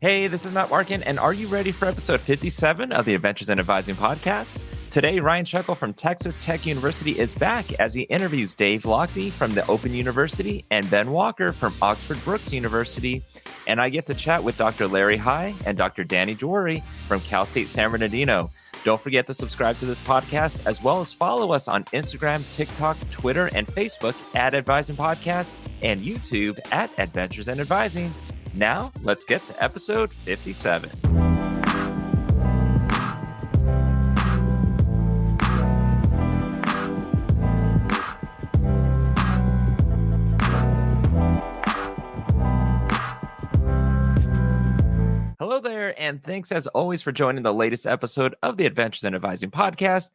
Hey, this is Matt Markin, and are you ready for episode 57 of the Adventures in Advising podcast? Today, Ryan Scheckel from Texas Tech University is back as he interviews Dave Lochtie from the Open University and Ben Walker from Oxford Brookes University. And I get to chat with Dr. Larry Hygh and Dr. Dany Doueiri from Cal State San Bernardino. Don't forget to subscribe to this podcast, as well as follow us on Instagram, TikTok, Twitter, and Facebook at Advising Podcast and YouTube at Adventures in Advising. Now, let's get to episode 57. Hello there, and thanks as always for joining the latest episode of the Adventures in Advising podcast.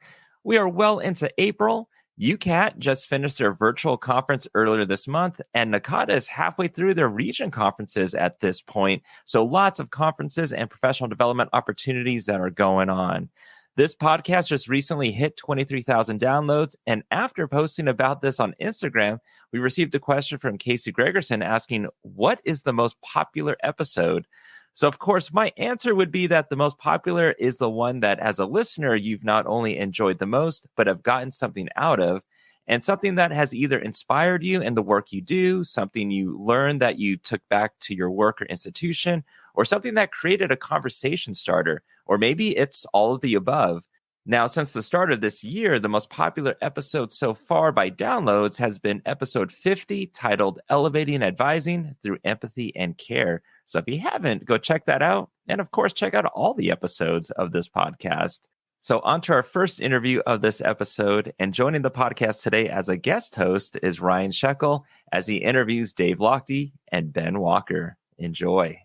We are well into April. UKAT just finished their virtual conference earlier this month, and NACADA is halfway through their region conferences at this point. So lots of conferences and professional development opportunities that are going on. This podcast just recently hit 23,000 downloads, and after posting about this on Instagram, we received a question from Casey Gregerson asking, what is the most popular episode? So, of course, my answer would be that the most popular is the one that, as a listener, you've not only enjoyed the most, but have gotten something out of, and something that has either inspired you in the work you do, something you learned that you took back to your work or institution, or something that created a conversation starter, or maybe it's all of the above. Now, since the start of this year, the most popular episode so far by downloads has been episode 50, titled Elevating Advising Through Empathy and Care. So if you haven't, go check that out. And of course, check out all the episodes of this podcast. So on to our first interview of this episode. And joining the podcast today as a guest host is Ryan Scheckel as he interviews Dave Lochtie and Ben Walker. Enjoy.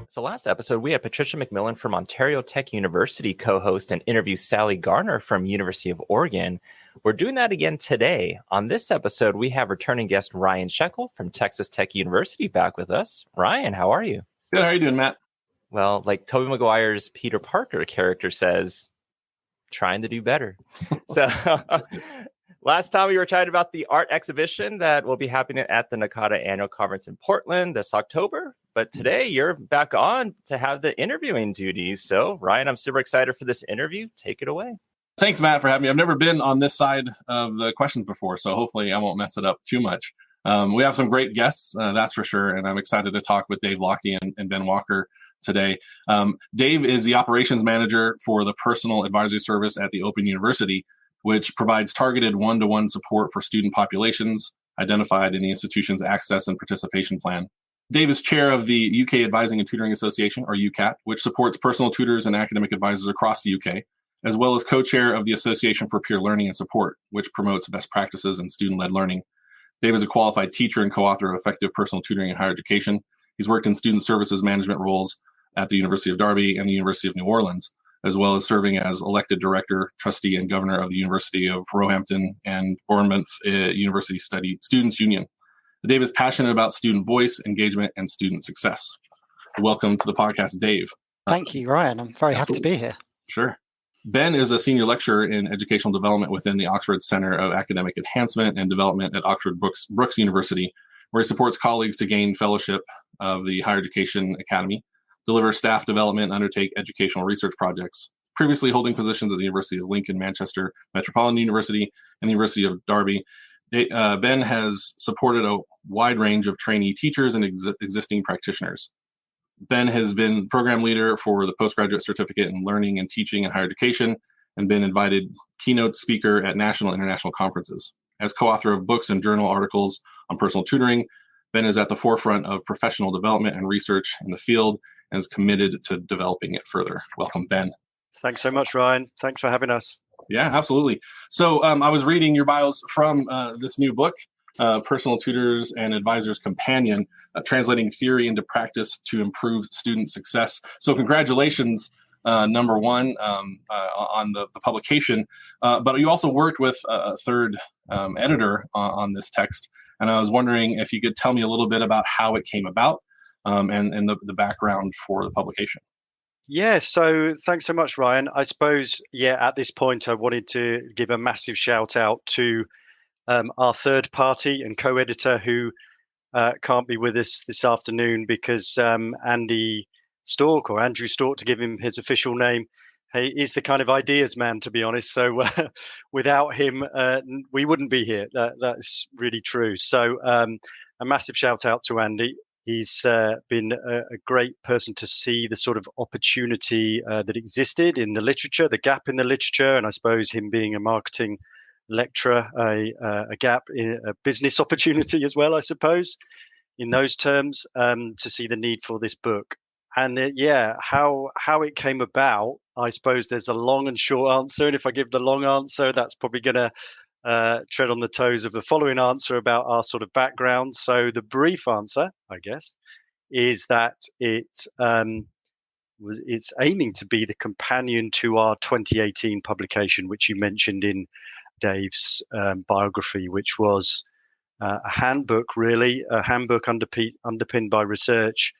So last episode, we had Patricia McMillan from Ontario Tech University co-host and interview Sally Garner from University of Oregon. We're doing that again today. On this episode, we have returning guest Ryan Scheckel from Texas Tech University back with us. Ryan, how are you? Good. How are you doing, Matt? Well, like Tobey Maguire's Peter Parker character says, trying to do better. So last time we were chatting about the art exhibition that will be happening at the NACADA Annual Conference in Portland this October. But today you're back on to have the interviewing duties. So, Ryan, I'm super excited for this interview. Take it away. Thanks, Matt, for having me. I've never been on this side of the questions before, so hopefully I won't mess it up too much. We have some great guests, that's for sure, and I'm excited to talk with Dave Lochtie and Ben Walker today. Dave is the operations manager for the Personal Advisory Service at the Open University, which provides targeted one-to-one support for student populations identified in the institution's access and participation plan. Dave is chair of the UK Advising and Tutoring Association, or UKAT, which supports personal tutors and academic advisors across the UK, as well as co-chair of the Association for Peer Learning and Support, which promotes best practices in student-led learning. Dave is a qualified teacher and co-author of Effective Personal Tutoring in Higher Education. He's worked in student services management roles at the University of Derby and the University of New Orleans, as well as serving as elected director, trustee, and governor of the University of Roehampton and Bournemouth University Students' Union. Dave is passionate about student voice, engagement, and student success. Welcome to the podcast, Dave. Thank you, Ryan. I'm very happy to be here. Sure. Ben is a senior lecturer in educational development within the Oxford Center of Academic Enhancement and Development at Oxford Brookes University, where he supports colleagues to gain fellowship of the Higher Education Academy, deliver staff development, and undertake educational research projects. Previously holding positions at the University of Lincoln, Manchester Metropolitan University, and the University of Derby, Ben has supported a wide range of trainee teachers and existing practitioners. Ben has been program leader for the postgraduate certificate in learning and teaching in higher education and been invited keynote speaker at national and international conferences. As co-author of books and journal articles on personal tutoring, Ben is at the forefront of professional development and research in the field and is committed to developing it further. Welcome, Ben. Thanks so much, Ryan. Thanks for having us. Yeah, absolutely. So I was reading your bios from this new book, Personal Tutors and Advisors Companion, Translating Theory into Practice to Improve Student Success. So congratulations, number one, on the publication. But you also worked with a third editor on this text. And I was wondering if you could tell me a little bit about how it came about and the background for the publication. Yeah, so thanks so much, Ryan. I suppose, at this point, I wanted to give a massive shout out to our third party and co-editor who can't be with us this afternoon because Andy Stork, or Andrew Stork to give him his official name, he's the kind of ideas man, to be honest. So without him, we wouldn't be here. That's really true. So a massive shout out to Andy. He's been a great person to see the sort of opportunity that existed in the literature, the gap in the literature, and I suppose him being a marketing lecturer, a gap in a business opportunity as well, I suppose, in those terms, to see the need for this book. And how it came about, I suppose there's a long and short answer. And if I give the long answer, that's probably going to tread on the toes of the following answer about our sort of background. So the brief answer, I guess, is that it's aiming to be the companion to our 2018 publication, which you mentioned in Dave's biography, which was a handbook, really, a handbook underpinned by research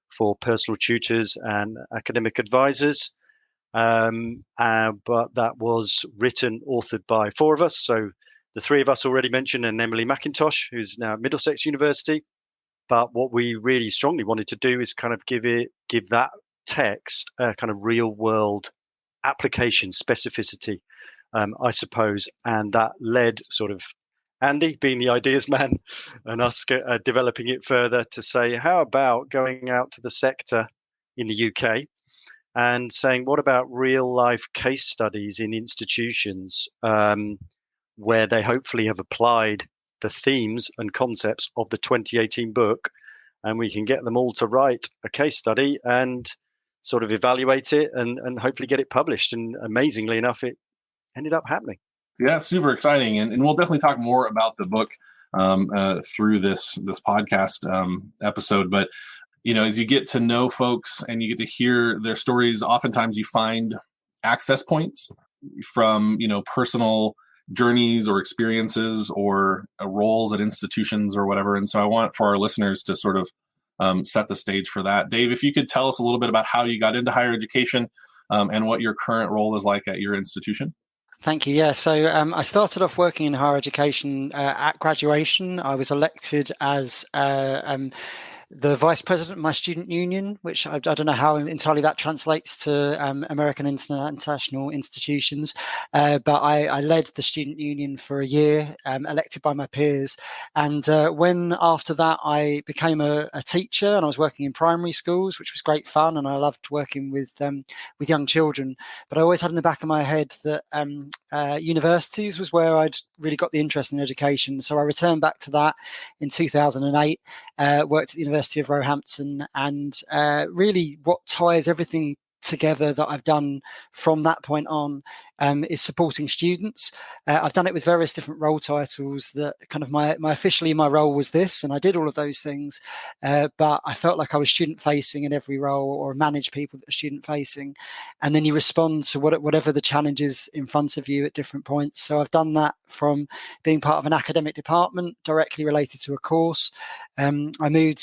for personal tutors and academic advisors. But that was authored by four of us. So the three of us already mentioned, and Emily McIntosh, who's now at Middlesex University. But what we really strongly wanted to do is kind of give that text a kind of real world application specificity, I suppose. And that led sort of Andy being the ideas man and us developing it further to say, how about going out to the sector in the UK and saying, what about real life case studies in institutions where they hopefully have applied the themes and concepts of the 2018 book, and we can get them all to write a case study and sort of evaluate it and hopefully get it published. And amazingly enough, it ended up happening. Yeah, it's super exciting. And we'll definitely talk more about the book through this podcast episode. But, as you get to know folks and you get to hear their stories, oftentimes you find access points from, personal journeys or experiences or roles at institutions or whatever. And so I want for our listeners to sort of set the stage for that. Dave, if you could tell us a little bit about how you got into higher education and what your current role is like at your institution. Thank you. Yeah, so I started off working in higher education at graduation. I was elected as the vice president of my student union, which I don't know how entirely that translates to American international institutions, but I led the student union for a year, elected by my peers. And when after that I became a teacher, and I was working in primary schools, which was great fun, and I loved working with young children. But I always had in the back of my head that universities was where I'd really got the interest in education. So I returned back to that in 2008, worked at the University of Roehampton, and really what ties everything together that I've done from that point on is supporting students. I've done it with various different role titles. That kind of my role was this, and I did all of those things, but I felt like I was student facing in every role, or managed people that are student facing, and then you respond to whatever the challenge is in front of you at different points. So I've done that from being part of an academic department directly related to a course. I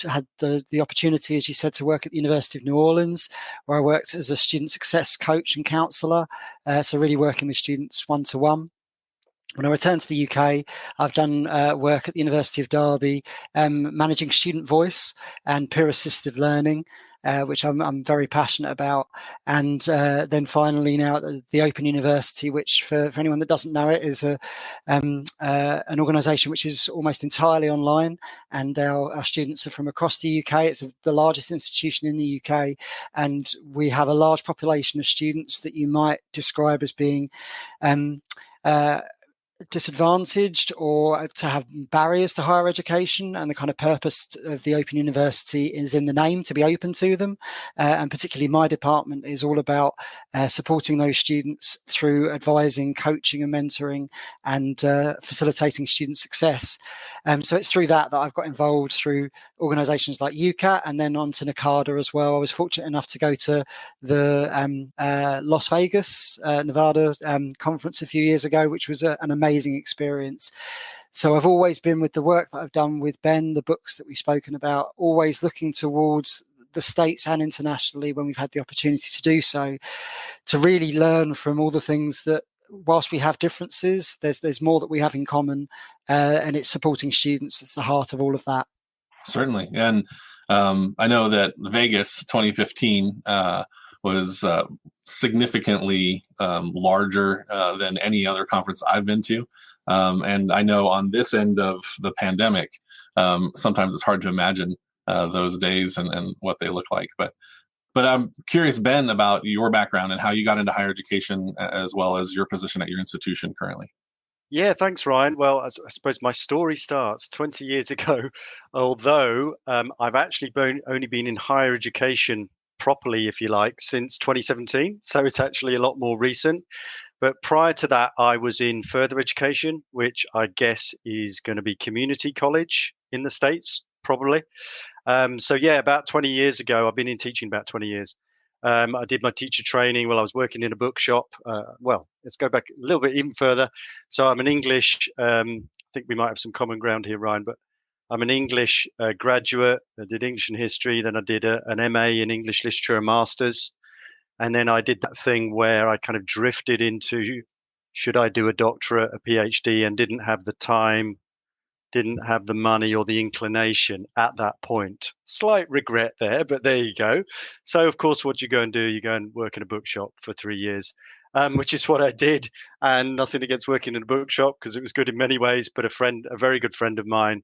had the opportunity, as you said, to work at the University of New Orleans, where I worked as a student success coach and counsellor, so really working with students one-to-one. When I returned to the UK, I've done work at the University of Derby, managing student voice and peer-assisted learning, which I'm very passionate about. And then finally now at the Open University, which for anyone that doesn't know it is an organisation which is almost entirely online, and our students are from across the UK. It's the largest institution in the UK, and we have a large population of students that you might describe as being disadvantaged or to have barriers to higher education, and the kind of purpose of the Open University is in the name, to be open to them, and particularly my department is all about supporting those students through advising, coaching and mentoring, and facilitating student success. So it's through that I've got involved through organisations like UKAT, and then on to NACADA as well. I was fortunate enough to go to the Las Vegas, Nevada conference a few years ago, which was an amazing experience. So I've always been, with the work that I've done with Ben, the books that we've spoken about, always looking towards the States and internationally when we've had the opportunity to do so, to really learn from all the things that whilst we have differences, there's more that we have in common, and it's supporting students. It's the heart of all of that. Certainly. And I know that Vegas 2015 was significantly larger than any other conference I've been to. And I know on this end of the pandemic, sometimes it's hard to imagine those days and what they look like. But I'm curious, Ben, about your background and how you got into higher education, as well as your position at your institution currently. Yeah, thanks, Ryan. Well, I suppose my story starts 20 years ago, although I've actually only been in higher education properly, if you like, since 2017. So it's actually a lot more recent. But prior to that, I was in further education, which I guess is going to be community college in the States, probably. So yeah, about 20 years ago, I've been in teaching about 20 years. I did my teacher training while I was working in a bookshop. Well, let's go back a little bit even further. So I'm an English, I think we might have some common ground here, Ryan, but I'm an English graduate. I did English and history. Then I did an MA in English literature, a master's. And then I did that thing where I kind of drifted into, should I do a doctorate, a PhD, and didn't have the time, didn't have the money or the inclination at that point. Slight regret there, but there you go. So, of course, what you go and do, you go and work in a bookshop for 3 years, which is what I did. And nothing against working in a bookshop, because it was good in many ways. But a very good friend of mine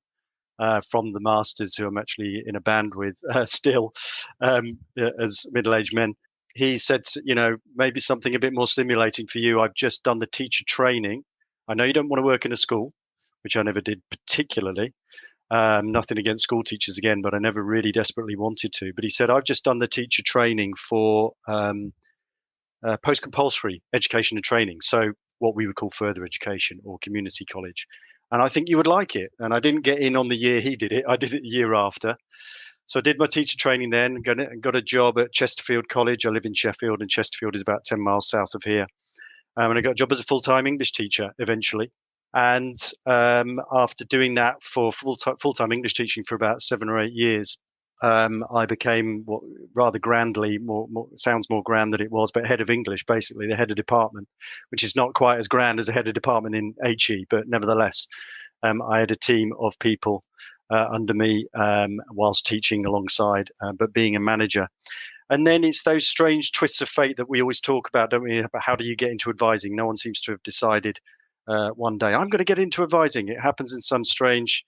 from the Masters, who I'm actually in a band with still as middle-aged men, he said, maybe something a bit more stimulating for you. I've just done the teacher training. I know you don't want to work in a school, which I never did particularly. Nothing against school teachers again, but I never really desperately wanted to. But he said, I've just done the teacher training for post-compulsory education and training. So what we would call further education or community college. And I think you would like it. And I didn't get in on the year he did it. I did it the year after. So I did my teacher training then, and got a job at Chesterfield College. I live in Sheffield, and Chesterfield is about 10 miles south of here. And I got a job as a full-time English teacher eventually. And after doing that for full-time English teaching for about 7 or 8 years, I became what rather grandly, sounds more grand than it was, but head of English, basically the head of department, which is not quite as grand as a head of department in HE, but nevertheless, I had a team of people under me whilst teaching alongside, but being a manager. And then it's those strange twists of fate that we always talk about, don't we? About how do you get into advising? No one seems to have decided one day, I'm going to get into advising. It happens in some strange,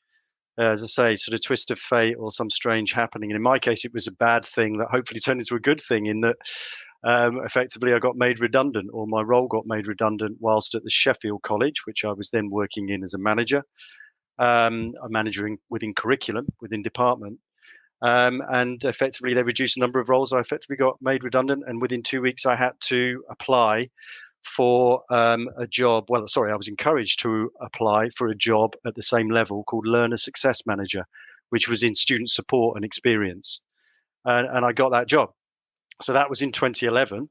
as I say, sort of twist of fate or some strange happening. And in my case, it was a bad thing that hopefully turned into a good thing, in that effectively I got made redundant, or my role got made redundant whilst at the Sheffield College, which I was then working in as a manager. I'm managing within curriculum, within department. And effectively they reduced the number of roles. I effectively got made redundant, and within 2 weeks I had to apply for a job. Well, sorry, I was encouraged to apply for a job at the same level called Learner Success Manager, which was in student support and experience. And I got that job. So that was in 2011.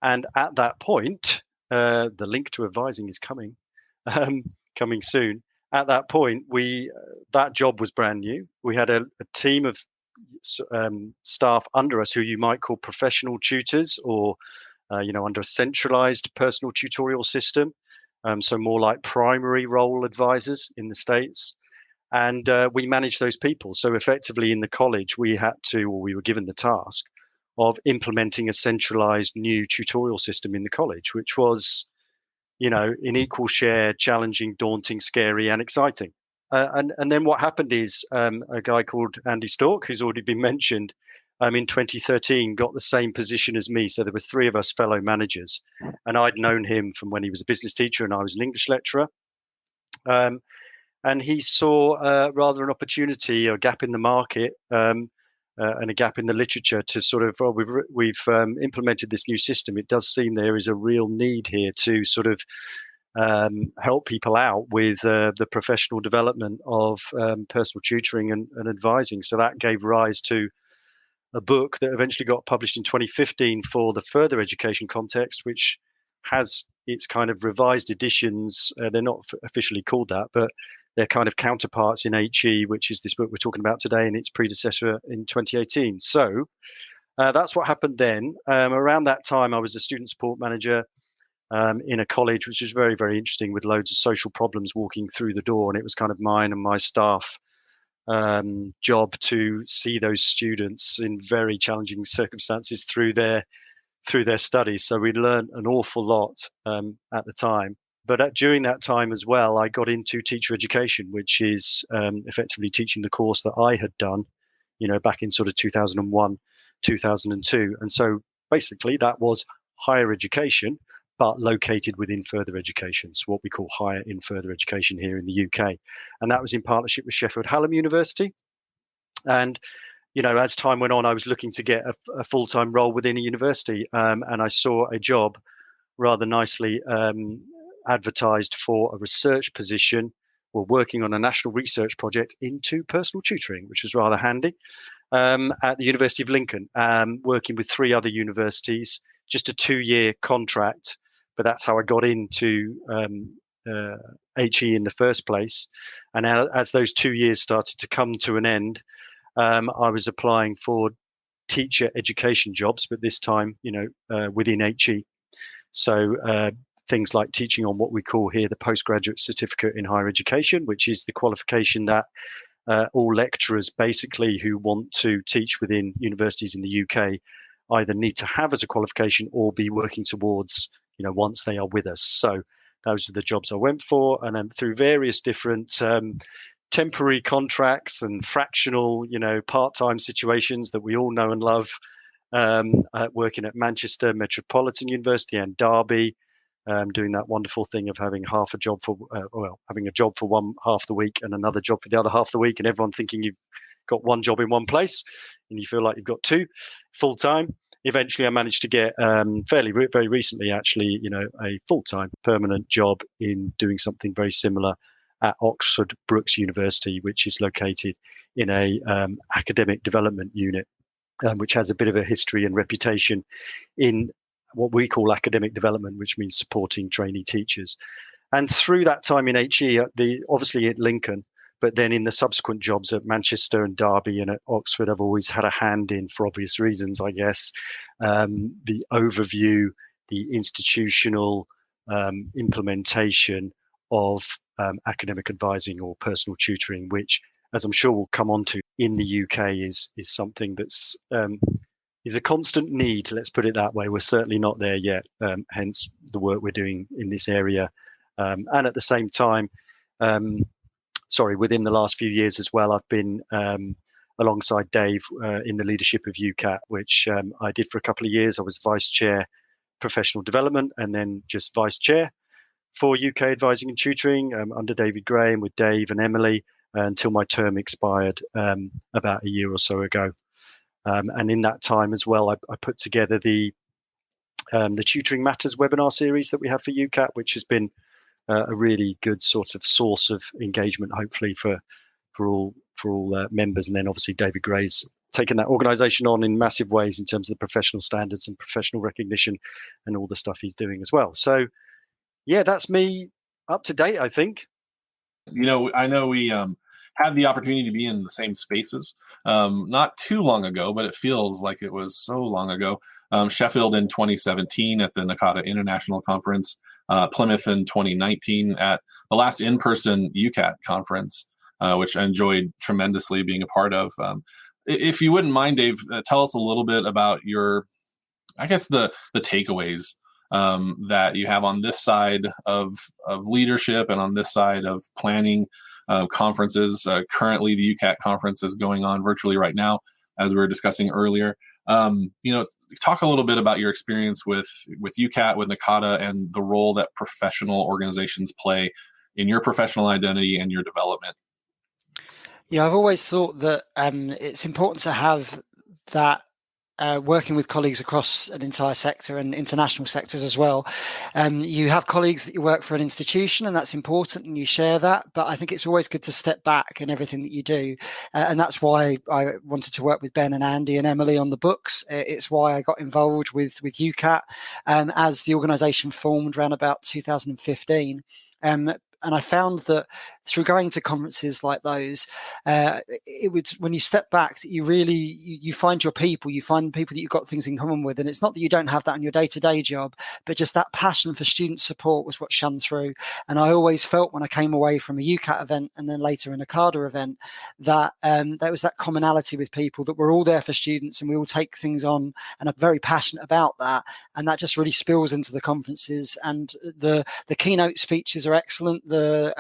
And at that point, the link to advising is coming soon. At that point, that job was brand new. We had a team of staff under us who you might call professional tutors, or under a centralized personal tutorial system. So more like primary role advisors in the States. And we managed those people. So effectively in the college, we were given the task of implementing a centralized new tutorial system in the college, which was, in equal share, challenging, daunting, scary, and exciting. And then what happened is a guy called Andy Stork, who's already been mentioned, in 2013 got the same position as me. So there were 3 of us fellow managers, and I'd known him from when he was a business teacher and I was an English lecturer. And he saw rather an opportunity, a gap in the market, and a gap in the literature to sort of, we've implemented this new system. It does seem there is a real need here to sort of help people out with the professional development of personal tutoring and advising. So that gave rise to a book that eventually got published in 2015 for the further education context, which has its kind of revised editions. They're not officially called that, but they're kind of counterparts in HE, which is this book we're talking about today, and its predecessor in 2018. So that's what happened then. Around that time, I was a student support manager. in a college, which was very, very interesting, with loads of social problems walking through the door. And it was kind of mine and my staff job to see those students in very challenging circumstances through their studies. So we learned an awful lot at the time. But during that time as well, I got into teacher education, which is effectively teaching the course that I had done, back in sort of 2001, 2002. And so basically that was higher education, but located within further education. So what we call higher in further education here in the UK. And that was in partnership with Sheffield Hallam University. And as time went on, I was looking to get a full-time role within a university, and I saw a job rather nicely advertised for a research position, or working on a national research project into personal tutoring, which was rather handy, at the University of Lincoln, working with 3 other universities, just a 2-year contract. But that's how I got into Hygh in the first place. And as those 2 years started to come to an end, I was applying for teacher education jobs, but this time, within Hygh. So things like teaching on what we call here the postgraduate certificate in higher education, which is the qualification that all lecturers basically who want to teach within universities in the UK either need to have as a qualification or be working towards, once they are with us. So those are the jobs I went for. And then through various different temporary contracts and fractional, part-time situations that we all know and love, working at Manchester Metropolitan University and Derby, doing that wonderful thing of having having a job for one half the week and another job for the other half the week, and everyone thinking you've got one job in one place and you feel like you've got 2 full-time. Eventually I managed to get very recently actually, a full-time permanent job in doing something very similar at Oxford Brookes University, which is located in a academic development unit, which has a bit of a history and reputation in what we call academic development, which means supporting trainee teachers. And through that time in Hygh, obviously at Lincoln, but then in the subsequent jobs at Manchester and Derby and at Oxford, I've always had a hand in, for obvious reasons, I guess, the overview, the institutional implementation of academic advising or personal tutoring, which, as I'm sure we'll come on to, in the UK is something that's is a constant need. Let's put it that way. We're certainly not there yet. Hence the work we're doing in this area, and at the same time, within the last few years as well, I've been alongside Dave in the leadership of UKAT, which I did for a couple of years. I was vice chair professional development and then just vice chair for UK advising and tutoring under David Graham with Dave and Emily until my term expired about a year or so ago. And in that time as well, I put together the Tutoring Matters webinar series that we have for UKAT, which has been a really good sort of source of engagement, hopefully for all members. And then obviously David Gray's taken that organisation on in massive ways in terms of the professional standards and professional recognition and all the stuff he's doing as well. So yeah, that's me up to date, I think. I know we had the opportunity to be in the same spaces not too long ago, but it feels like it was so long ago. Sheffield in 2017 at the NACADA International Conference, Plymouth in 2019 at the last in-person UKAT conference, which I enjoyed tremendously being a part of. If you wouldn't mind, Dave, tell us a little bit about the takeaways that you have on this side of leadership and on this side of planning conferences. Currently, the UKAT conference is going on virtually right now, as we were discussing earlier. Talk a little bit about your experience with UKAT, with NACADA, and the role that professional organizations play in your professional identity and your development. Yeah, I've always thought that it's important to have that working with colleagues across an entire sector and international sectors as well. You have colleagues that you work for an institution, and that's important, and you share that. But I think it's always good to step back in everything that you do. And that's why I wanted to work with Ben and Andy and Emily on the books. It's why I got involved with UKAT as the organisation formed around about 2015. And I found that through going to conferences like those, it would, when you step back, that you find your people, you find people that you've got things in common with. And it's not that you don't have that in your day-to-day job, but just that passion for student support was what shone through. And I always felt when I came away from a UKAT event and then later an UKAT event, that there was that commonality with people, that we're all there for students and we all take things on and are very passionate about that. And that just really spills into the conferences. And the keynote speeches are excellent. The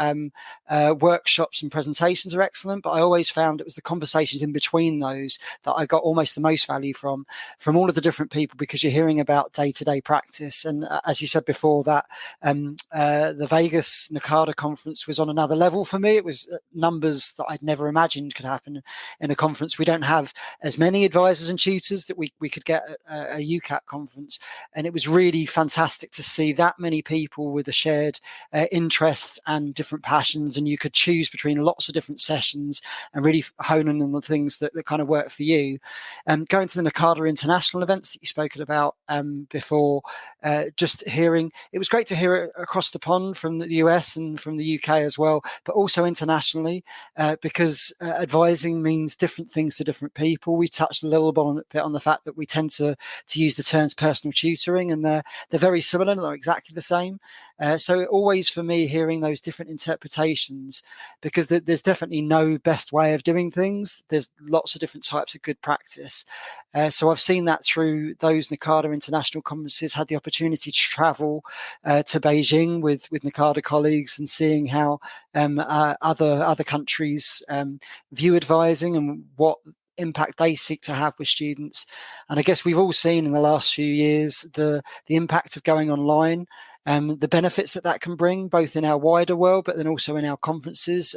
workshops and presentations are excellent. But I always found it was the conversations in between those that I got almost the most value from all of the different people, because you're hearing about day-to-day practice. And as you said before, that the Vegas NACADA conference was on another level for me. It was numbers that I'd never imagined could happen in a conference. We don't have as many advisors and tutors that we could get at a UKAT conference. And it was really fantastic to see that many people with a shared interest and different passions. And you could choose between lots of different sessions and really hone in on the things that kind of work for you. Going to the NACADA international events that you spoke about before, just hearing, it was great to hear it across the pond from the US and from the UK as well, but also internationally, because advising means different things to different people. We touched a little bit on the fact that we tend to use the terms personal tutoring, and they're very similar, they're exactly the same. So always for me, hearing those different interpretations, because there's definitely no best way of doing things. There's lots of different types of good practice. So I've seen that through those NACADA international conferences, had the opportunity to travel to Beijing with NACADA colleagues and seeing how other countries view advising and what impact they seek to have with students. And I guess we've all seen in the last few years the impact of going online, the benefits that can bring, both in our wider world, but then also in our conferences.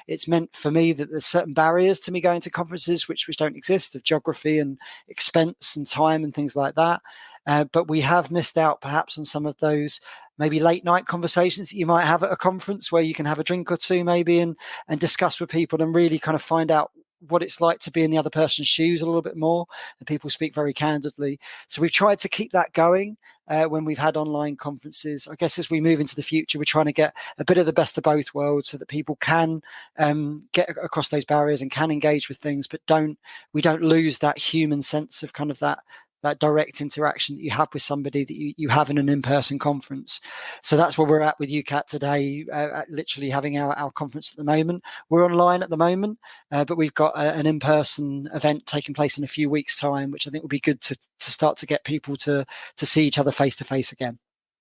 It's meant for me that there's certain barriers to me going to conferences which don't exist, of geography and expense and time and things like that. But we have missed out perhaps on some of those maybe late night conversations that you might have at a conference, where you can have a drink or two maybe and discuss with people and really kind of find out what it's like to be in the other person's shoes a little bit more. And people speak very candidly. So we've tried to keep that going when we've had online conferences. I guess as we move into the future, we're trying to get a bit of the best of both worlds, so that people can get across those barriers and can engage with things, but we don't lose that human sense of kind of that direct interaction that you have with somebody that you have in an in-person conference. So that's where we're at with UKAT today, literally having our conference at the moment. We're online at the moment, but we've got an in-person event taking place in a few weeks' time, which I think will be good to start to get people to see each other face-to-face again.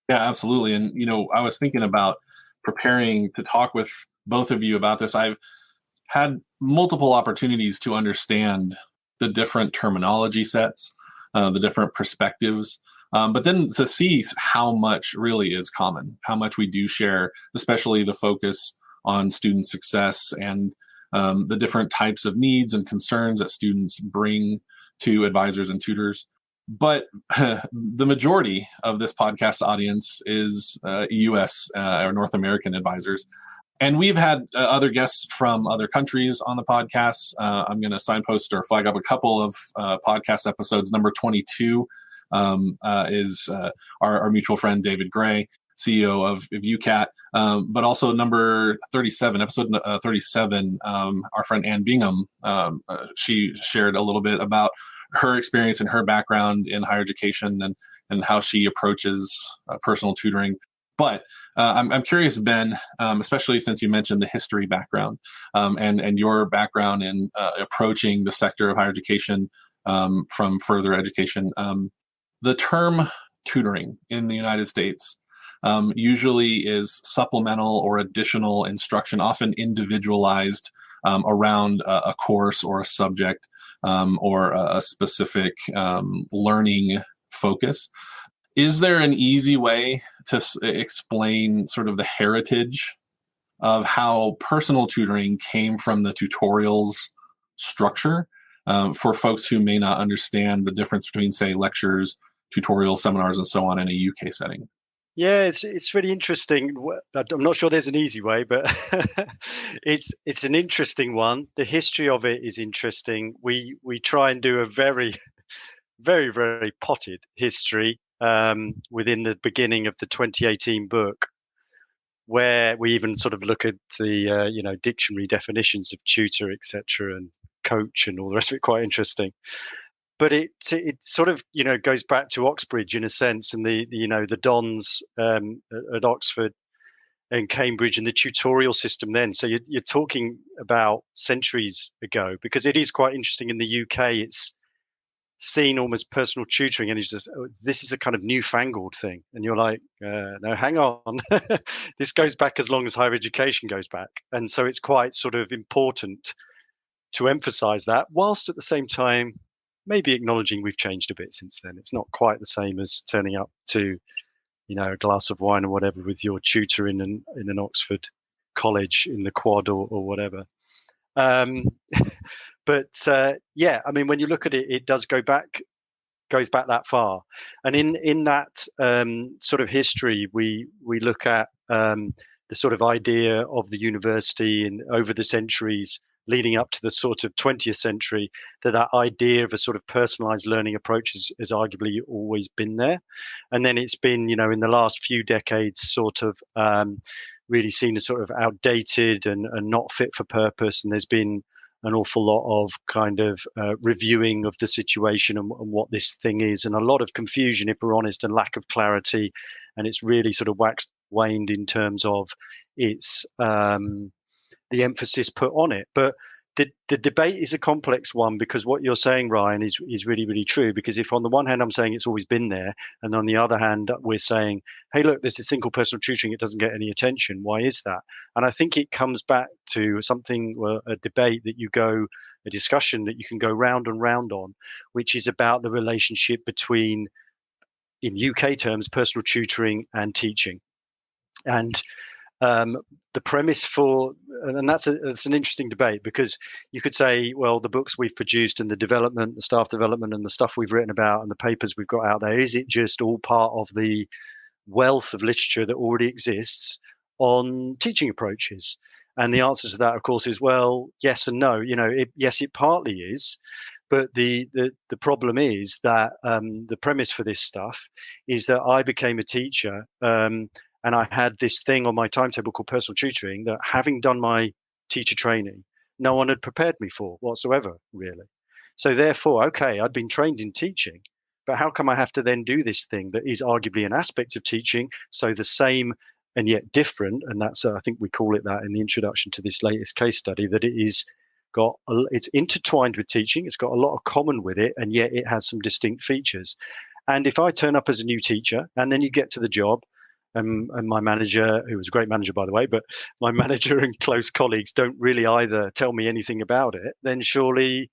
Yeah, absolutely. And, I was thinking about preparing to talk with both of you about this. I've had multiple opportunities to understand the different terminology sets, the different perspectives, but then to see how much really is common, how much we do share, especially the focus on student success and the different types of needs and concerns that students bring to advisors and tutors. But the majority of this podcast audience is US or North American advisors. And we've had other guests from other countries on the podcast. I'm going to signpost or flag up a couple of podcast episodes. Number 22 is our mutual friend, David Gray, CEO of UKAT. But also number 37, episode 37, our friend Ann Bingham, she shared a little bit about her experience and her background in higher education and how she approaches personal tutoring. But I'm curious, Ben, especially since you mentioned the history background and your background in approaching the sector of higher education from further education. The term tutoring in the United States usually is supplemental or additional instruction, often individualized around a course or a subject or a specific learning focus. Is there an easy way to explain sort of the heritage of how personal tutoring came from the tutorials structure for folks who may not understand the difference between, say, lectures, tutorials, seminars, and so on in a UK setting? Yeah, it's really interesting. I'm not sure there's an easy way, but it's an interesting one. The history of it is interesting. We try and do a very, very, very potted history within the beginning of the 2018 book. where we even sort of look at the dictionary definitions of tutor, etc., and coach and all the rest of it. Quite interesting. But it sort of goes back to Oxbridge in a sense, and the dons at Oxford and Cambridge and the tutorial system then. So you're talking about centuries ago, because it is quite interesting in the UK. It's seen almost personal tutoring, and it's just, this is a kind of newfangled thing, and you're like, no, hang on. This goes back as long as higher education goes back, and so it's quite sort of important to emphasize that, whilst at the same time maybe acknowledging we've changed a bit since then. It's not quite the same as turning up to a glass of wine or whatever with your tutor in an Oxford college in the quad or whatever. But yeah, I mean, when you look at it, it does goes back that far. And in that sort of history, we look at the sort of idea of the university and over the centuries leading up to the sort of 20th century, that idea of a sort of personalized learning approach has arguably always been there. And then it's been, in the last few decades, sort of really seen as sort of outdated and not fit for purpose. And there's been an awful lot of kind of reviewing of the situation and what this thing is, and a lot of confusion, if we're honest, and lack of clarity. And it's really sort of waxed waned in terms of its the emphasis put on it. But the debate is a complex one, because what you're saying, Ryan, is really, really true. Because if on the one hand I'm saying it's always been there, and on the other hand we're saying, hey, look, there's this thing called personal tutoring, it doesn't get any attention. Why is that? And I think it comes back to something, a debate a discussion that you can go round and round on, which is about the relationship between, in UK terms, personal tutoring and teaching. And the premise and that's an interesting debate, because you could say, well, the books we've produced and the development, the staff development and the stuff we've written about and the papers we've got out there, is it just all part of the wealth of literature that already exists on teaching approaches? And the answer to that, of course, is, well, yes and no. Yes, it partly is. But the problem is that the premise for this stuff is that I became a teacher, and I had this thing on my timetable called personal tutoring that, having done my teacher training, no one had prepared me for whatsoever, really. So therefore, okay, I'd been trained in teaching, but how come I have to then do this thing that is arguably an aspect of teaching, so the same and yet different? And that's, I think we call it that in the introduction to this latest case study, that it's intertwined with teaching, it's got a lot of common with it, and yet it has some distinct features. And if I turn up as a new teacher, and then you get to the job, and my manager, who was a great manager, by the way, but my manager and close colleagues don't really either tell me anything about it, then surely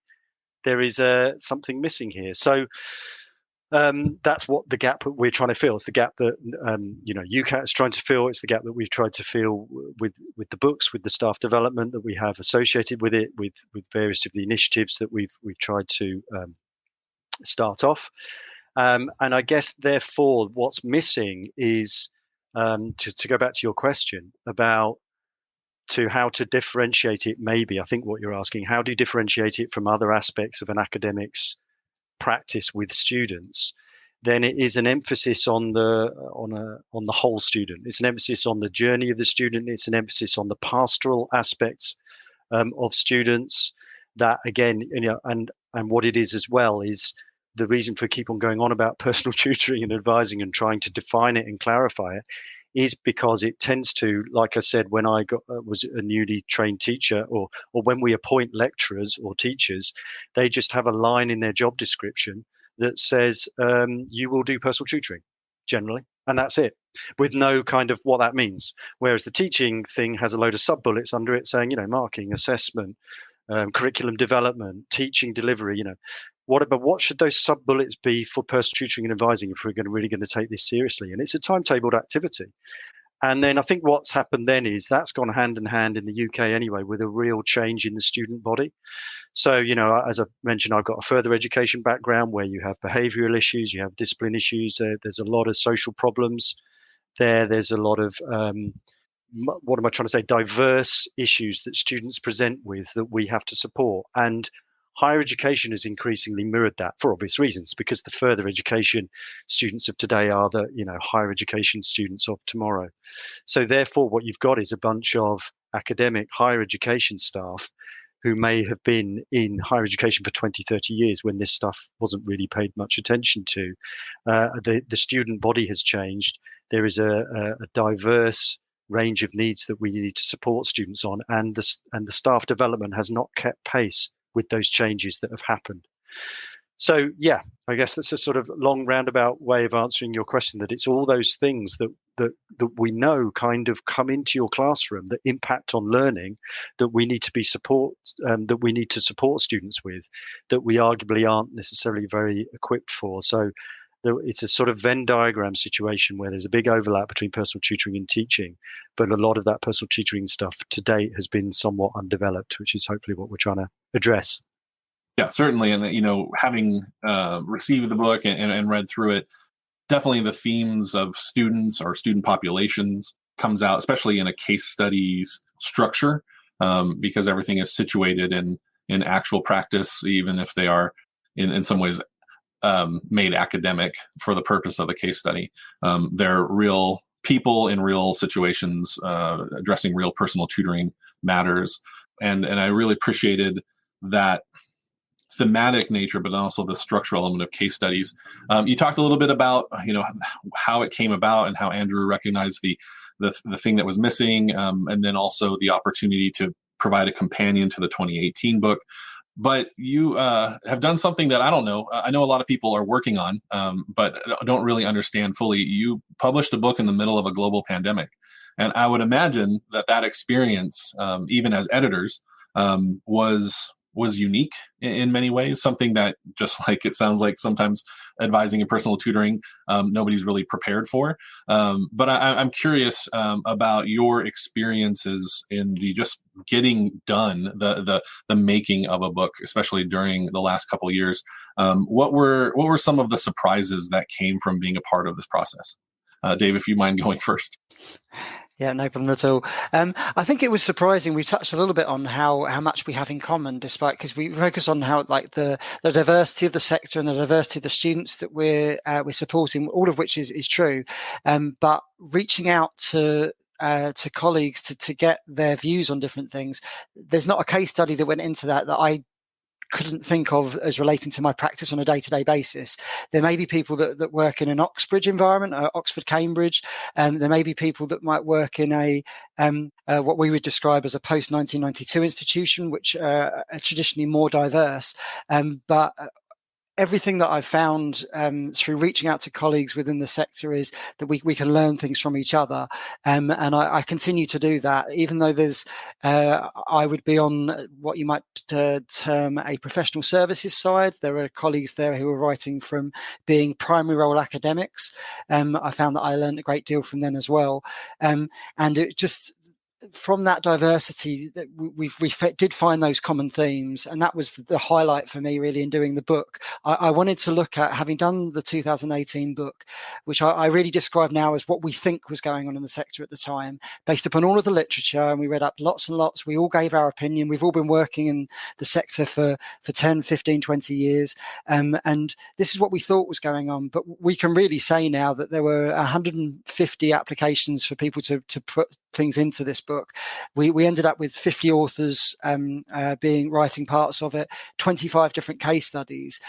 there is something missing here. So that's what the gap we're trying to fill. It's the gap that UKAT is trying to fill. It's the gap that we've tried to fill with the books, with the staff development that we have associated with it, with various of the initiatives that we've tried to start off. And I guess, therefore, what's missing is, to go back to your question about how to differentiate it, maybe, I think what you're asking, how do you differentiate it from other aspects of an academic's practice with students? Then it is an emphasis on the whole student. It's an emphasis on the journey of the student. It's an emphasis on the pastoral aspects of students. That, again, and what it is as well is the reason for keep on going on about personal tutoring and advising and trying to define it and clarify it, is because it tends to, like I said, when I was a newly trained teacher, or when we appoint lecturers or teachers, they just have a line in their job description that says, you will do personal tutoring, generally, and that's it, with no kind of what that means. Whereas the teaching thing has a load of sub-bullets under it saying, marking, assessment, curriculum development, teaching delivery, what should those sub-bullets be for personal tutoring and advising if we're really going to take this seriously? And it's a timetabled activity. And then I think what's happened then is that's gone hand in hand in the UK anyway, with a real change in the student body. So, as I mentioned, I've got a further education background where you have behavioural issues, you have discipline issues, there's a lot of social problems there. There's a lot of, diverse issues that students present with that we have to support. And Higher education has increasingly mirrored that for obvious reasons, because the further education students of today are the higher education students of tomorrow. So therefore, what you've got is a bunch of academic higher education staff who may have been in higher education for 20, 30 years when this stuff wasn't really paid much attention to. The student body has changed. There is a diverse range of needs that we need to support students on, and the staff development has not kept pace with those changes that have happened. So yeah, I guess that's a sort of long roundabout way of answering your question, that it's all those things that we know kind of come into your classroom that impact on learning, that we need to support students with, that we arguably aren't necessarily very equipped for. So it's a sort of Venn diagram situation where there's a big overlap between personal tutoring and teaching, but a lot of that personal tutoring stuff to date has been somewhat undeveloped, which is hopefully what we're trying to address. Yeah, certainly. And, having received the book and read through it, definitely the themes of students or student populations comes out, especially in a case studies structure, because everything is situated in actual practice, even if they are in some ways made academic for the purpose of a case study. They're real people in real situations, addressing real personal tutoring matters. And I really appreciated that thematic nature, but also the structural element of case studies. You talked a little bit about, how it came about and how Andrew recognized the thing that was missing, and then also the opportunity to provide a companion to the 2018 book. But you have done something that I don't know. I know a lot of people are working on, but don't really understand fully. You published a book in the middle of a global pandemic. And I would imagine that experience, even as editors, was unique in many ways, something that, just like it sounds like sometimes advising in personal tutoring, nobody's really prepared for. But I'm curious about your experiences in the just getting done, the making of a book, especially during the last couple of years. What were some of the surprises that came from being a part of this process? Dave, if you mind going first. Yeah, no problem at all. I think it was surprising. We touched a little bit on how much we have in common, despite, because we focus on how the diversity of the sector and the diversity of the students that we're supporting, all of which is true. But reaching out to colleagues to get their views on different things, there's not a case study that went into that I couldn't think of as relating to my practice on a day-to-day basis. There may be people that work in an Oxbridge environment, Oxford, Cambridge, and there may be people that might work in a what we would describe as a post-1992 institution, which are traditionally more diverse. But everything that I've found through reaching out to colleagues within the sector is that we can learn things from each other. And I continue to do that, even though there's, I would be on what you might term a professional services side. There are colleagues there who are writing from being primary role academics. I found that I learned a great deal from them as well. And it just, from that diversity, that we did find those common themes, and that was the highlight for me really in doing the book. I wanted to look at, having done the 2018 book, which I really describe now as what we think was going on in the sector at the time, based upon all of the literature, and we read up lots and lots. We all gave our opinion. We've all been working in the sector for 10, 15, 20 years, and this is what we thought was going on. But we can really say now that there were 150 applications for people to put things into this book. We ended up with 50 authors writing parts of it, 25 different case studies,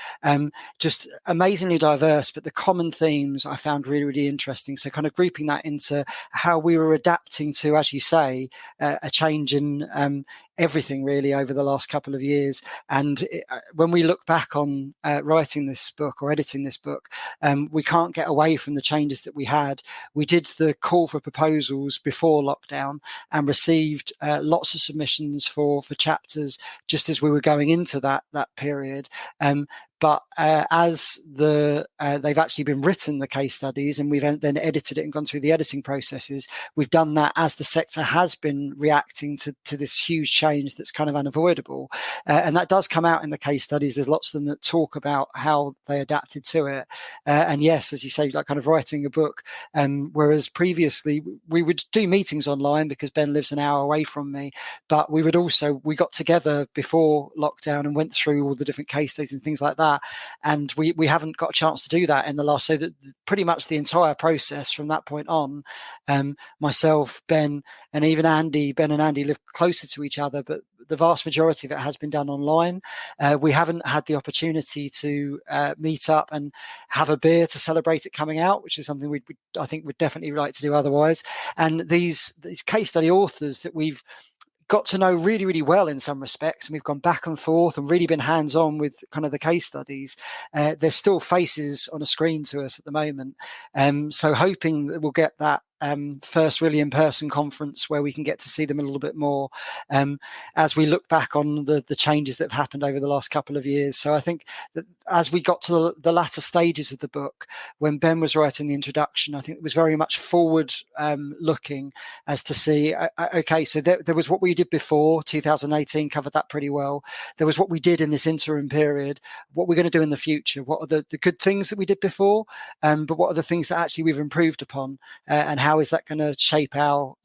just amazingly diverse, but the common themes I found really, really interesting. So kind of grouping that into how we were adapting to, as you say, a change in everything really over the last couple of years. And when we look back on writing this book or editing this book, we can't get away from the changes that we had. We did the call for proposals before lockdown and received lots of submissions for chapters just as we were going into that period. But as they've actually been written, the case studies, and we've then edited it and gone through the editing processes, we've done that as the sector has been reacting to this huge change that's kind of unavoidable. And that does come out in the case studies. There's lots of them that talk about how they adapted to it. And yes, as you say, like kind of writing a book, whereas previously we would do meetings online because Ben lives an hour away from me, but we got together before lockdown and went through all the different case studies and things like that. And we haven't got a chance to do that in the last, so that pretty much the entire process from that point on, myself, Ben, and even Andy, Ben and Andy live closer to each other, but the vast majority of it has been done online. We haven't had the opportunity to meet up and have a beer to celebrate it coming out, which is something I think we'd definitely like to do otherwise. And these case study authors that we've got to know really, really well in some respects, and we've gone back and forth and really been hands-on with kind of the case studies. There's still faces on a screen to us at the moment. So hoping that we'll get that first really in-person conference where we can get to see them a little bit more as we look back on the changes that have happened over the last couple of years. So I think that as we got to the latter stages of the book, when Ben was writing the introduction, I think it was very much forward looking as to see, okay, so there was what we did before, 2018 covered that pretty well. There was what we did in this interim period, what we're going to do in the future, what are the good things that we did before, but what are the things that actually we've improved upon, and how is that going to shape our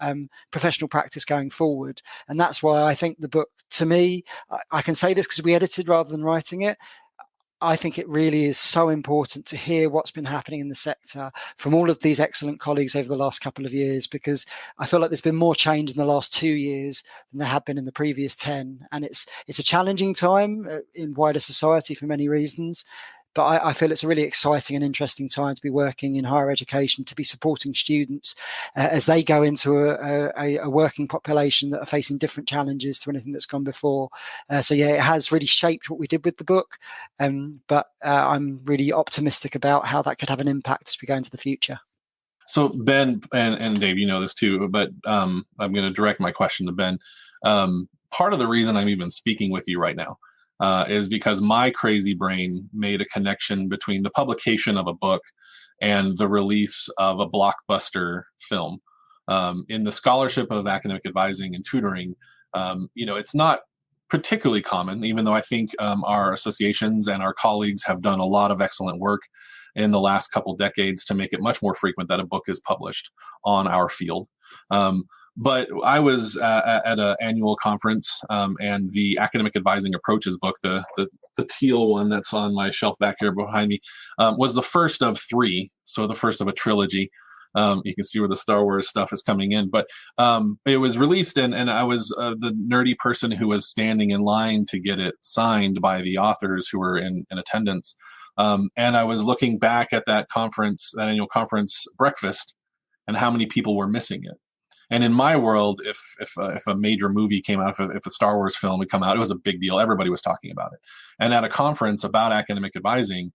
professional practice going forward? And that's why I think the book, to me, I can say this because we edited rather than writing it, I think it really is so important to hear what's been happening in the sector from all of these excellent colleagues over the last couple of years, because I feel like there's been more change in the last 2 years than there have been in the previous 10. And it's a challenging time in wider society for many reasons. But I feel it's a really exciting and interesting time to be working in higher education, to be supporting students as they go into a working population that are facing different challenges to anything that's gone before. So yeah, it has really shaped what we did with the book. But I'm really optimistic about how that could have an impact as we go into the future. So Ben and Dave, you know this too, but I'm going to direct my question to Ben. Part of the reason I'm even speaking with you right now is because my crazy brain made a connection between the publication of a book and the release of a blockbuster film. In the scholarship of academic advising and tutoring, it's not particularly common, even though I think our associations and our colleagues have done a lot of excellent work in the last couple decades to make it much more frequent that a book is published on our field. But I was at an annual conference, and the Academic Advising Approaches book, the teal one that's on my shelf back here behind me, was the first of 3, so the first of a trilogy. You can see where the Star Wars stuff is coming in. But it was released, and I was the nerdy person who was standing in line to get it signed by the authors who were in attendance. And I was looking back at that conference, that annual conference breakfast, and how many people were missing it. And in my world, if a major movie came out, if a Star Wars film had come out, it was a big deal. Everybody was talking about it. And at a conference about academic advising,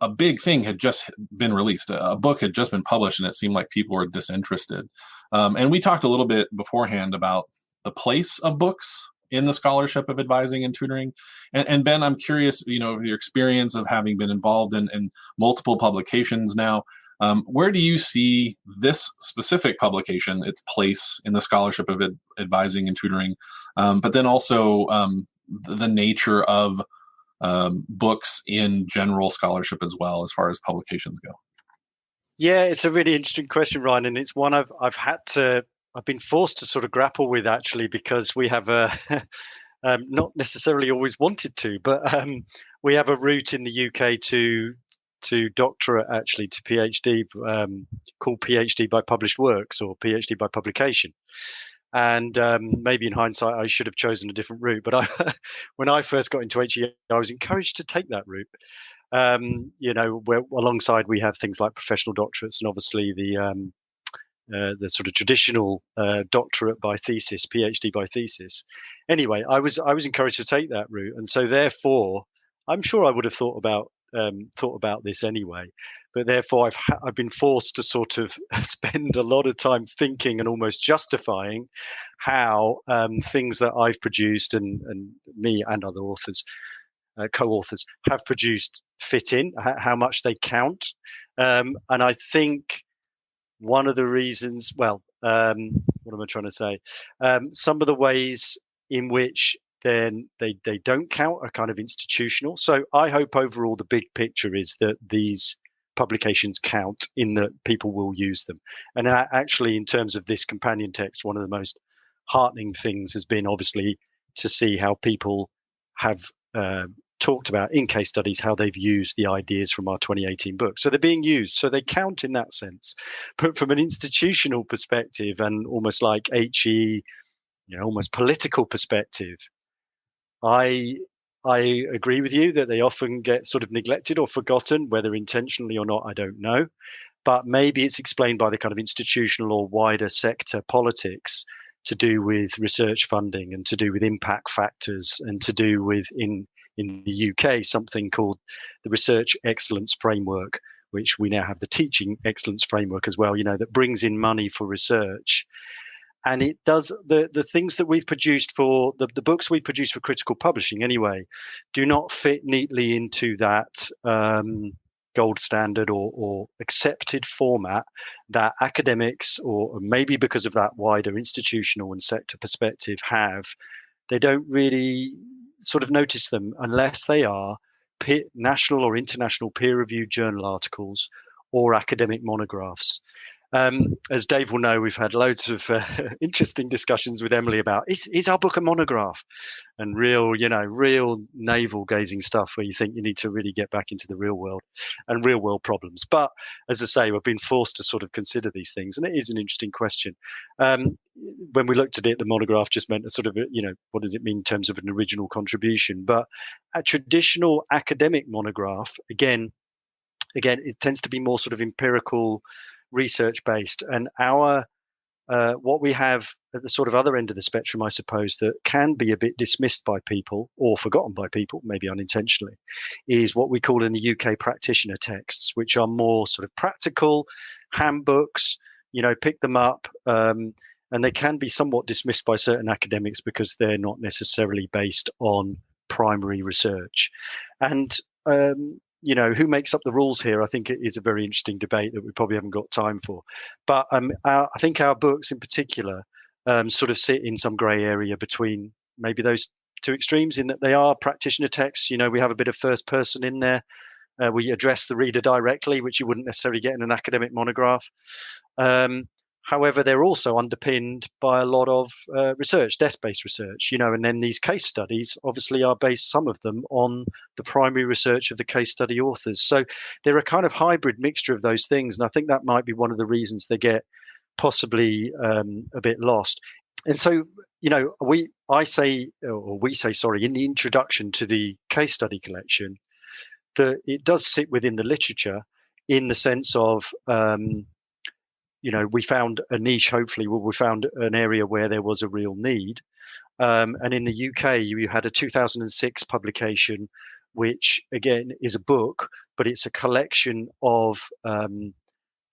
a big thing had just been released. A book had just been published, and it seemed like people were disinterested. And we talked a little bit beforehand about the place of books in the scholarship of advising and tutoring. And Ben, I'm curious, your experience of having been involved in multiple publications now. Where do you see this specific publication, its place in the scholarship of advising and tutoring, but then also the nature of books in general scholarship as well, as far as publications go? Yeah, it's a really interesting question, Ryan, and it's one I've been forced to sort of grapple with, actually, because we have not necessarily always wanted to, but we have a route in the UK to doctorate, actually, to PhD, called PhD by published works or PhD by publication. And maybe in hindsight, I should have chosen a different route. But when I first got into HE, I was encouraged to take that route. Where alongside we have things like professional doctorates and obviously the sort of traditional doctorate by thesis, PhD by thesis. Anyway, I was encouraged to take that route, and so therefore, I'm sure I would have thought about this anyway, but therefore I've been forced to sort of spend a lot of time thinking and almost justifying how things that I've produced and me and other authors co-authors have produced fit in, how much they count. And I think one of the reasons, what am I trying to say? Some of the ways in which then they don't count are kind of institutional. So I hope overall the big picture is that these publications count in that people will use them. And actually, in terms of this companion text, one of the most heartening things has been obviously to see how people have talked about in case studies how they've used the ideas from our 2018 book. So they're being used, so they count in that sense. But from an institutional perspective and almost like HE, almost political perspective, I agree with you that they often get sort of neglected or forgotten, whether intentionally or not, I don't know. But maybe it's explained by the kind of institutional or wider sector politics to do with research funding and to do with impact factors and to do with, in the UK, something called the Research Excellence Framework, which we now have the Teaching Excellence Framework as well, that brings in money for research. And it does the things that we've produced for the books we've produced for critical publishing anyway, do not fit neatly into that gold standard or accepted format that academics, or maybe because of that wider institutional and sector perspective, have. They don't really sort of notice them unless they are national or international peer-reviewed journal articles or academic monographs. As Dave will know, we've had loads of interesting discussions with Emily about is our book a monograph, and real navel-gazing stuff where you think you need to really get back into the real world and real world problems. But as I say, we've been forced to sort of consider these things, and it is an interesting question. When we looked at it, the monograph just meant a sort of what does it mean in terms of an original contribution? But a traditional academic monograph, again, it tends to be more sort of empirical, research based, and our what we have at the sort of other end of the spectrum, I suppose, that can be a bit dismissed by people or forgotten by people, maybe unintentionally, is what we call in the UK practitioner texts, which are more sort of practical handbooks, pick them up, and they can be somewhat dismissed by certain academics because they're not necessarily based on primary research. And who makes up the rules here? I think it is a very interesting debate that we probably haven't got time for. But I think our books in particular sort of sit in some grey area between maybe those two extremes, in that they are practitioner texts. We have a bit of first person in there. We address the reader directly, which you wouldn't necessarily get in an academic monograph. However, they're also underpinned by a lot of research, desk-based research, and then these case studies obviously are based, some of them, on the primary research of the case study authors. So they're a kind of hybrid mixture of those things. And I think that might be one of the reasons they get possibly a bit lost. And so, we say, in the introduction to the case study collection, that it does sit within the literature in the sense of, we found a niche, hopefully, we found an area where there was a real need. And in the UK, you had a 2006 publication, which, again, is a book, but it's a collection of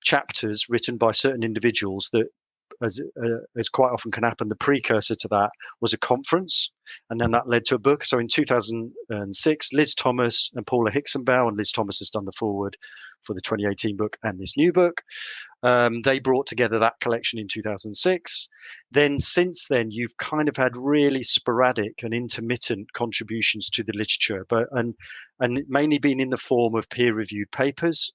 chapters written by certain individuals that, as quite often can happen, the precursor to that was a conference, and then that led to a book. So in 2006, Liz Thomas and Paula Hicksonbow, and Liz Thomas has done the foreword for the 2018 book and this new book. They brought together that collection in 2006. Then since then, you've kind of had really sporadic and intermittent contributions to the literature, and mainly been in the form of peer-reviewed papers.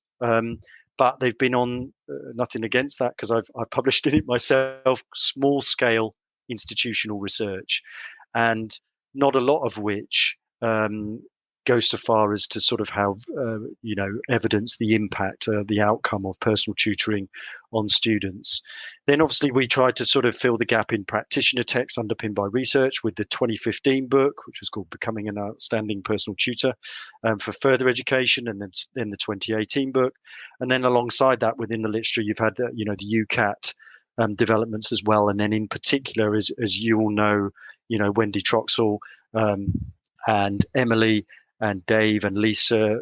But they've been on, nothing against that, because I've published in it myself, small-scale institutional research, and not a lot of which goes so far as to sort of have, evidence the impact, the outcome of personal tutoring on students. Then obviously we tried to sort of fill the gap in practitioner texts underpinned by research with the 2015 book, which was called Becoming an Outstanding Personal Tutor for Further Education, and then the 2018 book. And then alongside that, within the literature, you've had the UKAT developments as well. And then in particular, as you all know, Wendy Troxell and Emily and Dave and Lisa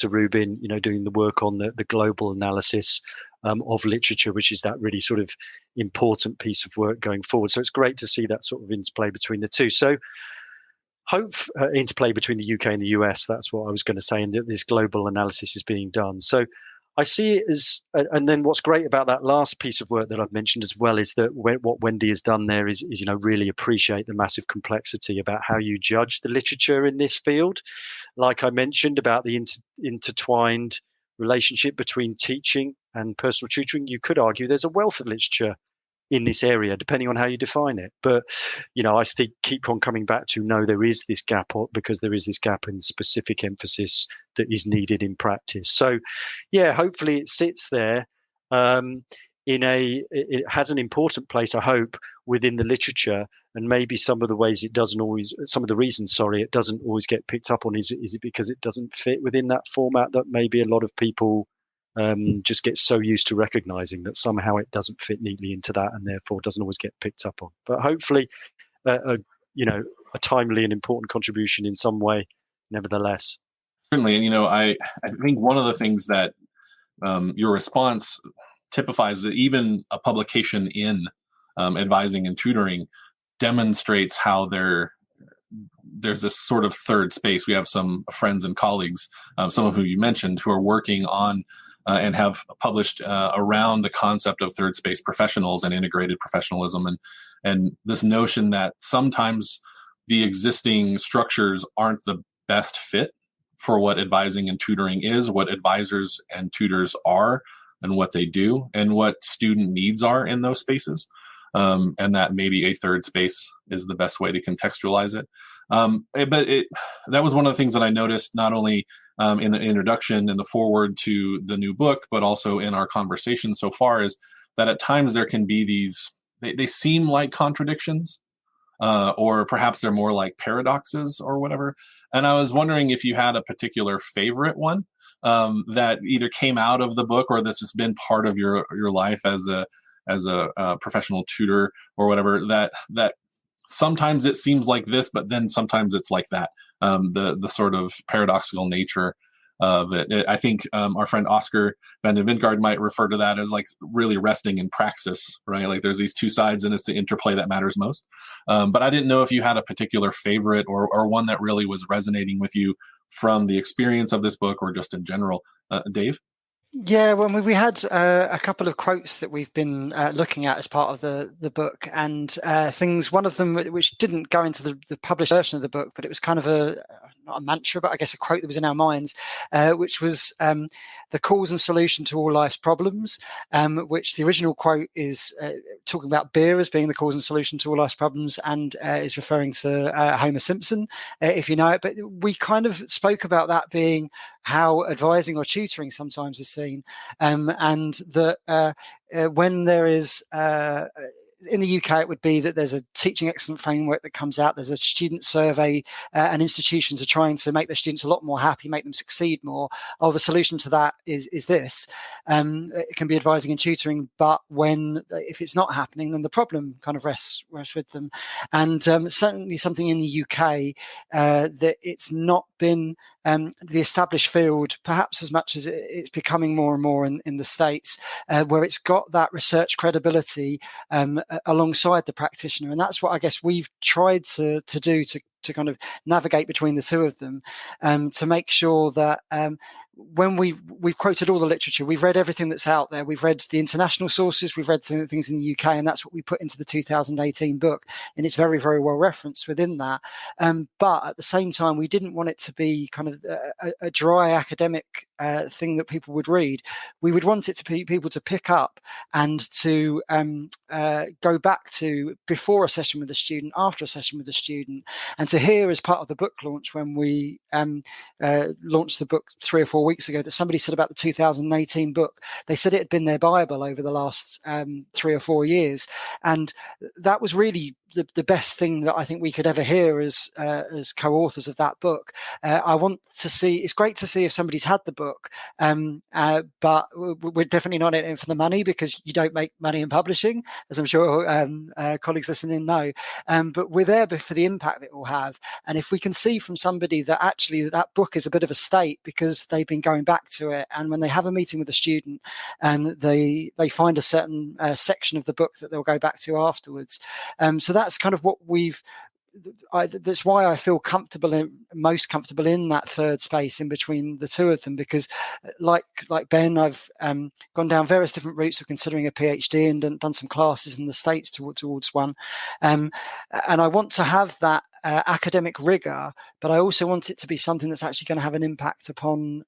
Rubin, doing the work on the global analysis of literature, which is that really sort of important piece of work going forward. So it's great to see that sort of interplay between the two. So interplay between the UK and the US. That's what I was going to say, and that this global analysis is being done. So I see it as, and then what's great about that last piece of work that I've mentioned as well is that what Wendy has done there is really appreciate the massive complexity about how you judge the literature in this field. Like I mentioned about the intertwined relationship between teaching and personal tutoring, you could argue there's a wealth of literature in this area, depending on how you define it. But, I still keep on coming back to, no, there is this gap, because there is this gap in specific emphasis that is needed in practice. So, yeah, hopefully it sits there it has an important place, I hope, within the literature. And maybe some of the reasons it doesn't always get picked up on is it because it doesn't fit within that format that maybe a lot of people just get so used to recognizing that somehow it doesn't fit neatly into that, and therefore doesn't always get picked up on. But hopefully, a timely and important contribution in some way, nevertheless. Certainly, and I think one of the things that your response typifies, that even a publication in advising and tutoring demonstrates how there's this sort of third space. We have some friends and colleagues, some of whom you mentioned, who are working on and have published around the concept of third space professionals and integrated professionalism, and this notion that sometimes the existing structures aren't the best fit for what advising and tutoring is, what advisors and tutors are, and what they do, and what student needs are in those spaces, and that maybe a third space is the best way to contextualize it. But that was one of the things that I noticed, not only in the introduction and the foreword to the new book, but also in our conversation so far, is that at times there can be these, they seem like contradictions, or perhaps they're more like paradoxes or whatever. And I was wondering if you had a particular favorite one that either came out of the book, or this has been part of your life as a professional tutor or whatever, that sometimes it seems like this, but then sometimes it's like that. The sort of paradoxical nature of it. I think our friend Oscar van den Windgaard might refer to that as like really resting in praxis, right? Like there's these two sides, and it's the interplay that matters most. But I didn't know if you had a particular favorite or one that really was resonating with you from the experience of this book, or just in general. Dave? Yeah, well, we had a couple of quotes that we've been looking at as part of the book, and things. One of them, which didn't go into the published version of the book, but it was kind of not a mantra, but I guess a quote that was in our minds, which was the cause and solution to all life's problems, which the original quote is talking about beer as being the cause and solution to all life's problems, and is referring to Homer Simpson, if you know it. But we kind of spoke about that being how advising or tutoring sometimes is seen, and that when there is in the UK, it would be that there's a teaching excellence framework that comes out. There's a student survey, and institutions are trying to make their students a lot more happy, make them succeed more. Oh, the solution to that is this. It can be advising and tutoring, but if it's not happening, then the problem kind of rests with them. And certainly something in the UK that it's not been the established field, perhaps as much as it's becoming more and more in the States, where it's got that research credibility alongside the practitioner. And that's what I guess we've tried to do to kind of navigate between the two of them, to make sure that when we've quoted all the literature, we've read everything that's out there, we've read the international sources, we've read things in the UK, and that's what we put into the 2018 book, and it's very, very well referenced within that. But at the same time, we didn't want it to be kind of a dry academic thing that people would read. We would want it to be people to pick up and to go back to before a session with the student, after a session with the student, and to hear as part of the book launch, when we launched the book 3 or 4 weeks ago, that somebody said about the 2018 book, they said it had been their Bible over the last 3 or 4 years. And that was really the best thing that I think we could ever hear as co-authors of that book. I want to see, it's great to see if somebody's had the book, but we're definitely not in it for the money, because you don't make money in publishing, as I'm sure colleagues listening know. But we're there for the impact that it will have. And if we can see from somebody that actually that book is a bit of a state because they've been going back to it, and when they have a meeting with a student, they find a certain section of the book that they'll go back to afterwards. So that's kind of what we've that's why I feel most comfortable in that third space in between the two of them, because like Ben, I've gone down various different routes of considering a PhD and done some classes in the States towards one, and I want to have that academic rigor, but I also want it to be something that's actually going to have an impact upon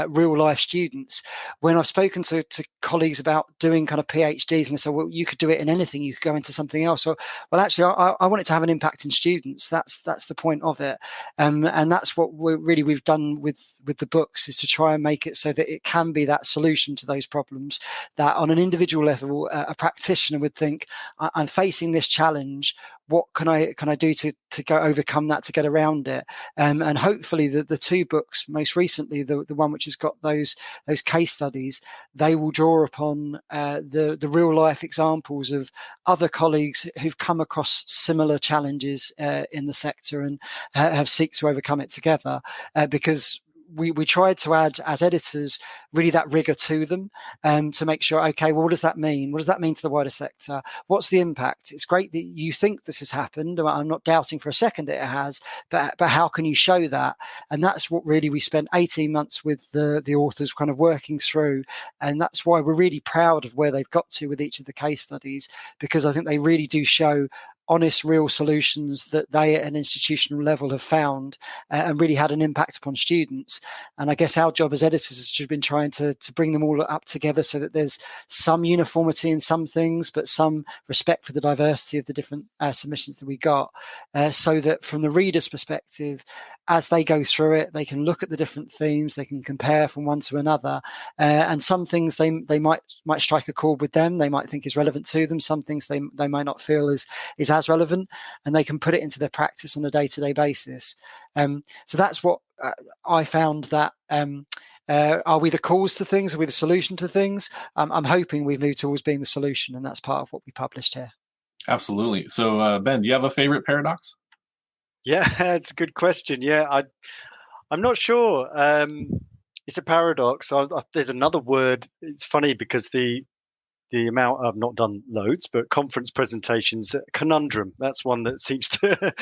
real life students. When I've spoken to colleagues about doing kind of PhDs, and they say, well, you could do it in anything, you could go into something else. Well, actually, I want it to have an impact in students. That's the point of it, and that's what we've done with the books, is to try and make it so that it can be that solution to those problems. That on an individual level, a practitioner would think, I'm facing this challenge. What can I do to go overcome that, to get around it? And hopefully the two books, most recently the one which has got those case studies, they will draw upon the real life examples of other colleagues who've come across similar challenges in the sector and have seeked to overcome it together, because we tried to add, as editors, really that rigor to them, to make sure, okay, well, what does that mean? What does that mean to the wider sector? What's the impact? It's great that you think this has happened. I'm not doubting for a second that it has, but how can you show that? And that's what really we spent 18 months with the authors kind of working through. And that's why we're really proud of where they've got to with each of the case studies, because I think they really do show honest, real solutions that they at an institutional level have found and really had an impact upon students. And I guess our job as editors has been trying to bring them all up together so that there's some uniformity in some things, but some respect for the diversity of the different submissions that we got, so that from the reader's perspective, as they go through it, they can look at the different themes, they can compare from one to another, and some things they might strike a chord with them, they might think is relevant to them. Some things they might not feel is as relevant, and they can put it into their practice on a day-to-day basis. So that's what I found, that are we the cause to things? Are we the solution to things? I'm hoping we've moved towards being the solution, and that's part of what we published here. Absolutely. So Ben, do you have a favorite paradox? Yeah, it's a good question. Yeah, I'm not sure. It's a paradox. There's another word. It's funny because the amount, I've not done loads, but conference presentations, conundrum. That's one that seems to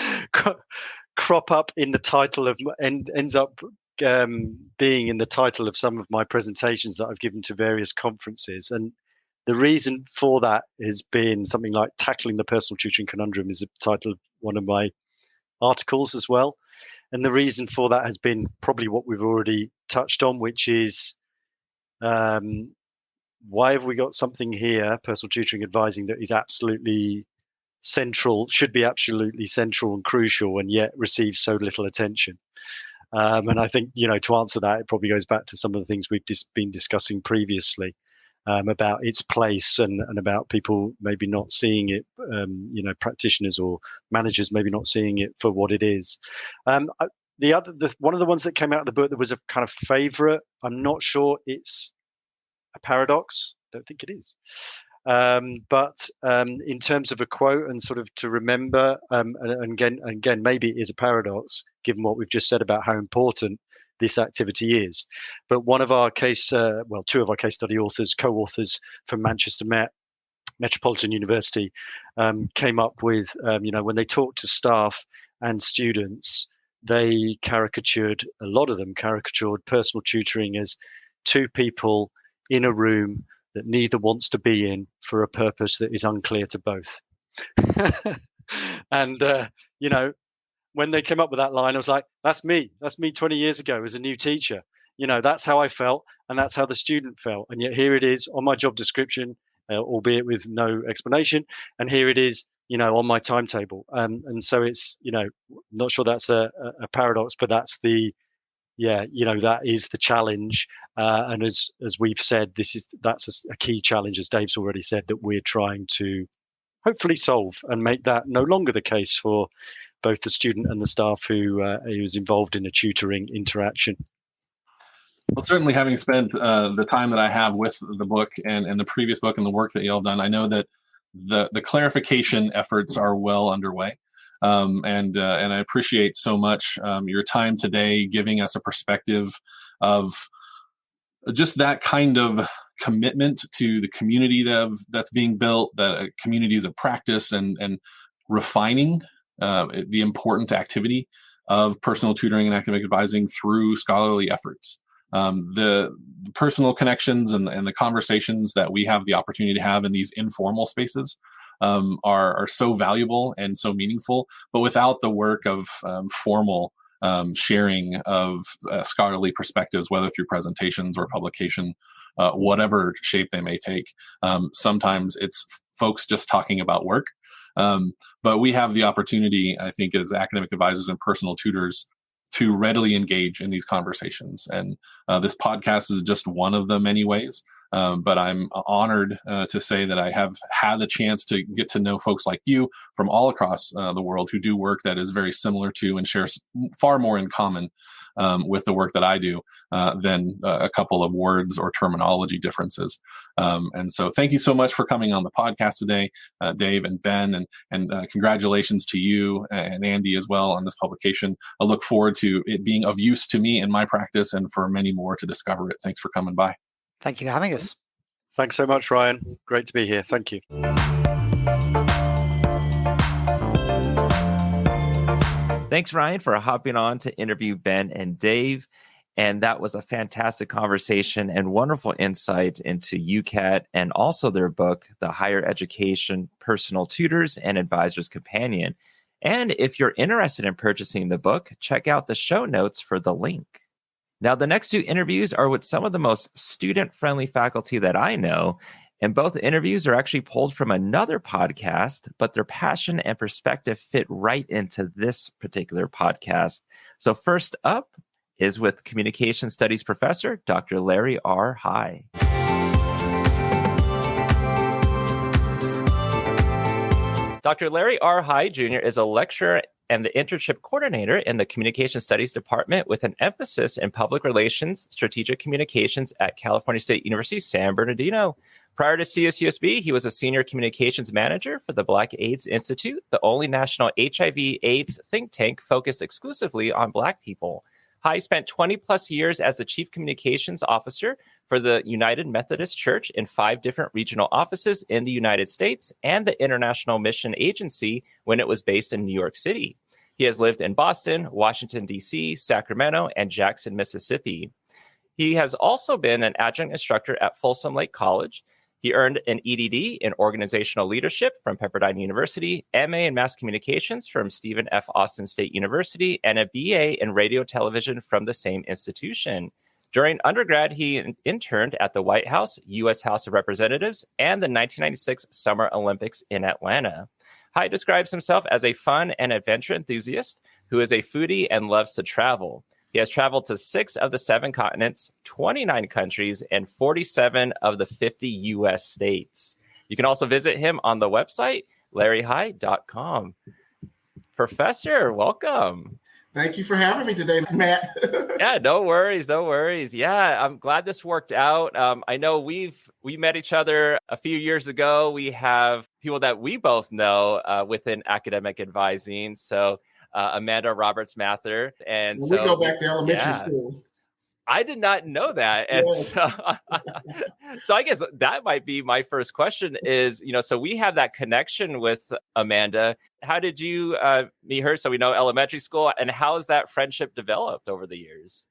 crop up in the title of, ends up being in the title of some of my presentations that I've given to various conferences. And the reason for that has been something like Tackling the Personal Tutoring Conundrum is the title of one of my articles as well. And the reason for that has been probably what we've already touched on, which is why have we got something here, personal tutoring advising, that is absolutely central, should be absolutely central and crucial, and yet receives so little attention? And I think, to answer that, it probably goes back to some of the things we've been discussing previously, about its place and about people maybe not seeing it, practitioners or managers maybe not seeing it for what it is. One of the ones that came out of the book that was a kind of favorite, I'm not sure it's a paradox. Don't think it is. But in terms of a quote and sort of to remember, and again, maybe it is a paradox given what we've just said about how important this activity is. But two of our case study authors, co-authors from Manchester Metropolitan University, came up with, when they talked to staff and students, a lot of them caricatured personal tutoring as two people in a room that neither wants to be in for a purpose that is unclear to both. And, when they came up with that line, I was like, that's me 20 years ago as a new teacher. That's how I felt, and that's how the student felt. And yet here it is on my job description, albeit with no explanation. And here it is, on my timetable. And so it's, not sure that's a paradox, but that's that is the challenge. And as we've said, that's a key challenge, as Dave's already said, that we're trying to hopefully solve and make that no longer the case for both the student and the staff who is involved in a tutoring interaction. Well, certainly having spent the time that I have with the book and the previous book and the work that y'all done, I know that the clarification efforts are well underway. And I appreciate so much your time today, giving us a perspective of just that kind of commitment to the community that's being built, the communities of practice and refining the important activity of personal tutoring and academic advising through scholarly efforts. The personal connections and the conversations that we have the opportunity to have in these informal spaces are so valuable and so meaningful, but without the work of formal sharing of scholarly perspectives, whether through presentations or publication, whatever shape they may take. Sometimes it's folks just talking about work. But we have the opportunity, I think, as academic advisors and personal tutors to readily engage in these conversations. And this podcast is just one of the many ways. But I'm honored to say that I have had the chance to get to know folks like you from all across the world who do work that is very similar to and shares far more in common with the work that I do than a couple of words or terminology differences. And so thank you so much for coming on the podcast today, Dave and Ben, and congratulations to you and Andy as well on this publication. I look forward to it being of use to me in my practice and for many more to discover it. Thanks for coming by. Thank you for having us. Thanks so much, Ryan. Great to be here. Thank you. Thanks, Ryan, for hopping on to interview Ben and Dave. And that was a fantastic conversation and wonderful insight into UKAT and also their book, The Higher Education Personal Tutors and Advisors Companion. And if you're interested in purchasing the book, check out the show notes for the link. Now, the next two interviews are with some of the most student-friendly faculty that I know, and both interviews are actually pulled from another podcast, but their passion and perspective fit right into this particular podcast. So first up is with Communication Studies professor, Dr. Larry R. Hygh. Dr. Larry R. Hygh Jr. is a lecturer and the internship coordinator in the Communication Studies Department with an emphasis in public relations, strategic communications at California State University, San Bernardino. Prior to CSUSB, he was a senior communications manager for the Black AIDS Institute, the only national HIV/AIDS think tank focused exclusively on Black people. Hygh spent 20 plus years as the chief communications officer for the United Methodist Church in 5 different regional offices in the United States and the International Mission Agency when it was based in New York City. He has lived in Boston, Washington, D.C., Sacramento, and Jackson, Mississippi. He has also been an adjunct instructor at Folsom Lake College. He earned an EDD in Organizational Leadership from Pepperdine University, MA in Mass Communications from Stephen F. Austin State University, and a BA in Radio Television from the same institution. During undergrad, he interned at the White House, U.S. House of Representatives, and the 1996 Summer Olympics in Atlanta. Hygh describes himself as a fun and adventure enthusiast who is a foodie and loves to travel. He has traveled to 6 of the 7 continents, 29 countries, and 47 of the 50 U.S. states. You can also visit him on the website, larryhygh.com. Professor, welcome. Thank you for having me today, Matt. Yeah, no worries, no worries. Yeah, I'm glad this worked out. I know we met each other a few years ago. We have people that we both know within academic advising. So Amanda Roberts-Mather. And we so go back to elementary school. I did not know that. And so I guess that might be my first question is, so we have that connection with Amanda. How did you meet her? So we know elementary school, and how has that friendship developed over the years?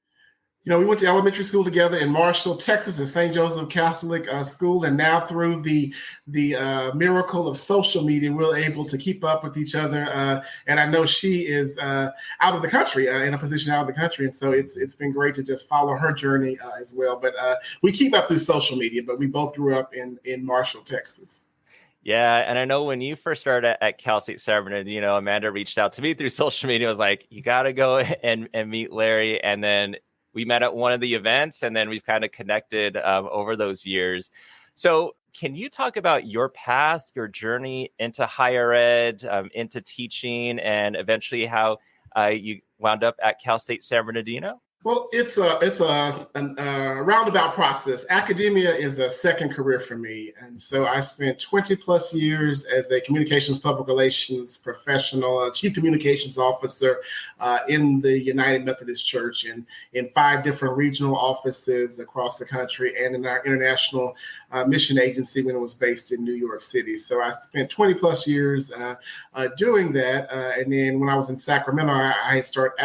We went to elementary school together in Marshall, Texas, at St. Joseph Catholic School. And now through the miracle of social media, we're able to keep up with each other. And I know she is out of the country, in a position out of the country. And so it's been great to just follow her journey as well. But we keep up through social media, but we both grew up in Marshall, Texas. Yeah, and I know when you first started at Cal State San Bernardino, Amanda reached out to me through social media. Was like, you got to go and meet Larry. And then we met at one of the events, and then we've kind of connected over those years. So can you talk about your path, your journey into higher ed, into teaching, and eventually how you wound up at Cal State San Bernardino? Well, it's a roundabout process. Academia is a second career for me, and so I spent 20 plus years as a communications public relations professional, a chief communications officer in the United Methodist Church, and in 5 different regional offices across the country, and in our international mission agency when it was based in New York City. So I spent 20 plus years doing that, and then when I was in Sacramento, I started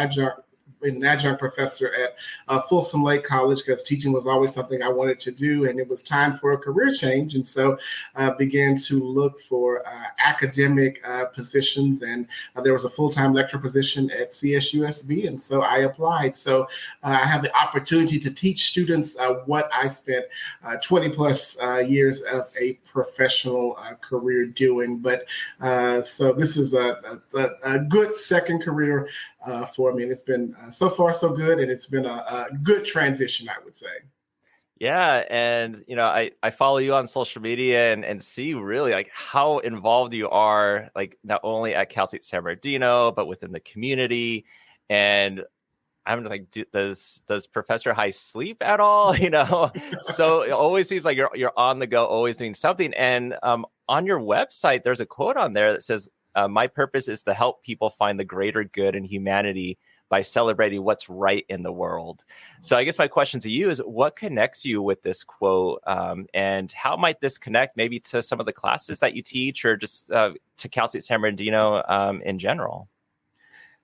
an adjunct professor at Folsom Lake College because teaching was always something I wanted to do, and it was time for a career change. And so began to look for academic positions, and there was a full-time lecturer position at CSUSB, and so I applied. So I have the opportunity to teach students what I spent 20 plus years of a professional career doing. But so this is a good second career for me, and it's been so far so good, and it's been a good transition, I would say. Yeah, and I follow you on social media and see really like how involved you are, like not only at Cal State San Bernardino but within the community. And I'm like, does Professor Hygh sleep at all? So it always seems like you're on the go, always doing something. And on your website, there's a quote on there that says, "My purpose is to help people find the greater good in humanity by celebrating what's right in the world." So I guess my question to you is, what connects you with this quote, and how might this connect maybe to some of the classes that you teach, or just to Cal State San Bernardino in general?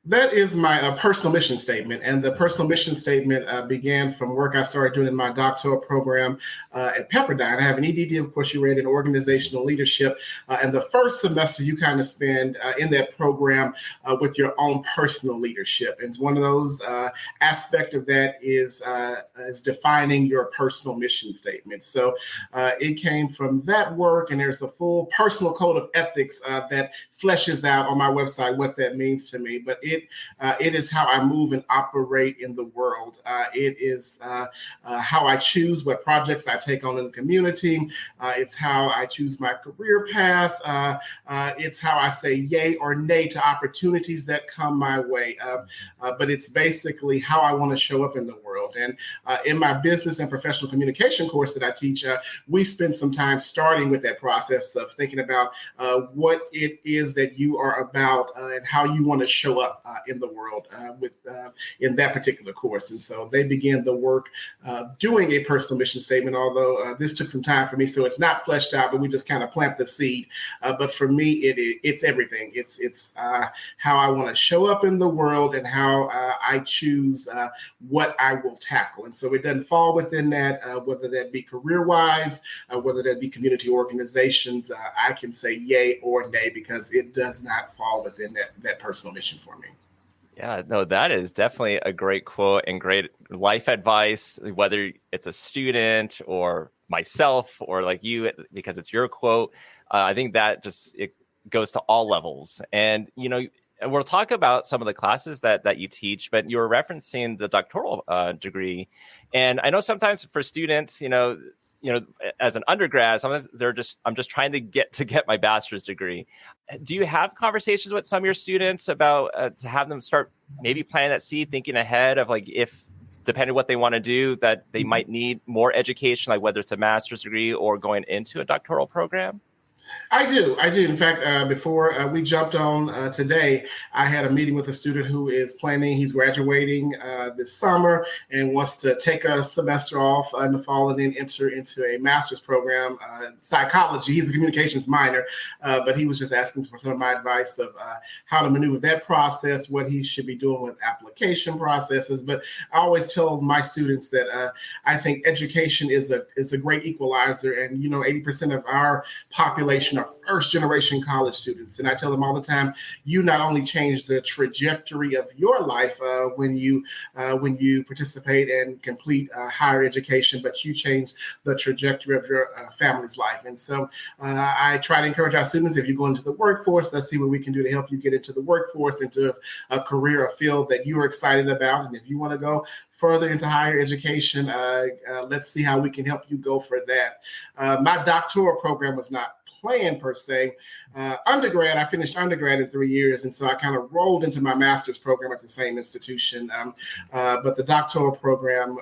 That is my personal mission statement. And the personal mission statement began from work I started doing in my doctoral program at Pepperdine. I have an EDD, of course, you read in organizational leadership. And the first semester you kind of spend in that program with your own personal leadership. And one of those aspect of that is defining your personal mission statement. So it came from that work, and there's a full personal code of ethics that fleshes out on my website what that means to me. But it is how I move and operate in the world. It is how I choose what projects I take on in the community. It's how I choose my career path. It's how I say yay or nay to opportunities that come my way. But it's basically how I want to show up in the world. And in my business and professional communication course that I teach, we spend some time starting with that process of thinking about what it is that you are about and how you want to show up in the world in that particular course. And so they began the work doing a personal mission statement, although this took some time for me, so it's not fleshed out, but we just kind of plant the seed. But for me, it's everything. It's how I want to show up in the world and how I choose what I will tackle. And so it doesn't fall within that, whether that be career-wise, whether that be community organizations. I can say yay or nay because it does not fall within that personal mission for me. Yeah, no, that is definitely a great quote and great life advice, whether it's a student or myself or like you, because it's your quote. I think that it goes to all levels. And, we'll talk about some of the classes that you teach, but you were referencing the doctoral degree. And I know sometimes for students, as an undergrad, sometimes I'm just trying to get my bachelor's degree. Do you have conversations with some of your students about to have them start maybe planting that seed, thinking ahead of like, if depending on what they want to do, that they might need more education, like whether it's a master's degree or going into a doctoral program? I do. In fact, before we jumped on today, I had a meeting with a student who is planning, he's graduating this summer and wants to take a semester off in the fall and then enter into a master's program, psychology. He's a communications minor, but he was just asking for some of my advice of how to maneuver that process, what he should be doing with application processes. But I always tell my students that I think education is a great equalizer. And, 80% of our population are first generation college students. And I tell them all the time, you not only change the trajectory of your life when you participate and complete higher education, but you change the trajectory of your family's life. And so I try to encourage our students, if you go into the workforce, let's see what we can do to help you get into the workforce, into a career, a field that you are excited about. And if you want to go further into higher education, let's see how we can help you go for that. My doctoral program was not plan per se. Undergrad, I finished undergrad in 3 years, and so I kind of rolled into my master's program at the same institution. But the doctoral program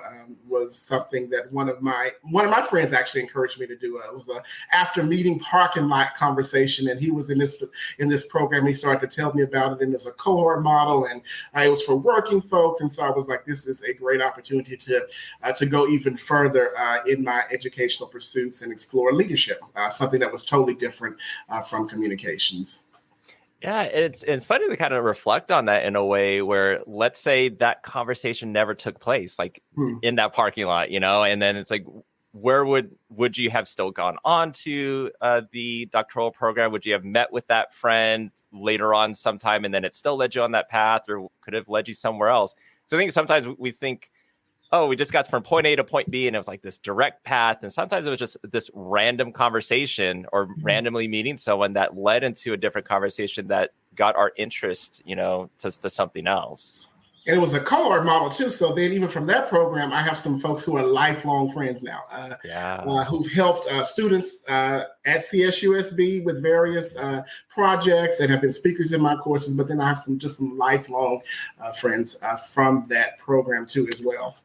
was something that one of my friends actually encouraged me to do. It was a after meeting parking lot conversation, and he was in this program. He started to tell me about it, and there's a cohort model, and it was for working folks. And so I was like, this is a great opportunity to go even further in my educational pursuits and explore leadership, something that was totally different from communications. Yeah, it's funny to kind of reflect on that in a way where, let's say that conversation never took place, like in that parking lot, and then it's like, where would you have still gone on to the doctoral program? Would you have met with that friend later on sometime, and then it still led you on that path, or could have led you somewhere else? So I think sometimes we think, oh, we just got from point A to point B, and it was like this direct path. And sometimes it was just this random conversation or randomly meeting someone that led into a different conversation that got our interest, to something else. And it was a cohort model too. So then even from that program, I have some folks who are lifelong friends now, who've helped students at CSUSB with various projects and have been speakers in my courses. But then I have some lifelong friends from that program too as well.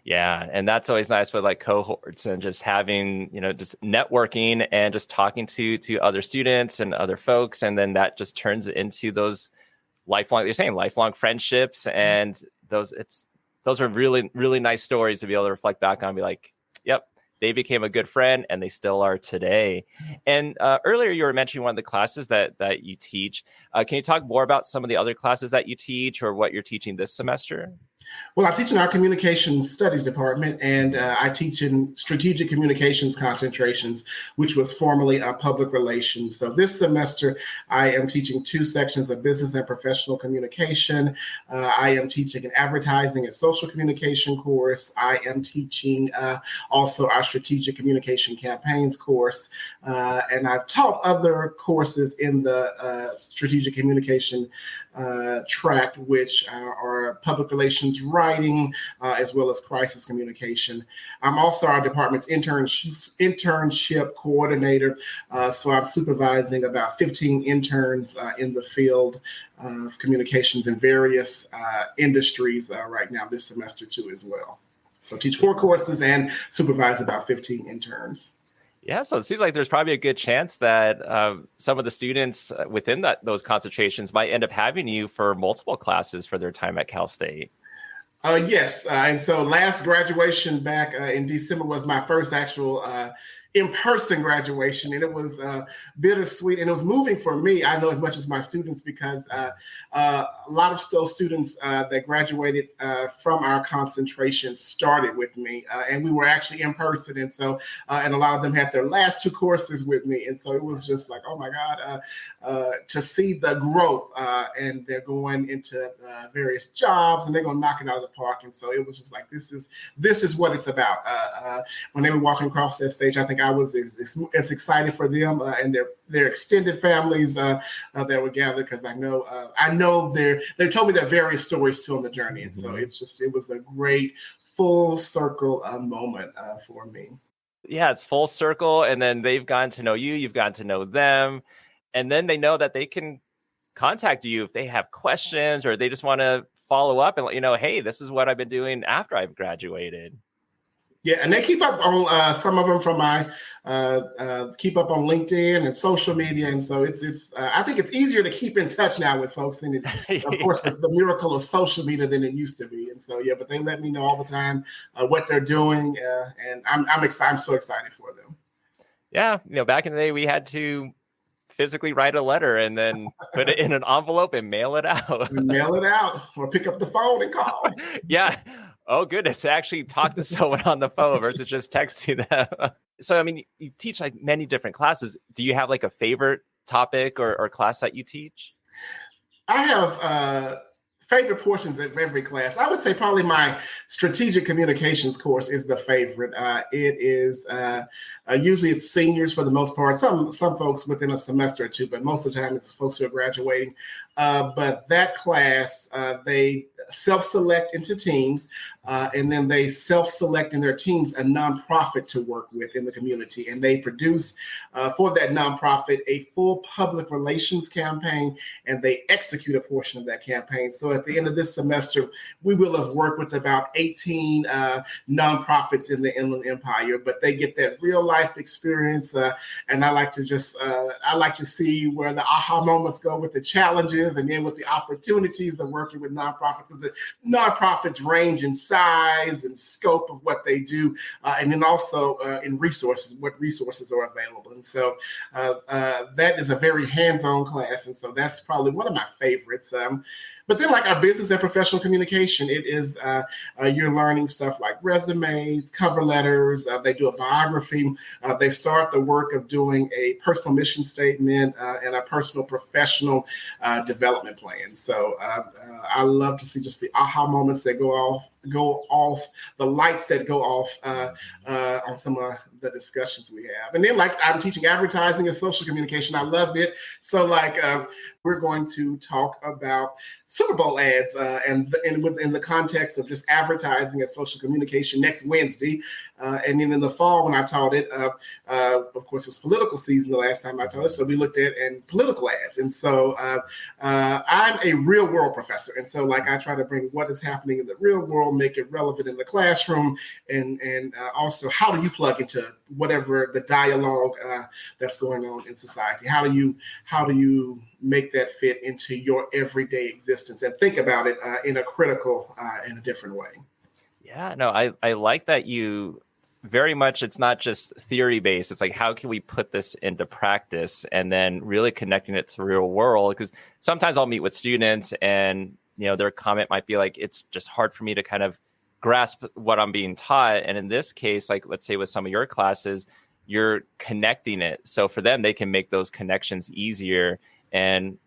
Yeah. And that's always nice with like cohorts and just having, just networking and just talking to other students and other folks. And then that just turns into those lifelong friendships. And those are really, really nice stories to be able to reflect back on and be like, yep, they became a good friend and they still are today. And earlier you were mentioning one of the classes that you teach. Can you talk more about some of the other classes that you teach or what you're teaching this semester? Well, I teach in our communications studies department, and I teach in strategic communications concentrations, which was formerly public relations. So this semester, I am teaching 2 sections of business and professional communication. I am teaching an advertising and social communication course. I am teaching also our strategic communication campaigns course. And I've taught other courses in the strategic communication track, which are public relations writing, as well as crisis communication. I'm also our department's internship coordinator. So I'm supervising about 15 interns in the field of communications in various industries right now this semester too as well. So teach 4 courses and supervise about 15 interns. Yeah, so it seems like there's probably a good chance that some of the students within those concentrations might end up having you for multiple classes for their time at Cal State. Yes. And so last graduation back in December was my first actual in-person graduation, and it was bittersweet, and it was moving for me, I know, as much as my students, because a lot of those students that graduated from our concentration started with me, and we were actually in person, and so and a lot of them had their last 2 courses with me, and so it was just like, oh my God, to see the growth, and they're going into various jobs, and they're going to knock it out of the park, and so it was just like, this is what it's about. When they were walking across that stage, I think I was as excited for them and their extended families that were gathered, because I know they told me their various stories too on the journey, and so it was a great full circle moment for me. Yeah, it's full circle, and then they've gotten to know you, you've gotten to know them, and then they know that they can contact you if they have questions or they just want to follow up and let you know, hey, this is what I've been doing after I've graduated. Yeah, and they keep up on some of them from my keep up on LinkedIn and social media, and so it's I think it's easier to keep in touch now with folks than it, of course, the miracle of social media than it used to be. And so yeah, but they let me know all the time what they're doing, and I'm excited. I'm so excited for them. Yeah, back in the day, we had to physically write a letter and then put it in an envelope and mail it out. Or pick up the phone and call. Yeah. Oh, goodness. Actually talk to someone on the phone versus just texting them. So, I mean, you teach like many different classes. Do you have like a favorite topic or class that you teach? I have favorite portions of every class. I would say probably my strategic communications course is the favorite. It is usually it's seniors for the most part. Some folks within a semester or 2, but most of the time it's folks who are graduating. But that class, they self-select into teams, and then they self-select in their teams a nonprofit to work with in the community. And they produce for that nonprofit a full public relations campaign, and they execute a portion of that campaign. So at the end of this semester, we will have worked with about 18 nonprofits in the Inland Empire, but they get that real life experience. And I like to see where the aha moments go with the challenges and then with the opportunities of working with nonprofits, because the nonprofits range in size and scope of what they do, and then also in resources, what resources are available. And so that is a very hands-on class. And so that's probably one of my favorites. But then like our business and professional communication, it is you're learning stuff like resumes, cover letters. They do a biography. They start the work of doing a personal mission statement and a personal professional development plan. So I love to see just the aha moments that go off, the lights that go off on some of the discussions we have. And then like I'm teaching advertising and social communication. I love it. So like we're going to talk about Super Bowl ads and in the context of just advertising and social communication next Wednesday. And then in the fall when I taught it, of course, it was political season the last time I taught it. So we looked at political ads. And so I'm a real world professor. And so like I try to bring what is happening in the real world, make it relevant in the classroom, and also how do you plug into whatever the dialogue that's going on in society? How do you make that fit into your everyday existence and think about it in a critical, in a different way? Yeah, no, I like that you very much, it's not just theory based. It's like, how can we put this into practice and then really connecting it to the real world? Because sometimes I'll meet with students and, their comment might be like, it's just hard for me to kind of grasp what I'm being taught. And in this case, like, let's say with some of your classes, you're connecting it. So for them, they can make those connections easier and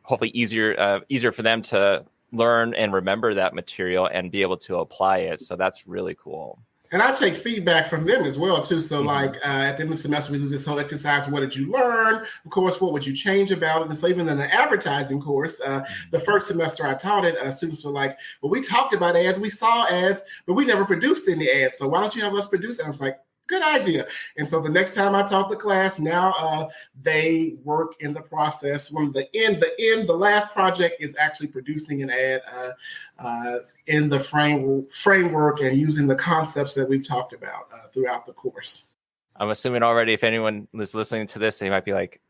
hopefully easier for them to learn and remember that material and be able to apply it. So that's really cool. And I take feedback from them as well, too. So like at the end of the semester, we do this whole exercise. What did you learn? Of course, what would you change about it? And so even in the advertising course, the first semester I taught it, students were like, well, we talked about ads, we saw ads, but we never produced any ads. So why don't you have us produce it? I was like, good idea. And so the next time I taught the class, now they work in the process. From the last project is actually producing an ad in the framework and using the concepts that we've talked about throughout the course. I'm assuming already if anyone is listening to this, they might be like,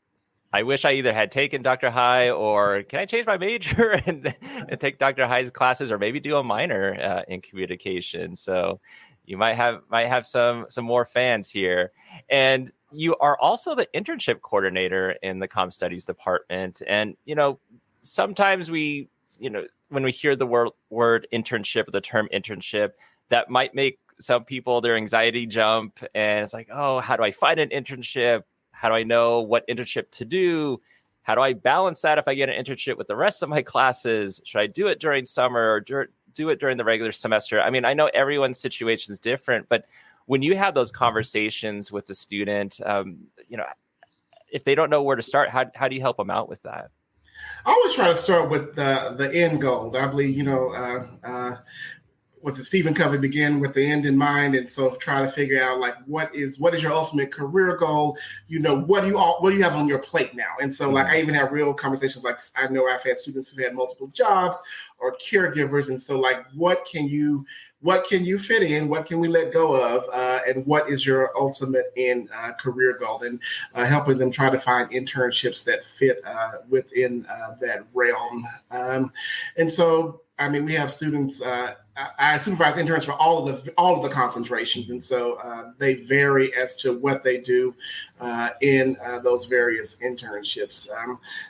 I wish I either had taken Dr. Hygh or can I change my major and take Dr. Hygh's classes or maybe do a minor in communication. So you might have some more fans here. And you are also the internship coordinator in the Comm Studies department. And, sometimes when we hear the word internship, or the term internship, that might make some people, their anxiety jump. And it's like, oh, how do I find an internship? How do I know what internship to do? How do I balance that if I get an internship with the rest of my classes? Should I do it during summer or do it during the regular semester? I mean, I know everyone's situation is different, but when you have those conversations with the student, if they don't know where to start, how do you help them out with that? I always try to start with the end goal. I believe, with the Stephen Covey, begin with the end in mind, and so try to figure out like what is your ultimate career goal. What do you have on your plate now? And so like I even have real conversations. Like I know I've had students who've had multiple jobs or caregivers, and so like what can you fit in? What can we let go of? And what is your ultimate end career goal? And helping them try to find internships that fit within that realm. And so, I mean, we have students. I supervise interns for all of the concentrations, and so they vary as to what they do in those various internships.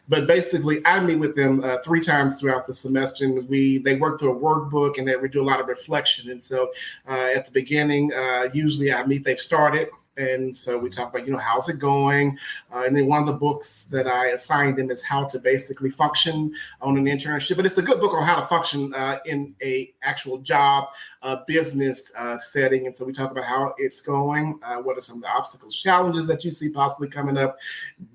But basically, I meet with them 3 times throughout the semester, and they work through a workbook, and we do a lot of reflection. And so, at the beginning, usually they've started. And so we talk about, how's it going? And then one of the books that I assigned them is how to basically function on an internship. But it's a good book on how to function in a actual actual job business setting. And so we talk about how it's going, what are some of the obstacles, challenges that you see possibly coming up.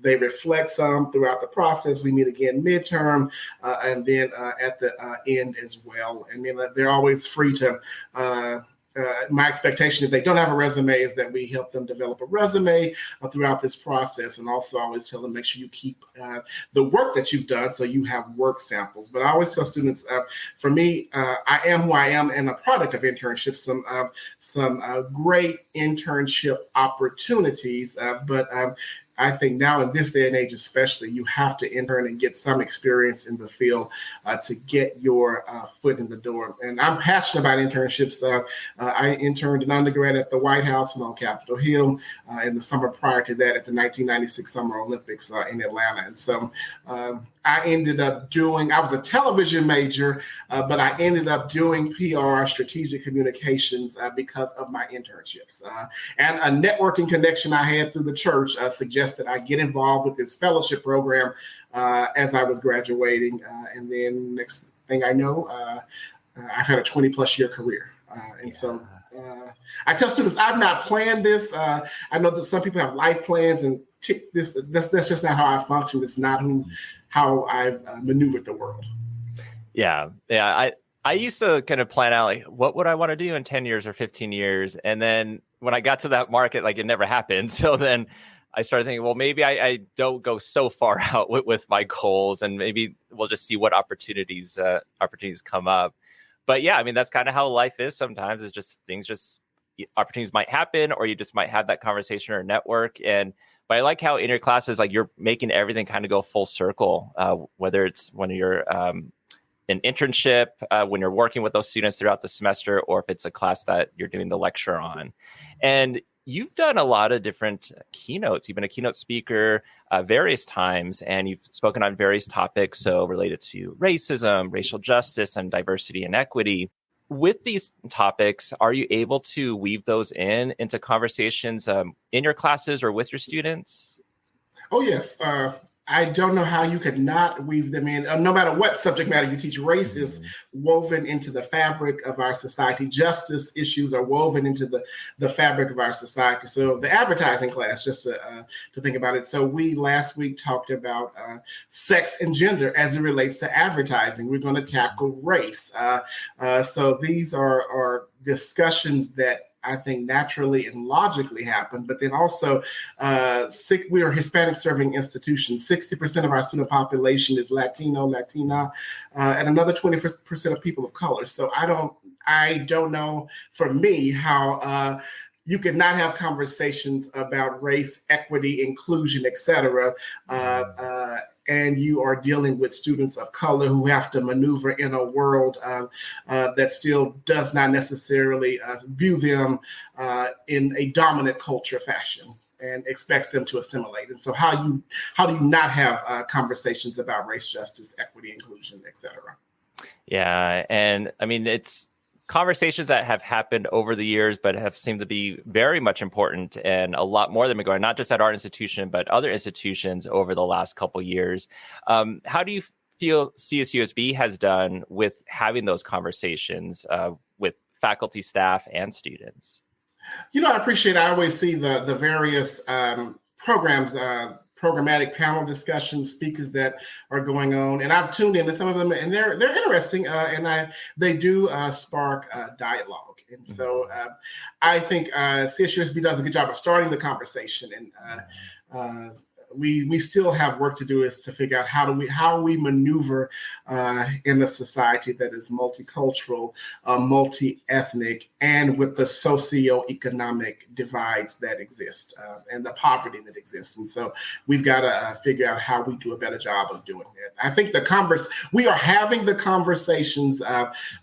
They reflect some throughout the process. We meet again midterm and then at the end as well. And then they're always free to my expectation, if they don't have a resume, is that we help them develop a resume throughout this process. And also I always tell them, make sure you keep the work that you've done so you have work samples. But I always tell students, for me, I am who I am and a product of internships, some great internship opportunities. But I think now in this day and age, especially, you have to intern and get some experience in the field to get your foot in the door. And I'm passionate about internships. I interned an undergrad at the White House and on Capitol Hill in the summer prior to that at the 1996 Summer Olympics in Atlanta. And so I ended up I was a television major, but I ended up doing PR, strategic communications, because of my internships. And a networking connection I had through the church suggested I get involved with this fellowship program as I was graduating. And then next thing I know, I've had a 20 plus year career. So I tell students, I've not planned this. I know that some people have life plans and that's just not how I function. It's not how I've maneuvered the world. Yeah. I used to kind of plan out like, what would I want to do in 10 years or 15 years? And then when I got to that market, like it never happened. So then I started thinking, well, maybe I don't go so far out with my goals, and maybe we'll just see what opportunities come up. But yeah, I mean, that's kind of how life is sometimes. It's just opportunities might happen, or you just might have that conversation or network. But I like how in your classes, like you're making everything kind of go full circle, whether it's when you're an internship, when you're working with those students throughout the semester, or if it's a class that you're doing the lecture on. And you've done a lot of different keynotes. You've been a keynote speaker various times, and you've spoken on various topics, so related to racism, racial justice, and diversity and equity. With these topics, are you able to weave those into conversations in your classes or with your students? Oh, yes. I don't know how you could not weave them in. No matter what subject matter you teach, race is woven into the fabric of our society. Justice issues are woven into the fabric of our society. So the advertising class, just to think about it. So we last week talked about sex and gender as it relates to advertising. We're going to tackle race. So these are discussions that I think naturally and logically happen, but then also we are Hispanic serving institutions. 60% of our student population is Latino, Latina, and another 20% of people of color. So I don't know for me how you could not have conversations about race, equity, inclusion, et cetera, and you are dealing with students of color who have to maneuver in a world that still does not necessarily view them in a dominant culture fashion and expects them to assimilate. And so how do you not have conversations about race, justice, equity, inclusion, et cetera? Yeah. And I mean, it's conversations that have happened over the years, but have seemed to be very much important and a lot more than been going, not just at our institution, but other institutions over the last couple of years. How do you feel CSUSB has done with having those conversations with faculty, staff, and students? I appreciate, I always see the various programs, programmatic panel discussions, speakers that are going on, and I've tuned into some of them, and they're interesting, and they do spark dialogue. And so I think CSUSB does a good job of starting the conversation, and we still have work to do is to figure out how we maneuver in a society that is multicultural, multi-ethnic, and with the socioeconomic divides that exist and the poverty that exists. And so we've got to figure out how we do a better job of doing it. I think we are having the conversations,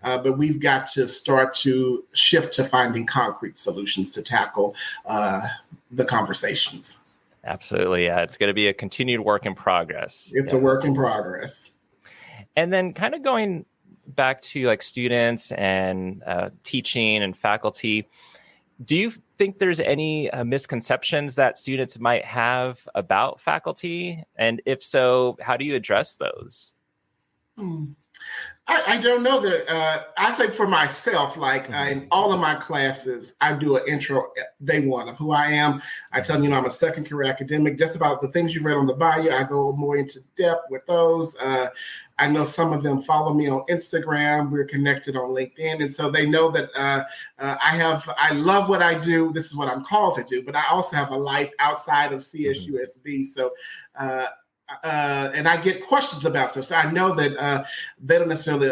but we've got to start to shift to finding concrete solutions to tackle the conversations. Absolutely. Yeah. It's going to be a continued work in progress. It's a work in progress. And then kind of going back to like students and teaching and faculty, do you think there's any misconceptions that students might have about faculty? And if so, how do you address those? I don't know that. I say for myself, like in all of my classes, I do an intro day one of who I am. I tell them, I'm a second career academic. Just about the things you read on the bio, I go more into depth with those. I know some of them follow me on Instagram. We're connected on LinkedIn. And so they know that I love what I do. This is what I'm called to do, but I also have a life outside of CSUSB. So, and I get questions about stuff. So I know that they don't necessarily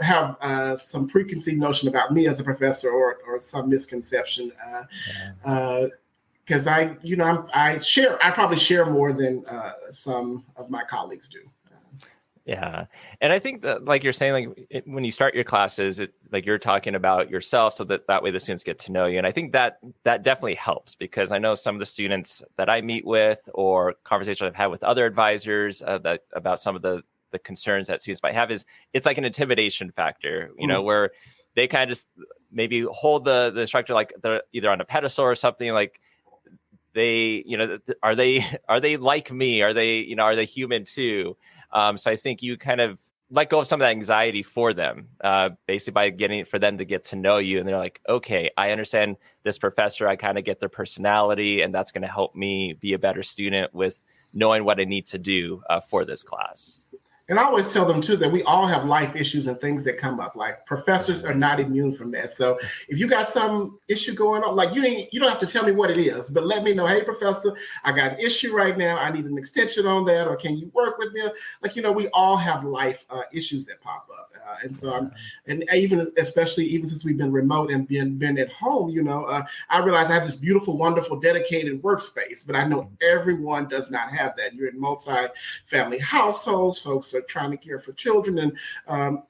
have some preconceived notion about me as a professor or some misconception. Because I probably share more than some of my colleagues do. Yeah. And I think that, like you're saying, when you start your classes, like you're talking about yourself so that way the students get to know you. And I think that definitely helps, because I know some of the students that I meet with or conversations I've had with other advisors about some of the concerns that students might have it's like an intimidation factor, where they kind of just maybe hold the instructor like they're either on a pedestal or something, like they, are they like me? Are they human too? So I think you kind of let go of some of that anxiety for them, basically by for them to get to know you. And they're like, okay, I understand this professor. I kind of get their personality, and that's going to help me be a better student with knowing what I need to do for this class. And I always tell them, too, that we all have life issues and things that come up. Like, professors are not immune from that. So if you got some issue going on, like, you don't have to tell me what it is, but let me know, hey, professor, I got an issue right now. I need an extension on that. Or can you work with me? Like, we all have life issues that pop up. And so especially since we've been remote and been at home, I realize I have this beautiful, wonderful, dedicated workspace, but I know everyone does not have that. You're in multi-family households. Folks are trying to care for children. And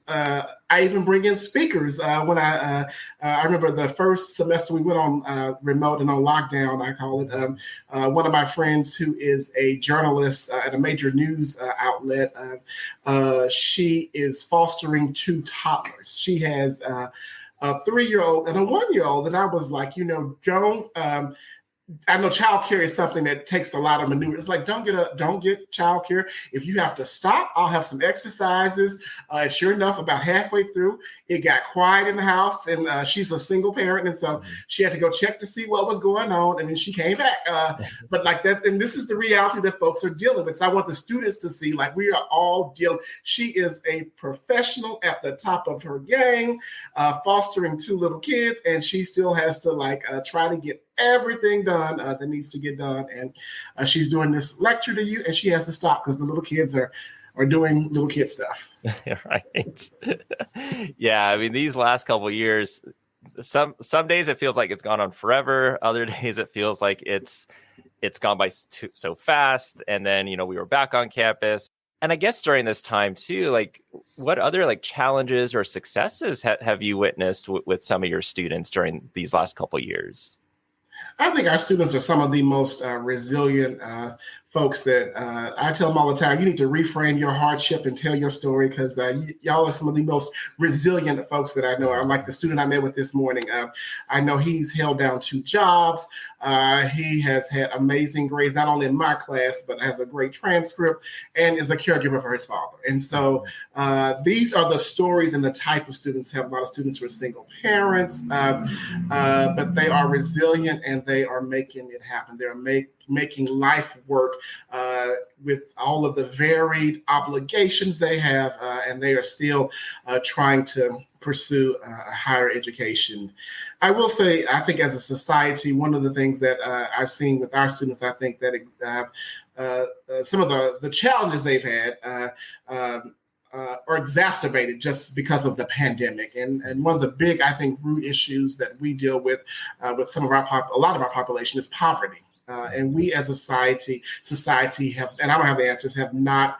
I even bring in speakers. When I remember the first semester we went on remote and on lockdown, I call it, one of my friends who is a journalist at a major news outlet, she is fostering 2 toddlers. She has a 3-year-old and a 1-year-old. And I was like, Joan, I know childcare is something that takes a lot of maneuver. It's like, don't get childcare. If you have to stop, I'll have some exercises. And sure enough, about halfway through, it got quiet in the house, and she's a single parent, and so she had to go check to see what was going on, and then she came back. But like that, and this is the reality that folks are dealing with. So I want the students to see, like, we are all dealing. She is a professional at the top of her game, fostering 2 little kids, and she still has to try to get everything done that needs to get done. And she's doing this lecture to you, and she has to stop because the little kids are doing little kid stuff. Right. Yeah. I mean, these last couple of years, some days it feels like it's gone on forever. Other days it feels like it's gone by so fast. And then, we were back on campus. And I guess during this time too, like, what other challenges or successes have you witnessed with some of your students during these last couple of years? I think our students are some of the most resilient folks that I tell them all the time, you need to reframe your hardship and tell your story, because y'all are some of the most resilient folks that I know. I'm like the student I met with this morning. I know he's held down 2 jobs. He has had amazing grades, not only in my class, but has a great transcript and is a caregiver for his father. And so these are the stories and the type of students. Have a lot of students who are single parents, but they are resilient and they are making it happen. They're making life work with all of the varied obligations they have, and they are still trying to pursue higher education. I will say, I think as a society, one of the things that I've seen with our students, I think that some of the challenges they've had are exacerbated just because of the pandemic. And one of the big, I think, root issues that we deal with a lot of our population is poverty. And we as a society have, and I don't have the answers, have not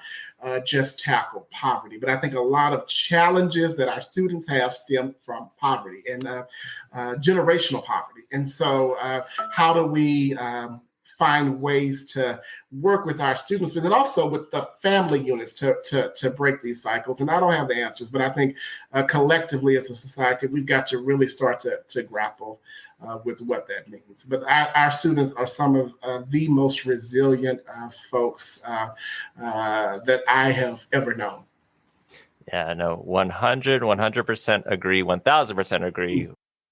just tackled poverty. But I think a lot of challenges that our students have stem from poverty and generational poverty. And so how do we find ways to work with our students, but then also with the family units to break these cycles? And I don't have the answers, but I think collectively as a society, we've got to really start to grapple with what that means. But our students are some of the most resilient folks that I have ever known. Yeah, no, 100% agree, 1000% agree.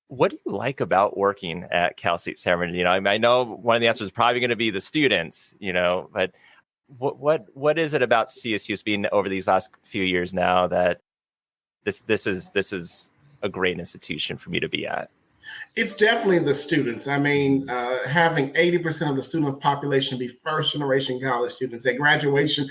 What do you like about working at Cal State San Bernardino? I know one of the answers is probably going to be the students, but what is it about CSU's been over these last few years now that this is a great institution for me to be at? It's definitely the students. I mean, having 80% of the student population be first generation college students at graduation,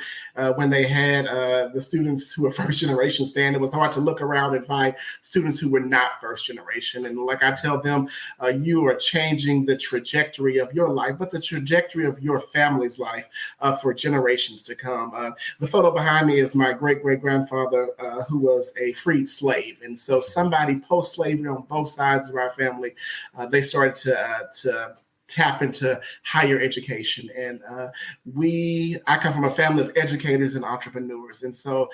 when they had the students who were first generation stand, it was hard to look around and find students who were not first generation. And like I tell them, you are changing the trajectory of your life, but the trajectory of your family's life for generations to come. The photo behind me is my great-great-grandfather who was a freed slave. And so somebody post-slavery on both sides of our family, they started to tap into higher education. And I come from a family of educators and entrepreneurs. And so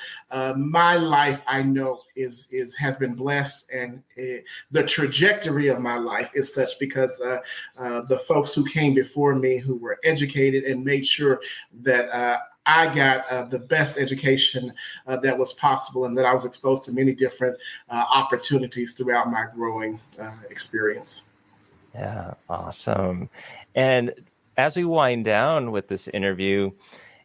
my life, I know, has been blessed. And the trajectory of my life is such because the folks who came before me who were educated and made sure that I got the best education that was possible, and that I was exposed to many different opportunities throughout my growing experience. Yeah, awesome. And as we wind down with this interview,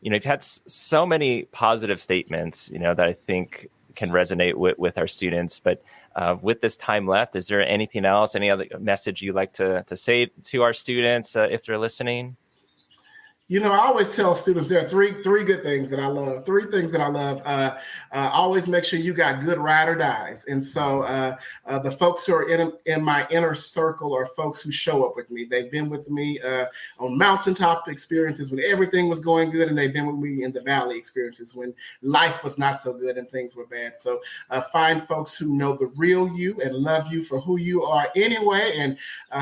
you've had so many positive statements, that I think can resonate with our students. But with this time left, is there anything else, any other message you'd like to say to our students if they're listening? I always tell students there are three good things that I love. Three things that I love. Always make sure you got good ride or dies. And so the folks who are in my inner circle are folks who show up with me. They've been with me on mountaintop experiences when everything was going good, and they've been with me in the valley experiences when life was not so good and things were bad. So find folks who know the real you and love you for who you are anyway, and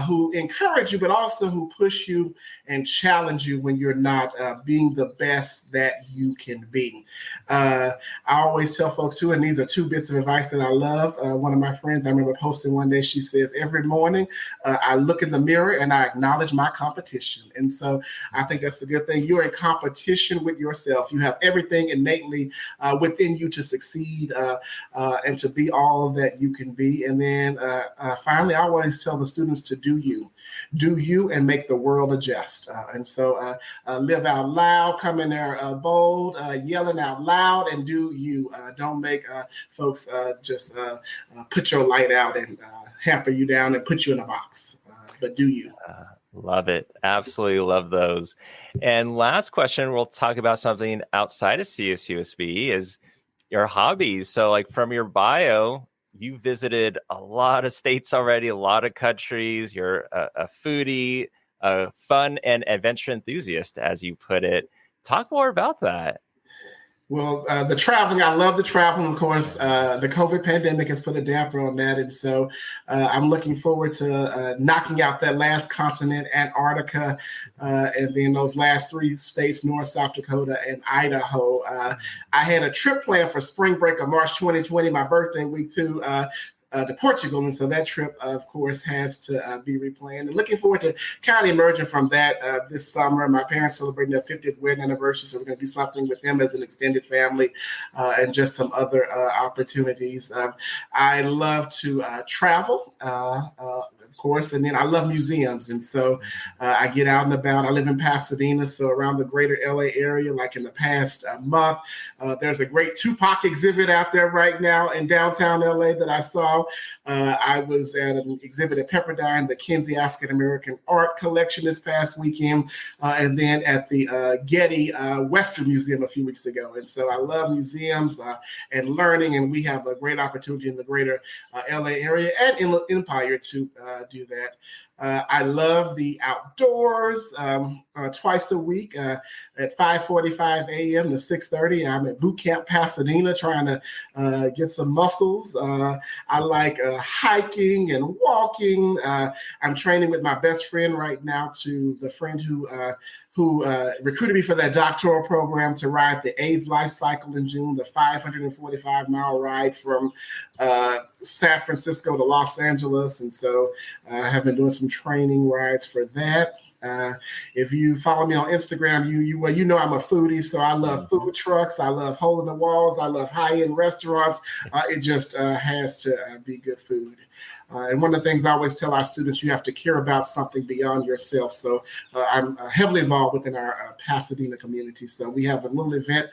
who encourage you, but also who push you and challenge you when you're not being the best that you can be. I always tell folks too, and these are two bits of advice that I love. One of my friends, I remember posting one day, she says, every morning I look in the mirror and I acknowledge my competition. And so I think that's a good thing. You're in competition with yourself. You have everything innately within you to succeed and to be all that you can be. And then finally, I always tell the students to do you and make the world adjust. And so live out loud, come in there bold, yelling out loud, and do you. Don't make folks just put your light out and hamper you down and put you in a box, but do you. Love it. Absolutely love those. And last question, we'll talk about something outside of CSUSB is your hobbies. So like from your bio, you visited a lot of states already, a lot of countries. You're a foodie, a fun and adventure enthusiast, as you put it. Talk more about that. Well, the traveling, I love the traveling. Of course, the COVID pandemic has put a damper on that. And so I'm looking forward to knocking out that last continent, Antarctica, and then those last three states, North, South Dakota, and Idaho. I had a trip planned for spring break of March 2020, my birthday week too, to Portugal. And so that trip, of course, has to be replanned. And looking forward to kind of emerging from that this summer. My parents celebrating their 50th wedding anniversary, so we're going to do something with them as an extended family and just some other opportunities. I love to travel. Of course, and then I love museums, and so I get out and about. I live in Pasadena, so around the greater LA area. Like in the past month, there's a great Tupac exhibit out there right now in downtown LA that I saw. I was at an exhibit at Pepperdine, the Kinsey African American Art Collection this past weekend, and then at the Getty Western Museum a few weeks ago. And so I love museums and learning, and we have a great opportunity in the greater LA area and in Empire to do that. I love the outdoors. Twice a week at 5:45 a.m. to 6:30. I'm at Boot Camp Pasadena trying to get some muscles. I like hiking and walking. I'm training with my best friend right now, to the friend who recruited me for that doctoral program to ride the AIDS life cycle in June, the 545-mile ride from San Francisco to Los Angeles. And so I have been doing some training rides for that. If you follow me on Instagram, you know I'm a foodie, so I love food trucks. I love hole in the walls. I love high-end restaurants. It just has to be good food. And one of the things I always tell our students, you have to care about something beyond yourself. So I'm heavily involved within our Pasadena community. So we have a little event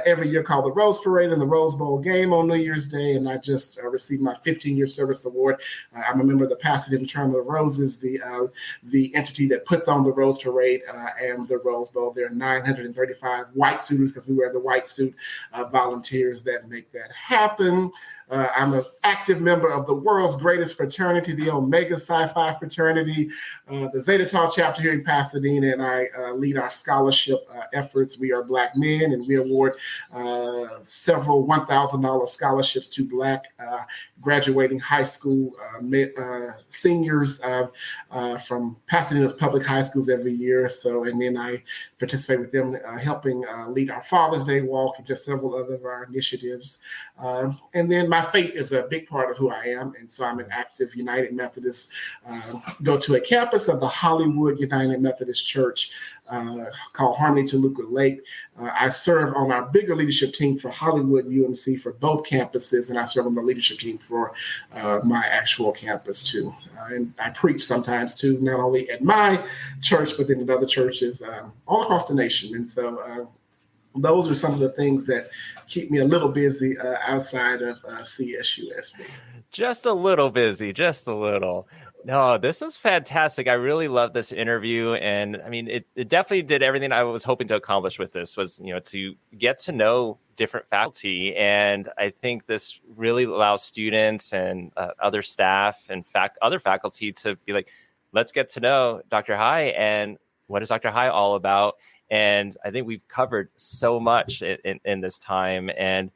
every year called the Rose Parade and the Rose Bowl game on New Year's Day. And I just received my 15-year service award. I'm a member of the Pasadena Tournament of Roses, the entity that puts on the Rose Parade and the Rose Bowl. There are 935 white suiters, because we wear the white suit, volunteers that make that happen. I'm an active member of the world's greatest fraternity, the Omega Psi-Phi fraternity, the Zeta Tau chapter here in Pasadena, and I lead our scholarship efforts. We are Black men, and we award several $1,000 scholarships to Black graduating high school seniors from Pasadena's public high schools every year. So, and then I participate with them helping lead our Father's Day walk and just several other of our initiatives. And then my faith is a big part of who I am. And so I'm an active United Methodist, go to a campus of the Hollywood United Methodist Church called Harmony Toluca Lake. I serve on our bigger leadership team for Hollywood UMC for both campuses, and I serve on the leadership team for my actual campus too. And I preach sometimes too, not only at my church, but then in other churches all across the nation. And so those are some of the things that keep me a little busy outside of CSUSB. Just a little busy, just a little. No, this was fantastic. I really love this interview. And I mean, it definitely did everything I was hoping to accomplish with this was, to get to know different faculty. And I think this really allows students and other staff and other faculty to be like, let's get to know Dr. Hygh and what is Dr. Hygh all about. And I think we've covered so much in this time. And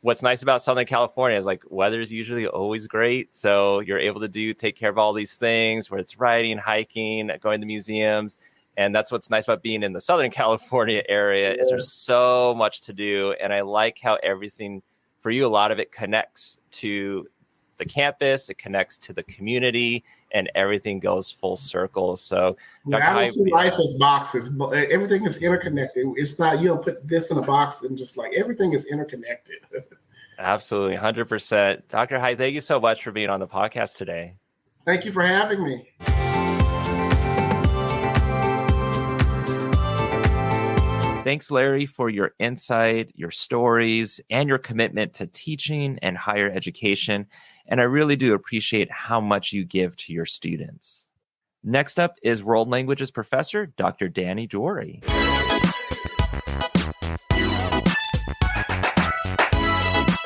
what's nice about Southern California is like weather is usually always great. So you're able to take care of all these things, where it's riding, hiking, going to museums. And that's what's nice about being in the Southern California area is there's so much to do. And I like how everything for you, a lot of it connects to the campus, it connects to the community, and everything goes full circle. So I don't see life as boxes, but everything is interconnected. It's not, you don't put this in a box and just like everything is interconnected. Absolutely, 100%. Dr. Hygh, thank you so much for being on the podcast today. Thank you for having me. Thanks, Larry, for your insight, your stories, and your commitment to teaching and higher education. And I really do appreciate how much you give to your students. Next up is World Languages Professor, Dr. Dany Doueiri.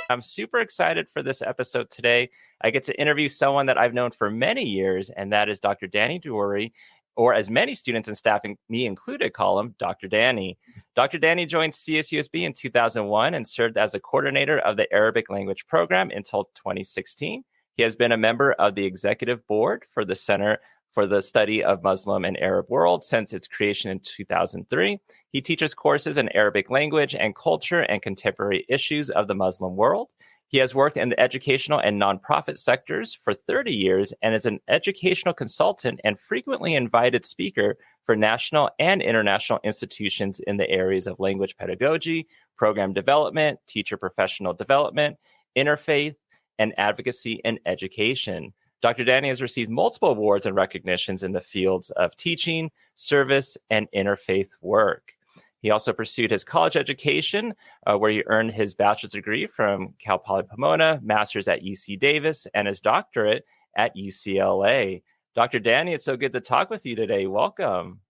I'm super excited for this episode today. I get to interview someone that I've known for many years, and that is Dr. Dany Doueiri, or as many students and staff, me included, call him Dr. Dany. Dr. Dany joined CSUSB in 2001 and served as the coordinator of the Arabic language program until 2016. He has been a member of the executive board for the Center for the Study of Muslim and Arab World since its creation in 2003. He teaches courses in Arabic language and culture and contemporary issues of the Muslim world. He has worked in the educational and nonprofit sectors for 30 years and is an educational consultant and frequently invited speaker for national and international institutions in the areas of language pedagogy, program development, teacher professional development, interfaith, and advocacy in education. Dr. Dany has received multiple awards and recognitions in the fields of teaching, service, and interfaith work. He also pursued his college education, where he earned his bachelor's degree from Cal Poly Pomona, master's at UC Davis, and his doctorate at UCLA. Dr. Dany, it's so good to talk with you today. Welcome.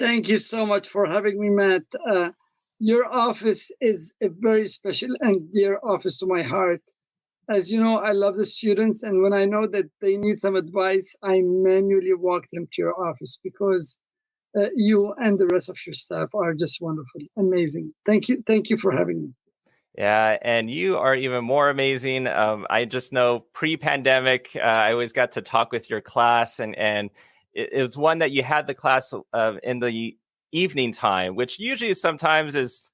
Thank you so much for having me, Matt. Your office is a very special and dear office to my heart. As you know, I love the students, and when I know that they need some advice, I manually walk them to your office because you and the rest of your staff are just wonderful, amazing. Thank you for having me. Yeah, and you are even more amazing. I just know pre-pandemic, I always got to talk with your class, and it was one that you had the class in the evening time, which usually sometimes is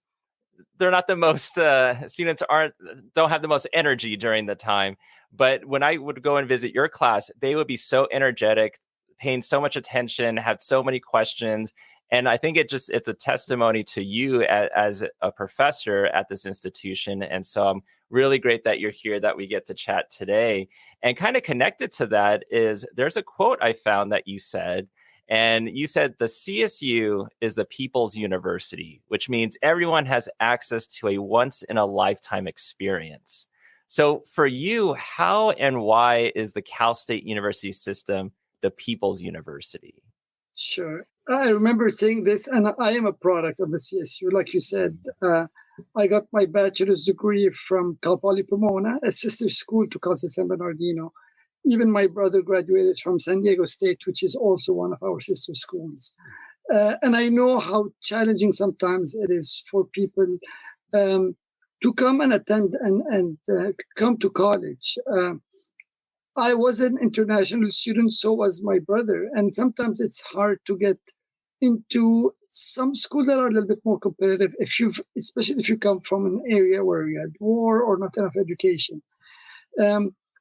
they're not the most students don't have the most energy during the time. But when I would go and visit your class, they would be so energetic, paying so much attention, had so many questions. And I think it's a testimony to you as a professor at this institution. And so I'm really great that you're here, that we get to chat today. And kind of connected to that is there's a quote I found that you said, and you said the CSU is the people's university, which means everyone has access to a once in a lifetime experience. So for you, how and why is the Cal State University system the people's university? Sure. I remember saying this, and I am a product of the CSU. Like you said, I got my bachelor's degree from Cal Poly Pomona, a sister school to Cal State San Bernardino. Even my brother graduated from San Diego State, which is also one of our sister schools. And I know how challenging sometimes it is for people to come and attend and come to college. I was an international student, so was my brother. And sometimes it's hard to get into some schools that are a little bit more competitive, especially if you come from an area where you had war or not enough education.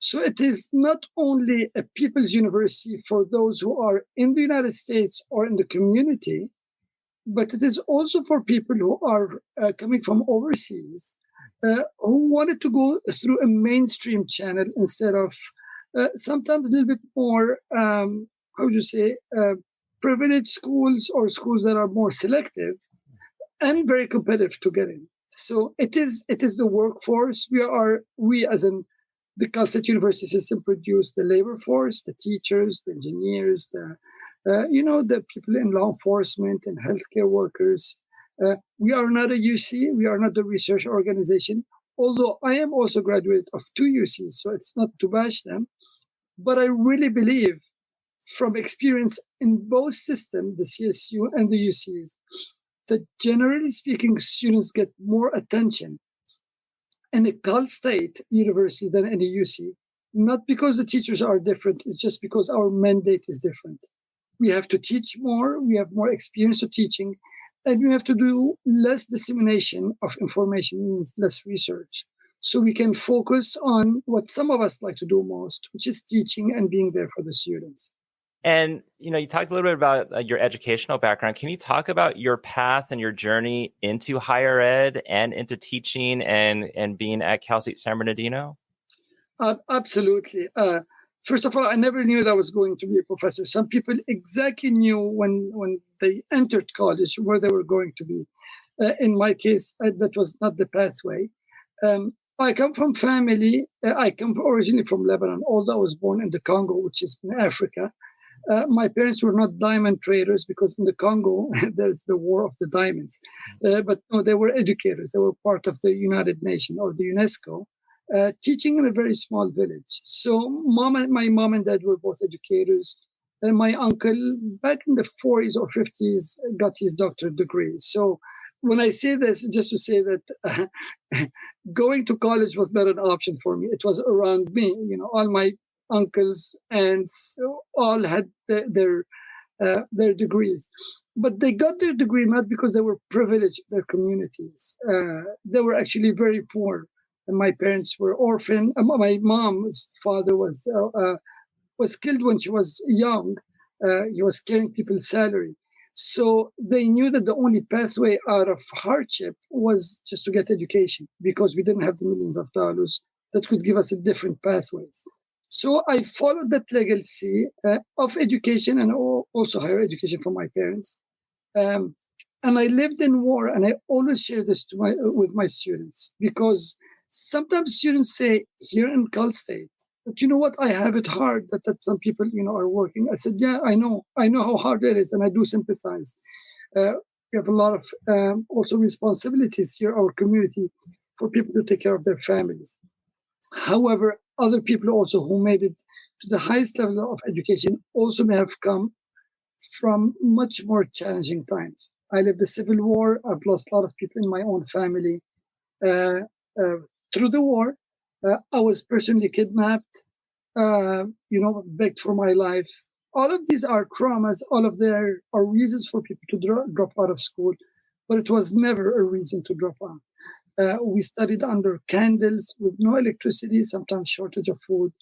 So it is not only a people's university for those who are in the United States or in the community, but it is also for people who are coming from overseas, who wanted to go through a mainstream channel instead of sometimes a little bit more, privileged schools or schools that are more selective and very competitive to get in. So it is the workforce. We as in the Cal State University system produce the labor force, the teachers, the engineers, the people in law enforcement and healthcare workers. We are not a UC. We are not a research organization, although I am also a graduate of 2 UCs, so it's not to bash them. But I really believe from experience in both systems, the CSU and the UCs, that generally speaking, students get more attention in a Cal State University than in a UC, not because the teachers are different, it's just because our mandate is different. We have to teach more, we have more experience of teaching, and we have to do less dissemination of information, means less research. So we can focus on what some of us like to do most, which is teaching and being there for the students. And, you talked a little bit about your educational background. Can you talk about your path and your journey into higher ed and into teaching and being at Cal State San Bernardino? Absolutely. First of all, I never knew that I was going to be a professor. Some people exactly knew when they entered college where they were going to be. In my case, that was not the pathway. I come from family. I come originally from Lebanon, although I was born in the Congo, which is in Africa. My parents were not diamond traders because in the Congo, there's the war of the diamonds. But no, they were educators. They were part of the United Nations or the UNESCO, teaching in a very small village. So my mom and dad were both educators. And my uncle, back in the 40s or 50s, got his doctorate degree. So when I say this, just to say that going to college was not an option for me. It was around me. All my uncles, aunts, all had their degrees. But they got their degree not because they were privileged in their communities. They were actually very poor. And my parents were orphaned. My mom's father was killed when she was young. He was carrying people's salary. So they knew that the only pathway out of hardship was just to get education because we didn't have the millions of dollars that could give us a different pathways. So I followed that legacy of education and also higher education from my parents. And I lived in war, and I always share this with my students because sometimes students say here in Cal State, but you know what? I have it hard that some people, are working. I said, yeah, I know how hard it is, and I do sympathize. We have a lot of also responsibilities here, our community, for people to take care of their families. However, other people also who made it to the highest level of education also may have come from much more challenging times. I lived the Civil War. I've lost a lot of people in my own family through the war. I was personally kidnapped, begged for my life. All of these are traumas. All of there are reasons for people to drop out of school, but it was never a reason to drop out. We studied under candles with no electricity, sometimes shortage of food.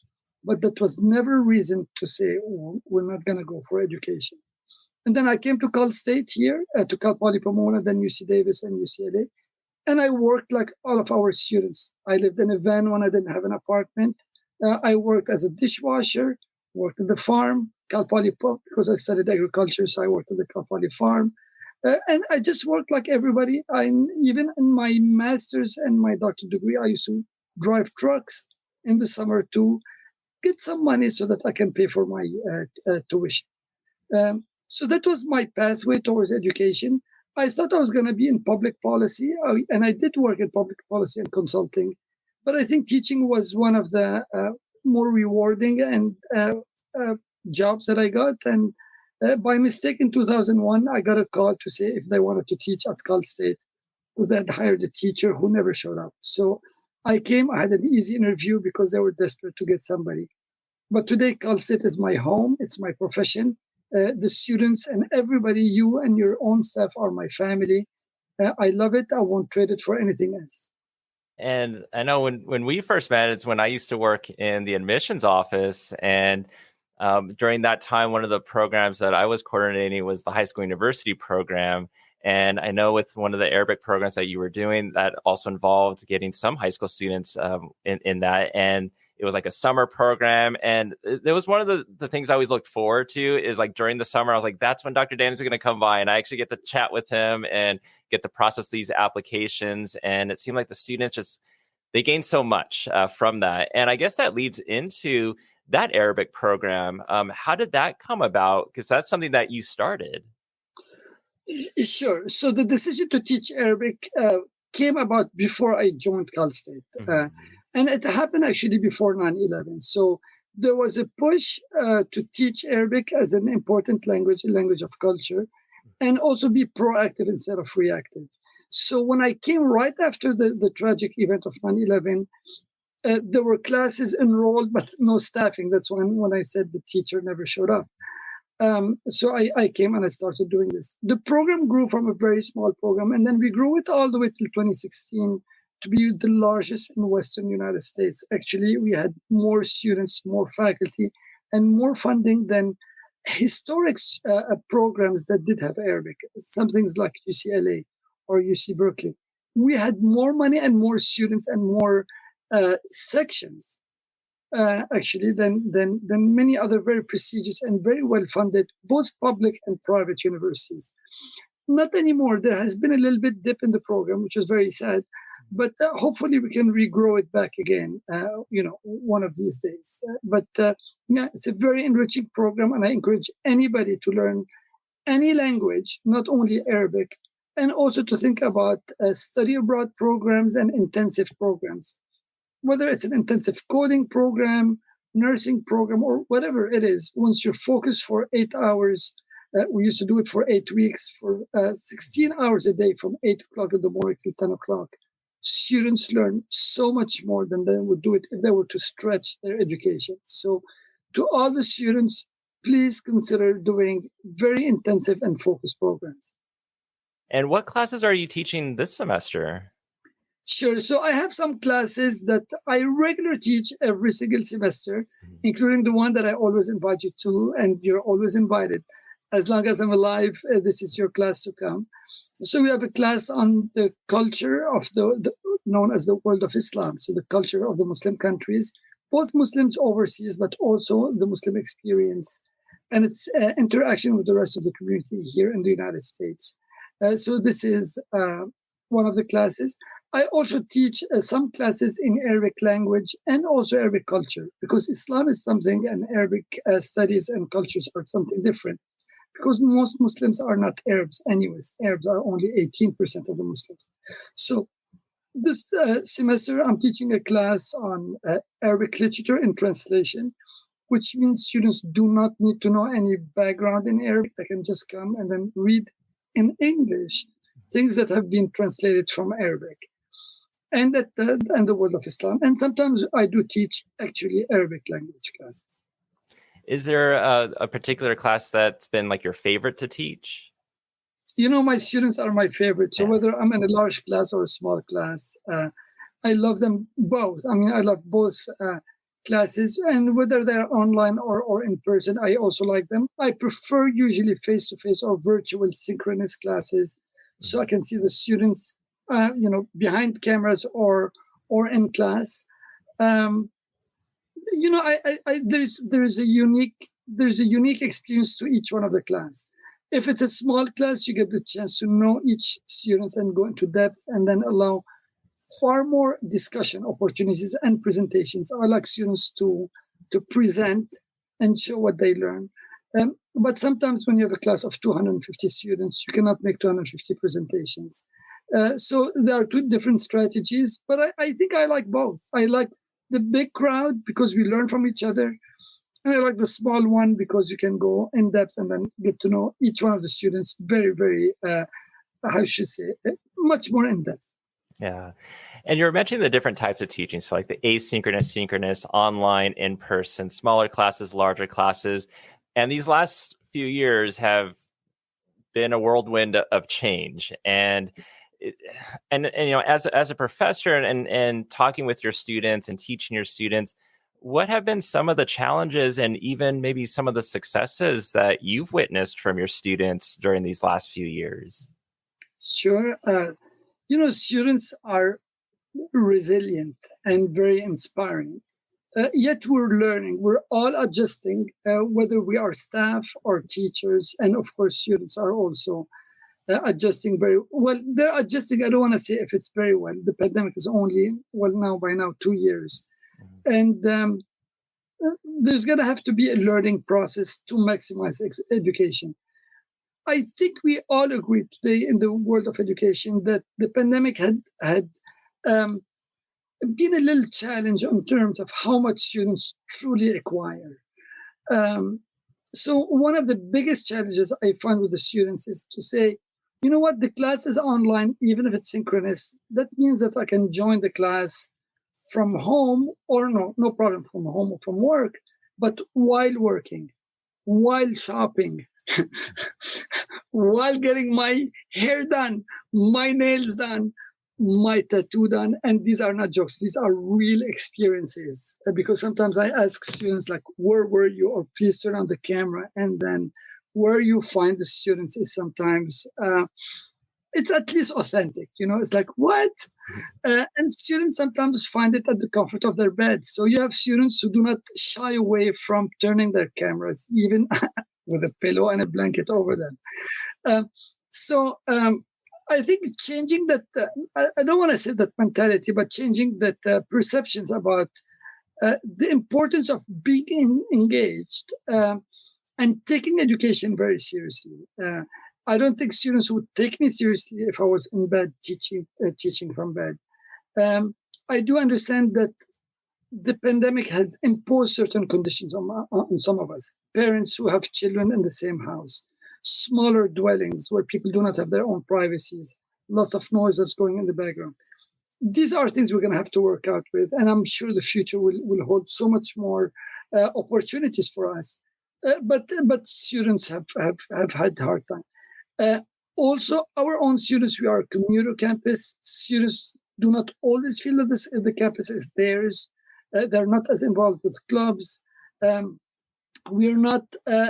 but that was never a reason to say, oh, we're not going to go for education. And then I came to Cal State here, to Cal Poly Pomona, then UC Davis and UCLA. And I worked like all of our students. I lived in a van when I didn't have an apartment. I worked as a dishwasher, worked at the farm, Cal Poly, because I studied agriculture, so I worked at the Cal Poly farm. And I just worked like everybody. Even in my master's and my doctorate degree, I used to drive trucks in the summer to get some money so that I can pay for my tuition. So that was my pathway towards education. I thought I was going to be in public policy, and I did work in public policy and consulting. But I think teaching was one of the more rewarding and jobs that I got. And by mistake, in 2001, I got a call to say if they wanted to teach at Cal State, because they had hired a teacher who never showed up. So I came. I had an easy interview because they were desperate to get somebody. But today, Cal State is my home. It's my profession. The students and everybody, you and your own staff are my family. I love it. I won't trade it for anything else. And I know when we first met, it's when I used to work in the admissions office. And during that time, one of the programs that I was coordinating was the high school university program. And I know with one of the Arabic programs that you were doing, that also involved getting some high school students in that. And it was like a summer program. And it was one of the things I always looked forward to is like during the summer, I was like, that's when Dr. Dany's going to come by. And I actually get to chat with him and get to process these applications. And it seemed like the students they gained so much from that. And I guess that leads into that Arabic program. How did that come about? Because that's something that you started. Sure. So the decision to teach Arabic came about before I joined Cal State. And it happened actually before 9/11. So there was a push to teach Arabic as an important language, a language of culture, and also be proactive instead of reactive. So when I came right after the tragic event of 9/11, there were classes enrolled, but no staffing. That's when I said the teacher never showed up. So I came and I started doing this. The program grew from a very small program, and then we grew it all the way till 2016 to be the largest in Western United States. Actually, we had more students, more faculty, and more funding than historic programs that did have Arabic. Some things like UCLA or UC Berkeley. We had more money and more students and more sections. Actually, than many other very prestigious and very well-funded, both public and private universities. Not anymore. There has been a little bit dip in the program, which is very sad, but hopefully we can regrow it back again, one of these days. Yeah, it's a very enriching program, and I encourage anybody to learn any language, not only Arabic, and also to think about study abroad programs and intensive programs. Whether it's an intensive coding program, nursing program, or whatever it is, once you're focused for 8 hours, we used to do it for 8 weeks, for 16 hours a day from 8 o'clock in the morning till 10 o'clock. Students learn so much more than they would do it if they were to stretch their education. So to all the students, please consider doing very intensive and focused programs. And what classes are you teaching this semester? Sure. So I have some classes that I regularly teach every single semester, including the one that I always invite you to, and you're always invited. As long as I'm alive, this is your class to come. So we have a class on the culture of the known as the world of Islam, so the culture of the Muslim countries, both Muslims overseas, but also the Muslim experience and its interaction with the rest of the community here in the United States. So this is one of the classes. I also teach some classes in Arabic language and also Arabic culture, because Islam is something and Arabic studies and cultures are something different, because most Muslims are not Arabs anyways. Arabs are only 18% of the Muslims. So this semester, I'm teaching a class on Arabic literature and translation, which means students do not need to know any background in Arabic. They can just come and then read in English things that have been translated from Arabic. And the world of Islam. And sometimes I do teach actually Arabic language classes. Is there a particular class that's been like your favorite to teach? My students are my favorite. So whether I'm in a large class or a small class, I love them both. I mean, I love both classes, and whether they're online or in person, I also like them. I prefer usually face-to-face or virtual synchronous classes, so I can see the students, behind cameras or in class. There's a unique experience to each one of the class. If it's a small class, you get the chance to know each student and go into depth, and then allow far more discussion opportunities and presentations. I like students to present and show what they learn. But sometimes when you have a class of 250 students, you cannot make 250 presentations. So there are two different strategies, but I think I like both. I like the big crowd because we learn from each other. And I like the small one because you can go in depth and then get to know each one of the students very, very, much more in depth. Yeah. And you're mentioning the different types of teaching. So like the asynchronous, synchronous, online, in person, smaller classes, larger classes. And these last few years have been a whirlwind of change. And as a professor and talking with your students and teaching your students, what have been some of the challenges and even maybe some of the successes that you've witnessed from your students during these last few years? Sure. Students are resilient and very inspiring. Yet we're learning. We're all adjusting, whether we are staff or teachers. And of course, students are also adjusting very well. They're adjusting. I don't want to say if it's very well. The pandemic is only, by now 2 years. And there's going to have to be a learning process to maximize education. I think we all agree today in the world of education that the pandemic had been a little challenge in terms of how much students truly acquire. So one of the biggest challenges I find with the students is to say, you know what, the class is online, even if it's synchronous. That means that I can join the class from home, or no problem from home or from work, but while working, while shopping, while getting my hair done, my nails done, my tattoo done. And these are not jokes. These are real experiences. Because sometimes I ask students, like, where were you? Or please turn on the camera. And then where you find the students is sometimes, it's at least authentic. It's like, what? And students sometimes find it at the comfort of their beds. So you have students who do not shy away from turning their cameras, even with a pillow and a blanket over them. I think changing that, I don't want to say that mentality, but changing that perceptions about the importance of being engaged and taking education very seriously. I don't think students would take me seriously if I was in bed teaching from bed. I do understand that the pandemic has imposed certain conditions on some of us. Parents who have children in the same house, smaller dwellings where people do not have their own privacies, lots of noise that's going in the background. These are things we're going to have to work out with, and I'm sure the future will hold so much more opportunities for us. But students have had a hard time. Also, our own students, we are a commuter campus. Students do not always feel that the campus is theirs. They're not as involved with clubs. We are not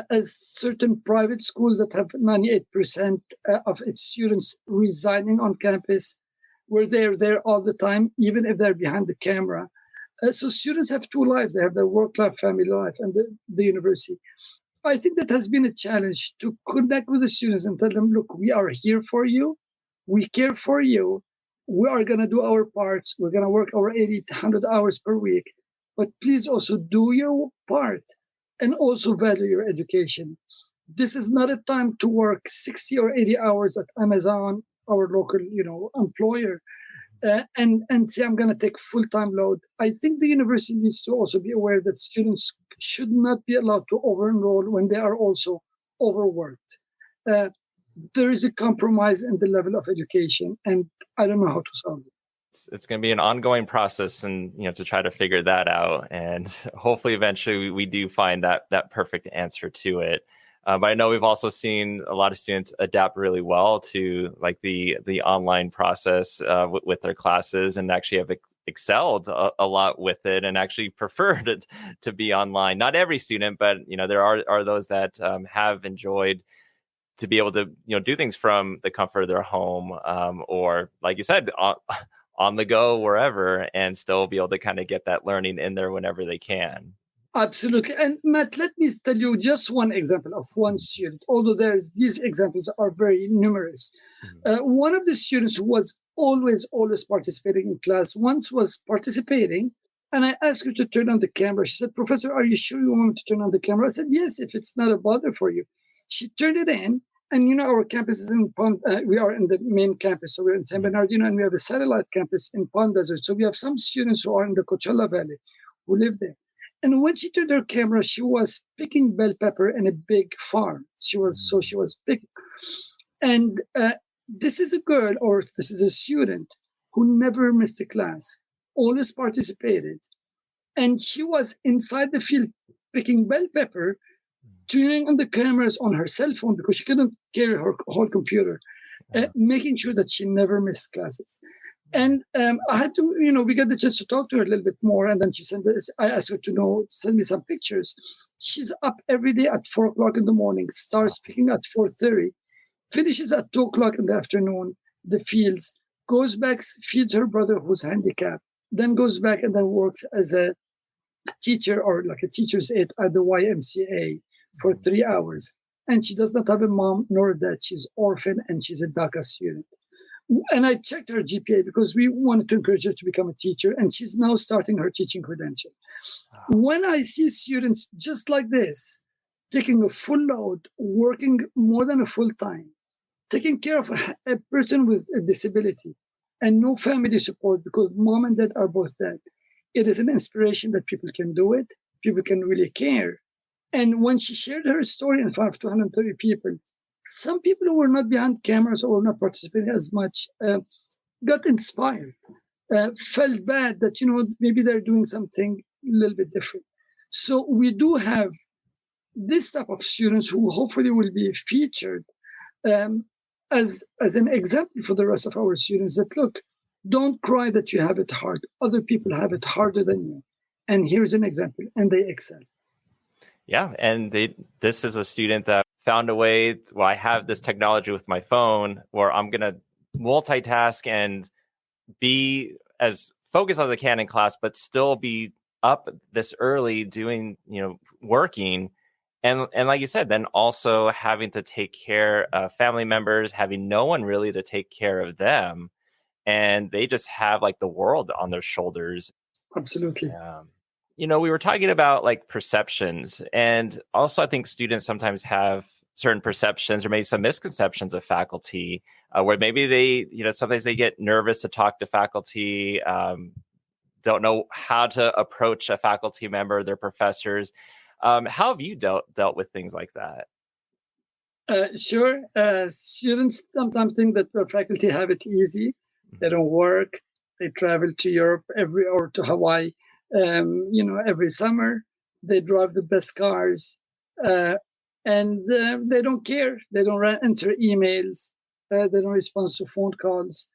as certain private schools that have 98% of its students residing on campus, where they're there all the time, even if they're behind the camera. So students have two lives. They have their work life, family life, and the university. I think that has been a challenge to connect with the students and tell them, look, we are here for you. We care for you. We are going to do our parts. We're going to work our 80 to 100 hours per week. But please also do your part and also value your education. This is not a time to work 60 or 80 hours at Amazon, our local employer, and say, I'm going to take full-time load. I think the university needs to also be aware that students should not be allowed to over-enroll when they are also overworked. There is a compromise in the level of education, and I don't know how to solve it. It's going to be an ongoing process, and to try to figure that out, and hopefully eventually we do find that perfect answer to it. But I know we've also seen a lot of students adapt really well to like the online process with their classes, and actually have excelled a lot with it, and actually preferred it to be online. Not every student, but there are those that have enjoyed to be able to do things from the comfort of their home, or like you said, on the go, wherever, and still be able to kind of get that learning in there whenever they can. Absolutely. And Matt, let me tell you just one example of one student, although these examples are very numerous. One of the students who was always participating in class once was participating, and I asked her to turn on the camera. She said, "Professor, are you sure you want me to turn on the camera?" I said, "Yes, if it's not a bother for you." She turned it in, and our campus is in Pond. We are in the main campus, so we're in San Bernardino, and we have a satellite campus in Pond Desert. So we have some students who are in the Coachella Valley who live there. And when she turned her camera, she was picking bell pepper in a big farm. She was picking. And this is a girl, or this is a student who never missed a class, always participated. And she was inside the field picking bell pepper, turning on the cameras on her cell phone because she couldn't carry her whole computer, making sure that she never missed classes. And I had to, we got the chance to talk to her a little bit more. And then she sent this. I asked her to send me some pictures. She's up every day at 4 o'clock in the morning, starts picking at 4:30, finishes at 2 o'clock in the afternoon, the fields, goes back, feeds her brother who's handicapped, then goes back and then works as a teacher or like a teacher's aide at the YMCA for 3 hours. And she does not have a mom nor a dad. She's orphan and she's a DACA student. And I checked her GPA because we wanted to encourage her to become a teacher, and she's now starting her teaching credential. When I see students just like this, taking a full load, working more than a full time, taking care of a person with a disability and no family support because mom and dad are both dead, it is an inspiration that people can do it, people can really care. And when she shared her story in front of 230 people, some people who were not behind cameras or not participating as much got inspired, felt bad that, maybe they're doing something a little bit different. So we do have this type of students who hopefully will be featured as an example for the rest of our students that, look, don't cry that you have it hard. Other people have it harder than you. And here's an example, and they excel. Yeah, and this is a student that found a way. Well, I have this technology with my phone where I'm going to multitask and be as focused as I can in class, but still be up this early doing, working. And like you said, then also having to take care of family members, having no one really to take care of them. And they just have like the world on their shoulders. Absolutely. We were talking about like perceptions, and also I think students sometimes have certain perceptions or maybe some misconceptions of faculty, where maybe they, sometimes they get nervous to talk to faculty, don't know how to approach a faculty member, their professors. How have you dealt with things like that? Sure. Students sometimes think that the faculty have it easy. They don't work. They travel to Europe or to Hawaii, every summer. They drive the best cars, and they don't care. They don't answer emails. They don't respond to phone calls.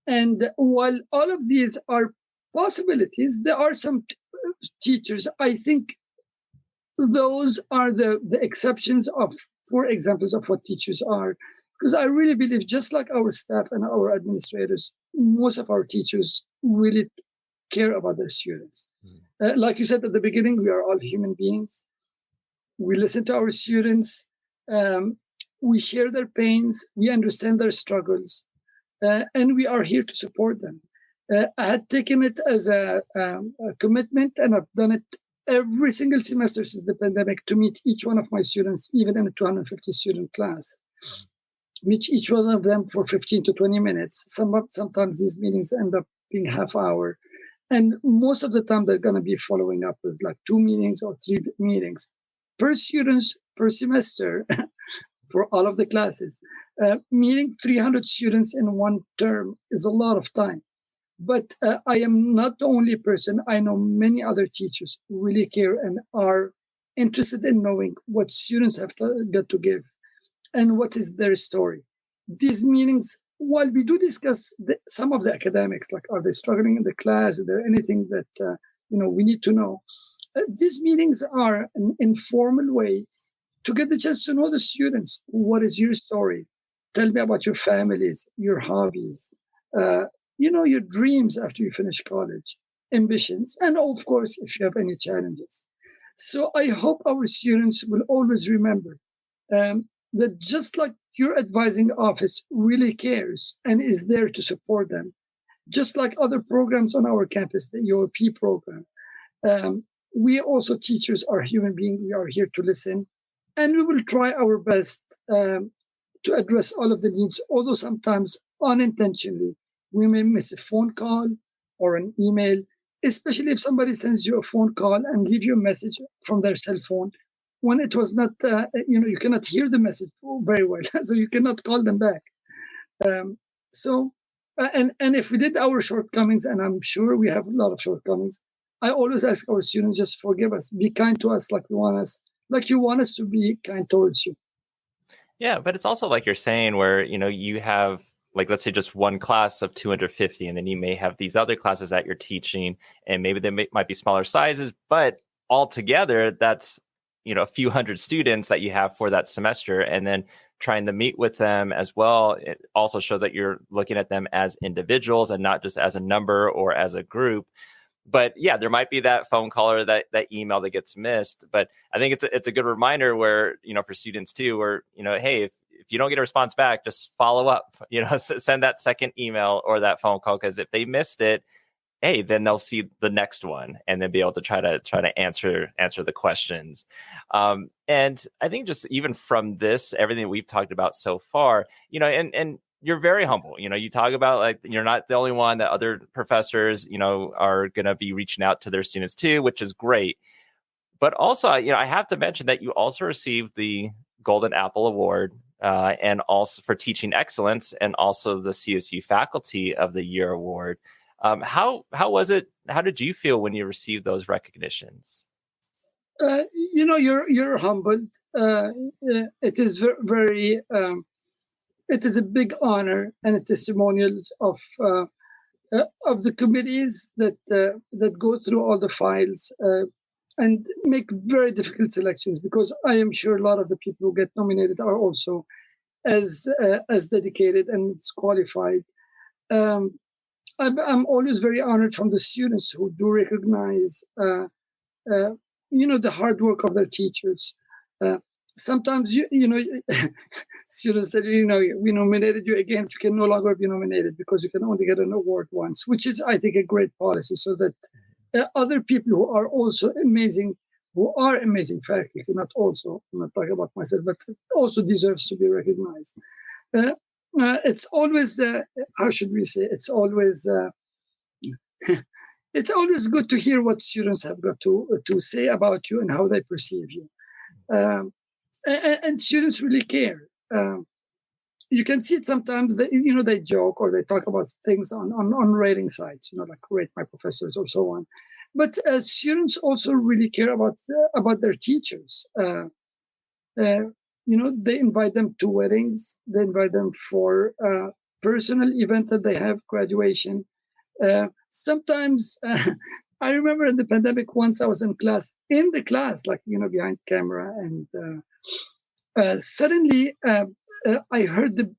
And while all of these are possibilities, there are some teachers. I think those are the exceptions of 4 examples of what teachers are. Because I really believe, just like our staff and our administrators, most of our teachers really care about their students. Like you said at the beginning, we are all human beings. We listen to our students. We share their pains. We understand their struggles. And we are here to support them. I had taken it as a commitment, and I've done it every single semester since the pandemic, to meet each one of my students, even in a 250 student class. Meet each one of them for 15 to 20 minutes. Sometimes these meetings end up being half hour. And most of the time, they're going to be following up with like 2 meetings or 3 meetings per students per semester for all of the classes. Meeting 300 students in one term is a lot of time. But I am not the only person. I know many other teachers who really care and are interested in knowing what students have got to give and what is their story. These meetings, while we do discuss some of the academics, like are they struggling in the class, is there anything that we need to know, these meetings are an informal way to get the chance to know the students. What is your story? Tell me about your families, your hobbies, your dreams after you finish college, ambitions, and of course, if you have any challenges. So I hope our students will always remember that just like your advising office really cares and is there to support them, just like other programs on our campus, the EOP program, we also teachers are human beings. We are here to listen, and we will try our best to address all of the needs, although sometimes unintentionally we may miss a phone call or an email, especially if somebody sends you a phone call and leave you a message from their cell phone when it was not, you cannot hear the message very well, so you cannot call them back. And if we did our shortcomings, and I'm sure we have a lot of shortcomings, I always ask our students, just forgive us, be kind to us like you want us to be kind towards you. Yeah, but it's also like you're saying where, you have, like, let's say just one class of 250, and then you may have these other classes that you're teaching, and maybe they might be smaller sizes, but altogether that's, a few hundred students that you have for that semester, and then trying to meet with them as well. It also shows that you're looking at them as individuals and not just as a number or as a group. But yeah, there might be that phone call or that email that gets missed. But I think it's a good reminder where, for students too, where, hey, if you don't get a response back, just follow up, send that second email or that phone call, because if they missed it, hey, then they'll see the next one and then be able to try to answer the questions. And I think just even from this, everything we've talked about so far, and you're very humble. You talk about, like, you're not the only one, that other professors, are going to be reaching out to their students too, which is great. But also, I have to mention that you also received the Golden Apple Award and also for teaching excellence, and also the CSU Faculty of the Year Award. How was it? How did you feel when you received those recognitions? You're humbled. It is very. It is a big honor and a testimonial of the committees that go through all the files and make very difficult selections, because I am sure a lot of the people who get nominated are also as dedicated and qualified. I'm always very honored from the students who do recognize, the hard work of their teachers. Sometimes, students said, we nominated you again. You can no longer be nominated because you can only get an award once, which is, I think, a great policy, so that other people who are also amazing, faculty, I'm not talking about myself, but also deserves to be recognized. It's always, how should we say? It's always good to hear what students have got to say about you and how they perceive you. And students really care. You can see it sometimes that, they joke or they talk about things on rating sites, like rate my professors or so on. But students also really care about their teachers. They invite them to weddings. They invite them for personal events that they have, graduation. Sometimes, I remember in the pandemic, once I was in the class, like, behind camera, and suddenly I heard the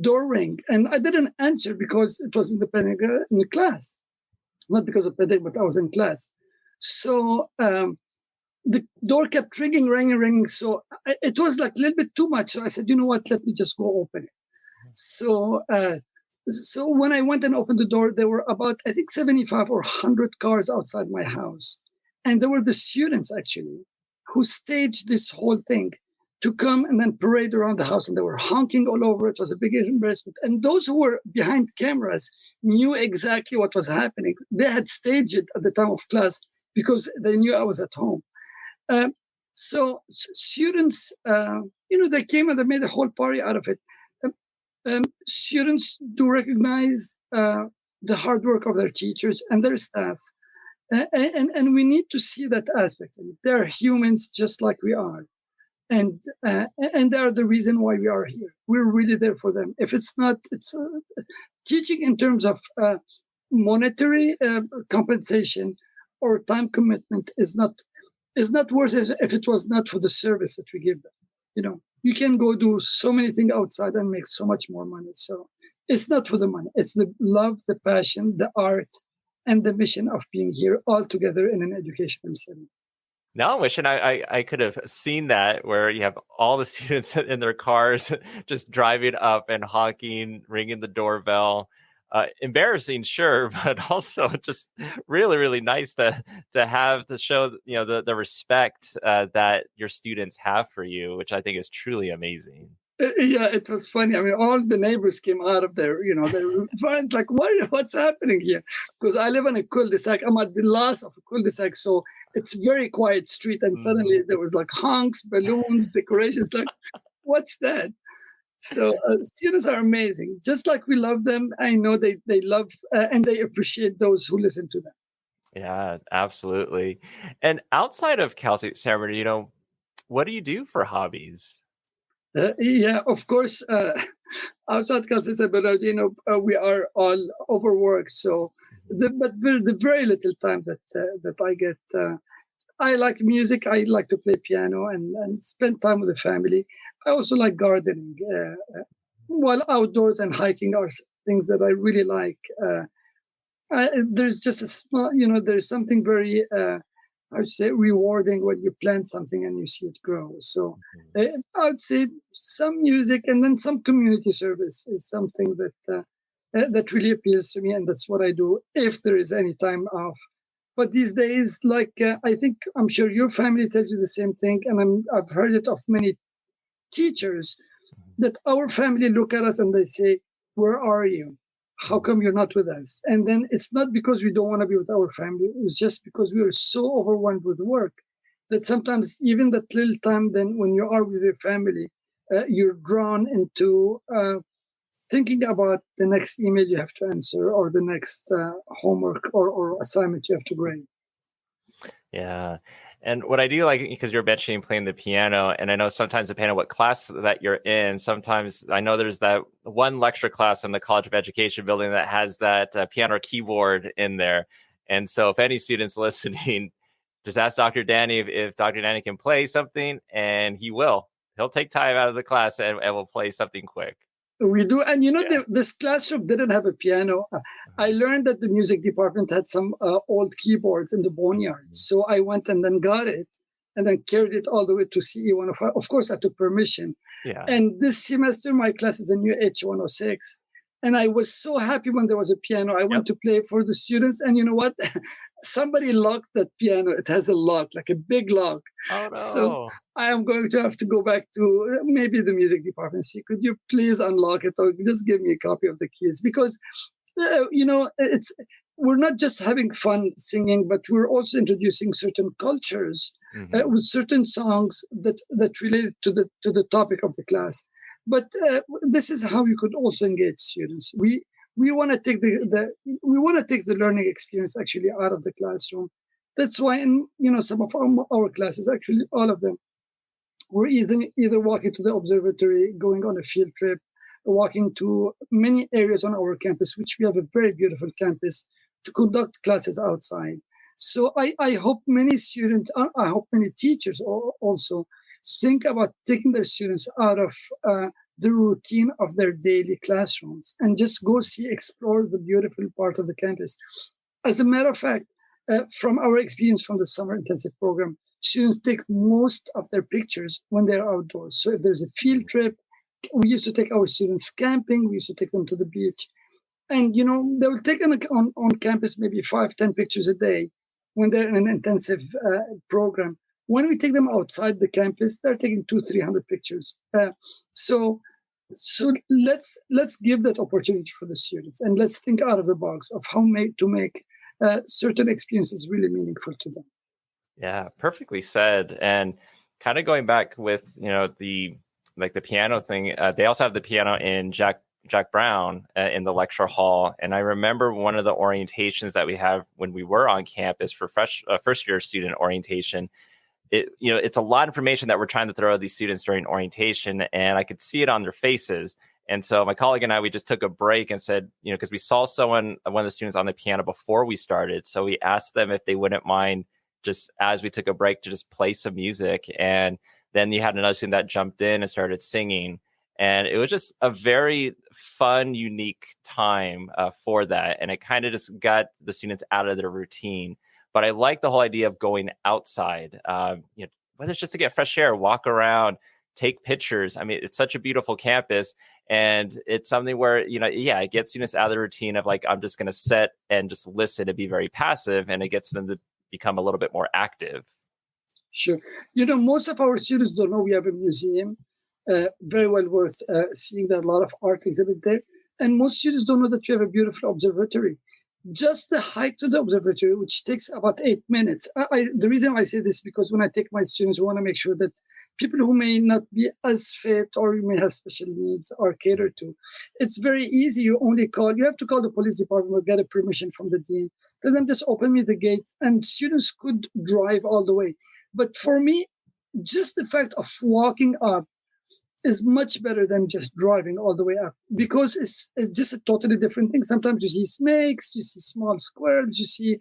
door ring, and I didn't answer because it was in the class, not because of pandemic, but I was in class. So the door kept ringing. So it was like a little bit too much. So I said, you know what, let me just go open it. So when I went and opened the door, there were about, I think, 75 or 100 cars outside my house. And there were the students, actually, who staged this whole thing to come and then parade around the house. And they were honking all over. It was a big embarrassment. And those who were behind cameras knew exactly what was happening. They had staged it at the time of class because they knew I was at home. So students, they came and they made a whole party out of it. Students do recognize the hard work of their teachers and their staff. And we need to see that aspect. They're humans just like we are. And they are the reason why we are here. We're really there for them. If it's not, it's teaching in terms of monetary compensation or time commitment is not worth it if it was not for the service that we give them. You know, you can go do so many things outside and make so much more money. So it's not for the money. It's the love, the passion, the art, and the mission of being here all together in an educational setting. Now I'm wishing I could have seen that, where you have all the students in their cars just driving up and honking, ringing the doorbell. Embarrassing, sure, but also just really, really nice to have to show, you know, the respect that your students have for you, which I think is truly amazing. Yeah, it was funny. I mean, all the neighbors came out of their, you know, they were like, what's happening here? Because I live on a cul-de-sac. I'm at the last of a cul-de-sac, so it's very quiet street. And suddenly there was like honks, balloons, decorations. Like, what's that? So students are amazing. Just like we love them, I know they love and they appreciate those who listen to them. Yeah, absolutely. And outside of Cal State San Bernardino, what do you do for hobbies? Yeah, of course. Outside Cal State San Bernardino, we are all overworked. So, the very little time that I get, I like music. I like to play piano and spend time with the family. I also like gardening. While outdoors and hiking are things that I really like. There's just a small, you know, there's something very, I would say, rewarding when you plant something and you see it grow. So I would say some music and then some community service is something that really appeals to me, and that's what I do if there is any time off. But these days, like I'm sure your family tells you the same thing, and I've heard it of many teachers, that our family look at us and they say, "Where are you? How come you're not with us?" And then it's not because we don't want to be with our family. It's just because we are so overwhelmed with work that sometimes even that little time then when you are with your family, you're drawn into thinking about the next email you have to answer or the next homework or assignment you have to grade. Yeah. And what I do like, because you're mentioning playing the piano, and I know sometimes depending on what class that you're in, sometimes I know there's that one lecture class in the College of Education building that has that piano keyboard in there. And so if any students listening, just ask Dr. Dany if Dr. Dany can play something, and he will. He'll take time out of the class and will play something quick. We do. And, you know, this classroom didn't have a piano. I learned that the music department had some old keyboards in the boneyard. So I went and then got it and then carried it all the way to CE105. Of course, I took permission. Yeah. And this semester, my class is a new H106. And I was so happy when there was a piano. I went to play for the students. And you know what? Somebody locked that piano. It has a lock, like a big lock. Oh, no. So I am going to have to go back to maybe the music department. See, could you please unlock it or just give me a copy of the keys? Because, you know, we're not just having fun singing, but we're also introducing certain cultures with certain songs that relate to the topic of the class. But this is how you could also engage students. We want to take the learning experience actually out of the classroom. That's why in some of our classes, actually all of them, we're either walking to the observatory, going on a field trip, walking to many areas on our campus, which we have a very beautiful campus, to conduct classes outside. So I hope many students, I hope many teachers also think about taking their students out of the routine of their daily classrooms and just go explore the beautiful part of the campus. As a matter of fact, from our experience from the summer intensive program, students take most of their pictures when they're outdoors. So if there's a field trip, we used to take our students camping, we used to take them to the beach. And, they will take on campus maybe 5-10 pictures a day when they're in an intensive program. When we take them outside the campus, they're taking 200-300 pictures. So let's give that opportunity for the students, and let's think out of the box of how to make certain experiences really meaningful to them. Yeah, perfectly said. And kind of going back with the piano thing, they also have the piano in Jack Brown in the lecture hall. And I remember one of the orientations that we have when we were on campus for first year student orientation. It's a lot of information that we're trying to throw at these students during orientation, and I could see it on their faces. And so my colleague and I, we just took a break and said, because we saw one of the students on the piano before we started. So we asked them if they wouldn't mind, just as we took a break, to just play some music. And then you had another student that jumped in and started singing. And it was just a very fun, unique time for that. And it kind of just got the students out of their routine. But I like the whole idea of going outside, whether it's just to get fresh air, walk around, take pictures. I mean, it's such a beautiful campus. And it's something where, it gets students out of the routine of like, I'm just going to sit and just listen and be very passive. And it gets them to become a little bit more active. Sure. Most of our students don't know we have a museum. Very well worth seeing. There are a lot of art exhibit there. And most students don't know that you have a beautiful observatory. Just the hike to the observatory, which takes about 8 minutes. The reason I say this, because when I take my students, I want to make sure that people who may not be as fit or may have special needs are catered to. It's very easy. You have to call the police department or get a permission from the dean. Tell them, just open me the gate, and students could drive all the way. But for me, just the fact of walking up is much better than just driving all the way up, because it's just a totally different thing. Sometimes you see snakes, you see small squirrels, you see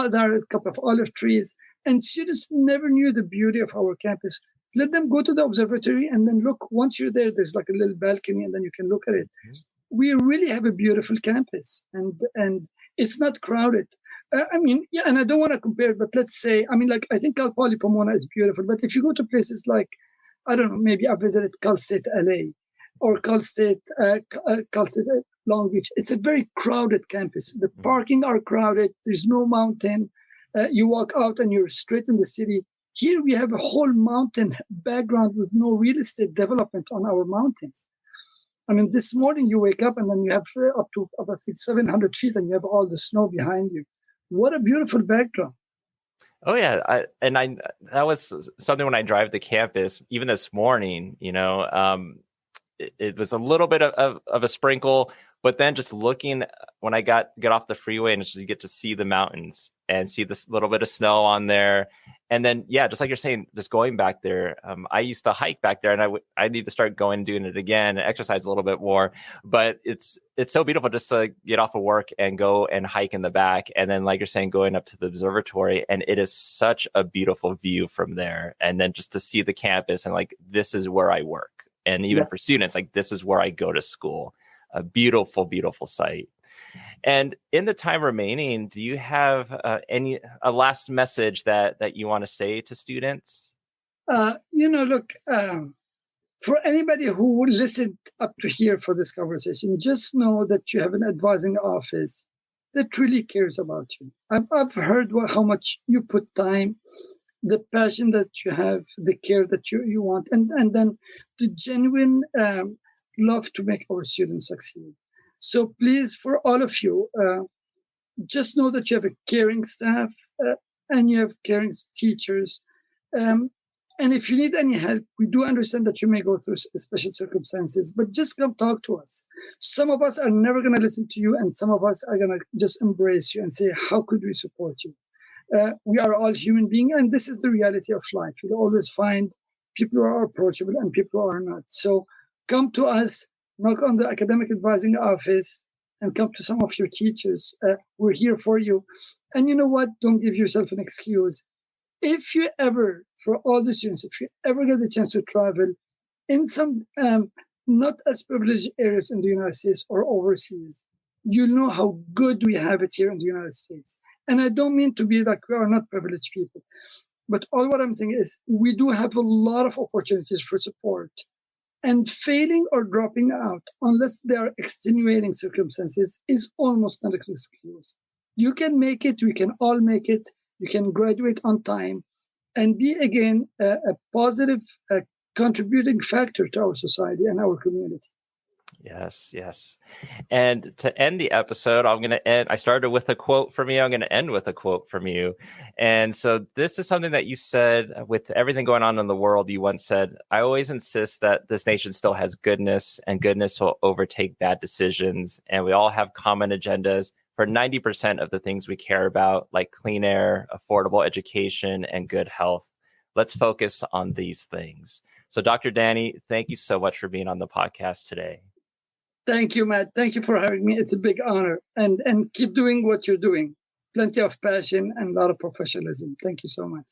there are a couple of olive trees, and students never knew the beauty of our campus. Let them go to the observatory and then look. Once you're there, there's like a little balcony, and then you can look at it. We really have a beautiful campus, and it's not crowded. And I don't want to compare, but let's say, I think Cal Poly Pomona is beautiful, but if you go to places like, I don't know, maybe I visited Cal State LA or Cal State Long Beach. It's a very crowded campus. The parking are crowded. There's no mountain. You walk out and you're straight in the city. Here we have a whole mountain background with no real estate development on our mountains. This morning you wake up and then you have up to about 700 feet and you have all the snow behind you. What a beautiful backdrop. Oh yeah, that was something when I drive to campus. Even this morning, it was a little bit of a sprinkle, but then just looking when I get off the freeway and just get to see the mountains and see this little bit of snow on there, and then just like you're saying, just going back there. I used to hike back there, and I need to start going and doing it again, and exercise a little bit more. But it's so beautiful just to get off of work and go and hike in the back, and then like you're saying, going up to the observatory, and it is such a beautiful view from there. And then just to see the campus and like, this is where I work, and even for students, like, this is where I go to school. A beautiful, beautiful site. And in the time remaining, do you have a last message that you want to say to students? Look, for anybody who listened up to here for this conversation, just know that you have an advising office that really cares about you. I've heard how much you put time, the passion that you have, the care that you want, and then the genuine love to make our students succeed. So please, for all of you, just know that you have a caring staff and you have caring teachers. And if you need any help, we do understand that you may go through special circumstances, but just come talk to us. Some of us are never going to listen to you, and some of us are going to just embrace you and say, how could we support you? We are all human beings, and this is the reality of life. You'll always find people who are approachable and people who are not. So come to us, knock on the academic advising office, and come to some of your teachers. We're here for you. And you know what? Don't give yourself an excuse. If you ever, for all the students, if you ever get the chance to travel in some not as privileged areas in the United States or overseas, you'll know how good we have it here in the United States. And I don't mean to be like we are not privileged people, but all what I'm saying is we do have a lot of opportunities for support. And failing or dropping out, unless there are extenuating circumstances, is almost not an excuse. You can make it. We can all make it. You can graduate on time and be, again, a positive contributing factor to our society and our community. Yes, yes. And to end the episode, I started with a quote from you. I'm going to end with a quote from you. And so this is something that you said with everything going on in the world. You once said, I always insist that this nation still has goodness, and goodness will overtake bad decisions. And we all have common agendas for 90% of the things we care about, like clean air, affordable education, and good health. Let's focus on these things. So Dr. Dany, thank you so much for being on the podcast today. Thank you, Matt. Thank you for having me. It's a big honor. And keep doing what you're doing. Plenty of passion and a lot of professionalism. Thank you so much.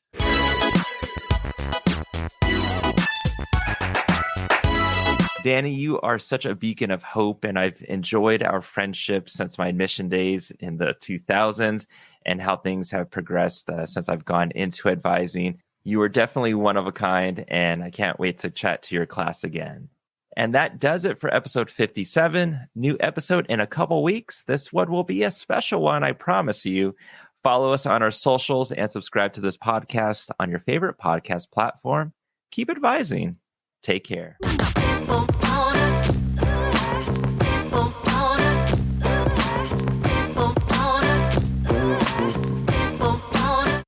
Dany, you are such a beacon of hope, and I've enjoyed our friendship since my admission days in the 2000s and how things have progressed since I've gone into advising. You are definitely one of a kind, and I can't wait to chat to your class again. And that does it for episode 57. New episode in a couple weeks. This one will be a special one, I promise you. Follow us on our socials and subscribe to this podcast on your favorite podcast platform. Keep advising. Take care.